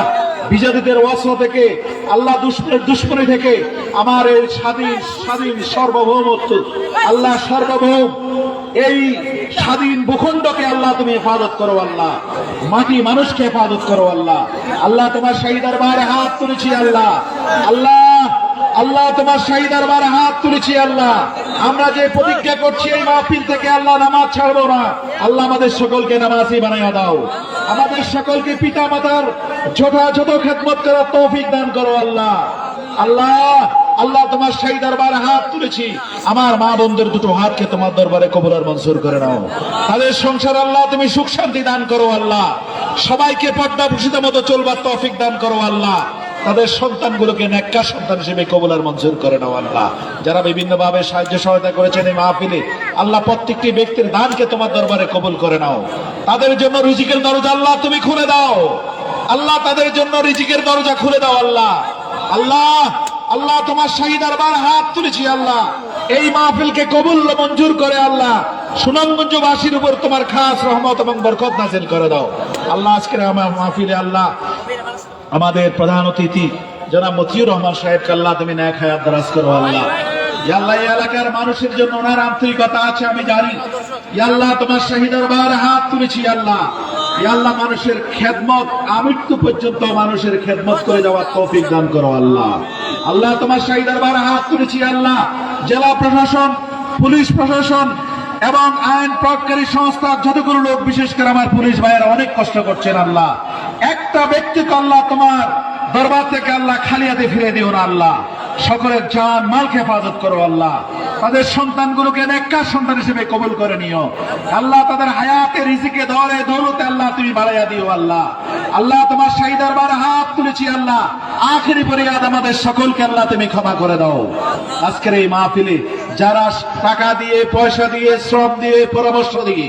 বিজাতিদের ওয়াসওয়া থেকে আল্লাহ, দুশ্মনী থেকে আমার এই স্বাধীন সার্বভৌমত্ব আল্লাহ, সার্বভৌম এই স্বাধীন ভূখণ্ডকে আল্লাহ তুমি হেফাজত করো আল্লাহ। মাটি মানুষকে হেফাজত করো আল্লাহ। আল্লাহ তোমার সেই দরবারে হাত তুলেছি আল্লাহ। আল্লাহ তোমার সেই দরবারে হাত তুলেছি আল্লাহ। আমরা যে প্রতিজ্ঞা করছি এই মাহফিল থেকে আল্লাহ নামাজ ছাড়বো না আল্লাহ। আমাদের সকলকে নামাজি বানাইয়া দাও। আমাদের সকলকে পিতা মাতার যথাযথ খেদমত করার তৌফিক দান করো আল্লাহ। আল্লাহ তোমার সেই দরবারে হাত তুলেছি, আমার মা বোনদের দুটো হাতকে তোমার দরবারে কবুল আর মঞ্জুর করে নাও। তাদের সংসার আল্লাহ তুমি সুখ শান্তি দান করো আল্লাহ। সবাইকে পর্দা ভূষিত মতো চলবার তৌফিক দান করো আল্লাহ। তাদের সন্তানগুলোকে নেককার সন্তান হিসেবে কবুল আর মঞ্জুর করে নাও আল্লাহ। যারা বিভিন্ন ভাবে সাহায্য সহায়তা করেছেন এই মাহফিলে আল্লাহ, প্রত্যেকটি ব্যক্তির দানকে তোমার দরবারে কবুল করে নাও। তাদের জন্য রিজিকের দরজা আল্লাহ তুমি খুলে দাও আল্লাহ। তাদের জন্য রিজিকের দরজা খুলে দাও আল্লাহ। আল্লাহ তোমার শাহী দরবারে হাত তুলেছি আল্লাহ। এই মাহফিলকে কবুল মঞ্জুর করে আল্লাহ। সুনামগঞ্জবাসীর উপর তোমার খাস রহমত এবং বরকত নাযিল করে দাও আল্লাহ। আজকের আমার মাহফিলে আল্লাহ আমাদের প্রধান অতিথি জনাব মতিউর রহমান সাহেবকে আল্লাহ তুমি নেক হায়াত দারাজ করো আল্লাহ। ইয়া আল্লাহ, এই এলাকার মানুষের জন্য ওনার আন্তরিকতা আছে আমি জানি। ইয়া আল্লাহ তোমার শাহী দরবারে হাত তুলেছি আল্লাহ। ইয়া আল্লাহ, মানুষের খেদমত আমৃত্যু পর্যন্ত মানুষের খেদমত করে যাওয়ার তৌফিক দান করো আল্লাহ। আল্লাহ তোমার শাহী দরবারে হাত তুলেছি আল্লাহ। জেলা প্রশাসন, পুলিশ প্রশাসন এবং আইন প্রয়োগকারী সংস্থা যতগুলো লোক, বিশেষ করে আমার পুলিশ ভাইয়েরা অনেক কষ্ট করছেন আল্লাহ। একটা ব্যক্তিকে আল্লাহ তোমার দরবার থেকে আল্লাহ খালি হাতে ফিরে দিও না আল্লাহ। সকলের জান মালকে হেফাজত করো আল্লাহ। তাদের সন্তানগুলোকে নেককার সন্তান হিসেবে কবুল করে নিও আল্লাহ। তাদের হায়াতে রিজিকে ধরে দৌলতে আল্লাহ তুমি বাড়াইয়া দিও আল্লাহ। আল্লাহ তোমার শাহী দরবারে হাত তুলেছি আল্লাহ। আখেরি ফরিয়াদ আমাদের সকলকে আল্লাহ তুমি ক্ষমা করে দাও। আজকের এই মাহফিলে যারা টাকা দিয়ে, পয়সা দিয়ে, শ্রম দিয়ে, পরামর্শ দিয়ে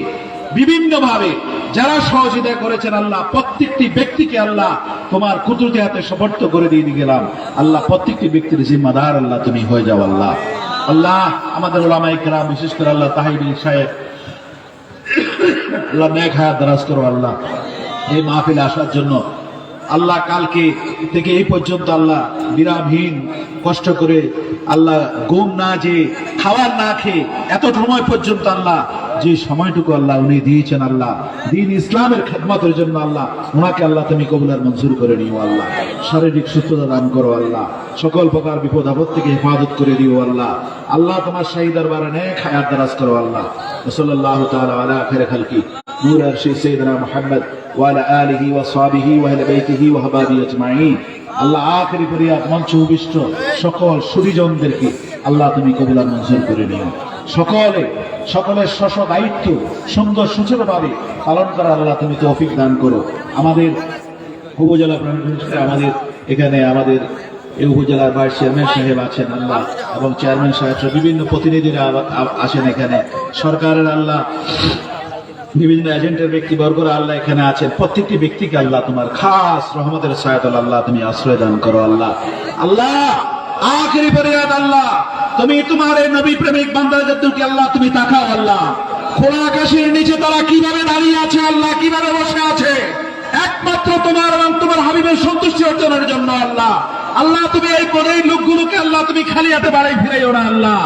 বিভিন্ন ভাবে যারা সহযোগিতা করেছেন আল্লাহ, প্রত্যেকটি ব্যক্তিকে আল্লাহ তোমার কুদরতি হাতে সমর্থ করে দিয়ে গেলাম আল্লাহ। প্রত্যেকটি ব্যক্তির জিম্মাদার আল্লাহ তুমি হয়ে যাও আল্লাহ। আল্লাহ আমাদের উলামায়ে কেরাম, বিশেষ করে আল্লাহ তাহির সাহেব আল্লাহ নেক হায়াত দারাজ করো আল্লাহ। এই মাহফিলে আসার জন্য আল্লাহ কালকে থেকে এই পর্যন্ত আল্লাহ বিরামহীন কষ্ট করে আল্লাহ ঘুম না যে খাবার না খেয়ে এত সময় পর্যন্ত আল্লাহ যে সময়টুকু আল্লাহ উনি দিয়েছেন আল্লাহ দিন ইসলামের খেদমতের জন্য আল্লাহ, ওনাকে আল্লাহ তুমি কবুল আর মঞ্জুর করে নিও আল্লাহ। শারীরিক সুস্থতা দান করো আল্লাহ। সকল প্রকার বিপদ আপদ থেকে হেফাজত করে দিও আল্লাহ। আল্লাহ তোমার শাহী দরবারে নেক হায়াত দারাজ করো আল্লাহ। সাল্লাল্লাহু তাআলা আলা খায়রি খালকি নূর আরশি সাইয়্যিদিনা মুহাম্মদ ওয়া আলা আলিহি ওয়া সাহবিহি ওয়া আহলি বাইতিহি ওয়া হাবাবি আজমাইন। আল্লাহ আখেরি ফরিয়াদ মঞ্চ উপবিষ্ট সকল সুদীজনদেরকে আল্লাহ তুমি কবুল আর মঞ্জুর করে নিও। সকলের স্ব দায়িত্ব সুন্দর সুচারুভাবে পালন করার আল্লাহ তুমি তৌফিক দান করো। আমাদের উপজেলা আমাদের এখানে আমাদের এই উপজেলার ভাইস চেয়ারম্যান সাহেব আছেন আল্লাহ, এবং চেয়ারম্যান সাহেব বিভিন্ন প্রতিনিধিরা আছেন এখানে, সরকারের আল্লাহ বিভিন্ন এজেন্টের ব্যক্তিবর্গরা আল্লাহ এখানে আছেন। প্রত্যেকটি ব্যক্তিকে আল্লাহ তোমার খাস রহমতের ছায়াতলে আল্লাহ তুমি আশ্রয় দান করো আল্লাহ। আল্লাহ আখেরি ফরিয়াদ আল্লাহ, তুমি তোমার এই নবী প্রেমিক বান্দাদেরকে আল্লাহ তুমি তাকাও আল্লাহ। খোলা আকাশের নিচে তারা কিভাবে দাঁড়িয়ে আছে আল্লাহ, কিভাবে বসে আছে, একমাত্র তোমার এবং তোমার হাবিবের সন্তুষ্টি অর্জনের জন্য আল্লাহ। আল্লাহ তুমি এই লোকগুলোকে আল্লাহ তুমি খালি হাতে বাড়ি ফিরাইও না আল্লাহ।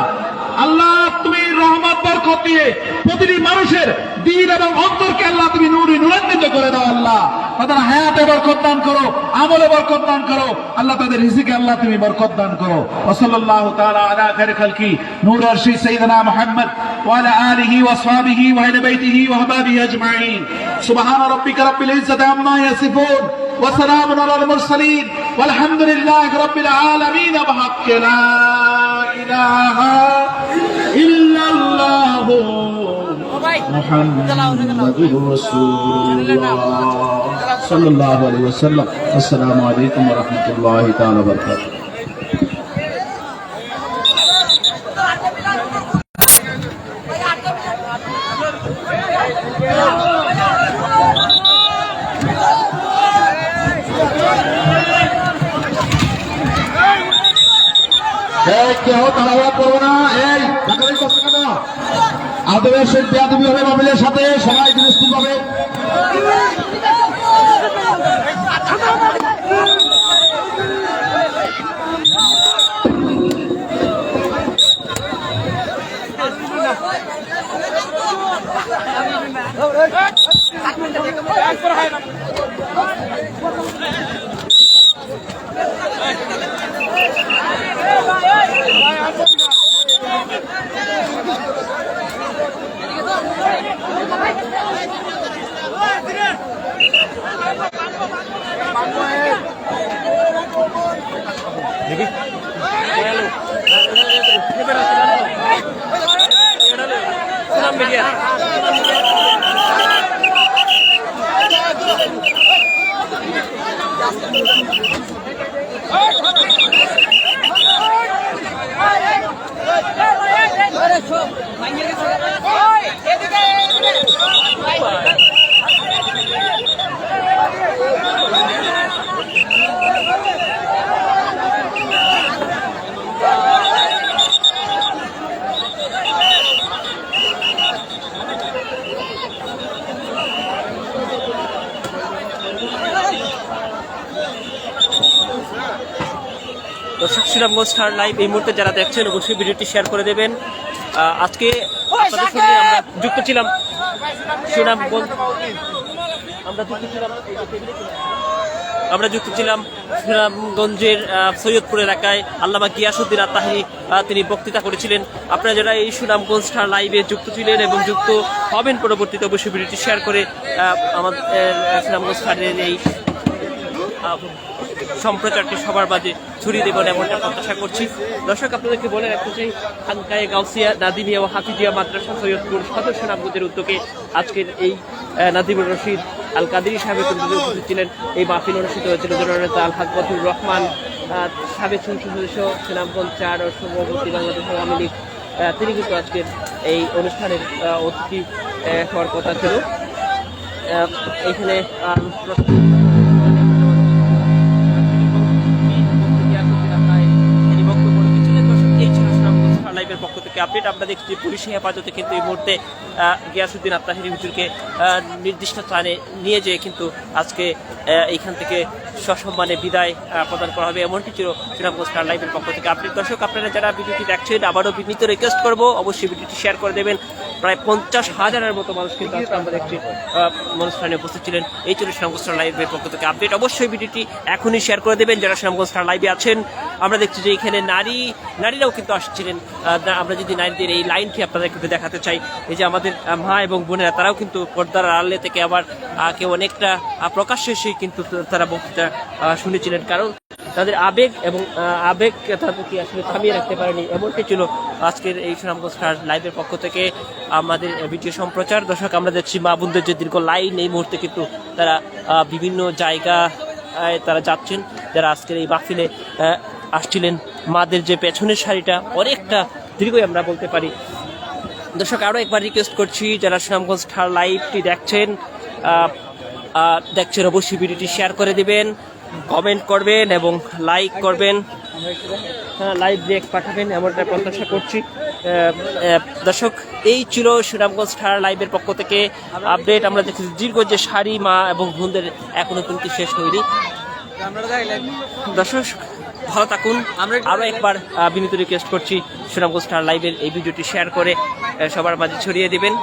আল্লাহ তুমি রহমত বরকত দিয়ে প্রতিটি মানুষের দিল এবং অন্তরকে আল্লাহ তুমি নূরে নূরান্বিত করে দাও আল্লাহ। তাদের হায়াতে বরকত দান করো, আমলে বরকত দান করো আল্লাহ, তাদের রিজিকে আল্লাহ তুমি বরকত দান করো। ওয়া সাল্লাল্লাহু তাআলা আলা খায়রি খালকি নূর আরশি সাইয়্যিদিনা মুহাম্মদ ওয়া আলা আলিহি ওয়া আসহাবিহি ওয়া আহলি বাইতিহি ওয়া আহবাবিহি আজমাইন। সুবহানা রাব্বিকা রাব্বিল ইজ্জাতি আম্মা ইয়াসিফুন ওয়া সালামুন আলাল মুরসালিন ওয়ালহামদুলিল্লাহি রাব্বিল আলামিন। বিহাক্কি লা ইলাহা ইল্লাল্লাহু মুহাম্মাদুর রাসূলুল্লাহ সাল্লাল্লাহু আলাইহি ওয়াসাল্লাম। আসসালামু আলাইকুম ওয়া রাহমাতুল্লাহি তাআলা ওয়া বারাকাতুহু। কেউ তাড়াহুড়া করবো না, এই ঢাকায় কষ্ট কেন আদবের সহিত বেয়াদবি হবে মাহফিলের সাথে, সবাই বিরস্তি পাবে। দর্শক, সুনামগঞ্জ স্টার লাইভ এই মুহূর্তে যারা দেখছেন অবশ্যই ভিডিওটি শেয়ার করে দেবেন। আজকে আপনাদের সঙ্গে আমরা যুক্ত ছিলাম সুনামগঞ্জ, আমরা যুক্ত ছিলাম সুনামগঞ্জের সৈয়দপুর এলাকায় আল্লামা গিয়াসউদ্দিন আত-তাহেরি তিনি বক্তৃতা করেছিলেন। আপনারা যারা এই সুনামগঞ্জ স্টার লাইভে যুক্ত ছিলেন এবং যুক্ত হবেন পরবর্তীতে অবশ্যই ভিডিওটি শেয়ার করে আমাদের সুনামগঞ্জ স্টারের এই সম্প্রচারটি সবার মাঝে ছড়িয়ে দেবেন এমনটা প্রত্যাশা করছি। দর্শক, আপনাদেরকে বলে রাখতে চাই, খানকায়ে গাউসিয়া নাদিমিয়া ও হাফিজিয়া মাদ্রাসা সৈয়দপুর সদর সুনামগঞ্জের উদ্যোগে আজকের এই নাদিমুর রশিদ আল কাদেরী সাহেবের উপস্থিত ছিলেন। এই মাহফিল অনুষ্ঠিত হয়েছিল জননেতা আলহাজ মতিউর রহমান, সাবেক সংসদ সদস্য, সুনামগঞ্জ ৪ ও সভাপতি বাংলাদেশ আওয়ামী লীগ, তিনি কিন্তু আজকের এই অনুষ্ঠানের অতিথি হওয়ার কথা ছিল। এখানে লাইভের পক্ষ থেকে আপডেট। আমরা দেখছি পুলিশি হেফাজতে কিন্তু এই মুহূর্তে গিয়াসউদ্দিন আত-তাহেরি হুজুরকে নির্দিষ্ট স্থানে নিয়ে যেয়ে কিন্তু আজকে এইখান থেকে সসম্মানে বিদায় প্রদান করা হবে, এমনটি ছিল সুনামগঞ্জ স্টার লাইভের পক্ষ থেকে আপডেট। দর্শক, আপনারা যারা ভিডিওটি দেখছেন আবারও বিনীত রিকোয়েস্ট করবো অবশ্যই ভিডিওটি শেয়ার করে দেবেন। প্রায় 50,000-এর মতো মানুষ কিন্তু আজকে আমরা দেখছি অনুষ্ঠানে উপস্থিত ছিলেন। এই ছিল সুনামগঞ্জ স্টার লাইভের পক্ষ থেকে আপডেট। অবশ্যই ভিডিওটি এখনই শেয়ার করে দেবেন যারা সুনামগঞ্জ স্টার লাইভে আছেন। আমরা দেখছি যে এখানে নারীরাও কিন্তু আসছিলেন। আমরা যদি নারীদের এই লাইনটি আপনাদের কিন্তু দেখাতে চাই, এই যে আমাদের মা এবং বোনেরা তারাও কিন্তু পর্দার আড়ালে থেকে আবার কেউ অনেকটা প্রকাশ্যে এসে কিন্তু তারা বক্তৃতা শুনেছিলেন, কারণ তাদের আবেগ এবং আবেগ তাদেরকে আসলে থামিয়ে রাখতে পারেনি, এমনটি ছিল আজকের এই সুনামগঞ্জ স্টার লাইভের পক্ষ থেকে আমাদের ভিডিও সম্প্রচার। দর্শক, আমরা দেখছি মা বোনদের যে দীর্ঘ লাইন, এই মুহূর্তে কিন্তু তারা বিভিন্ন জায়গায় তারা যাচ্ছেন, যারা আজকের এই মাহফিলে আসছিলেন। মাদের যে পেছনের সারিটা অনেকটা দীর্ঘই আমরা বলতে পারি। দর্শক, আরও একবার রিকোয়েস্ট করছি যারা সুনামগঞ্জ স্টার লাইভটি দেখছেন অবশ্যই ভিডিওটি শেয়ার করে দেবেন, কমেন্ট করবেন এবং লাইক করবেন, লাইভ ব্রেক পাঠাবেন, এমনটা প্রত্যাশা করছি। দর্শক, এই ছিল সুনামগঞ্জ স্টার লাইভের পক্ষ থেকে আপডেট। আমরা দেখছি দীর্ঘ যে সারি মা এবং বোনদের এখনো কিন্তু শেষ হয়নি। দর্শক, ভালো থাকুন। আরও একবার বিনীত রিকোয়েস্ট করছি সুনামগঞ্জ স্টার লাইভের এই ভিডিওটি শেয়ার করে সবার মাঝে ছড়িয়ে দিবেন।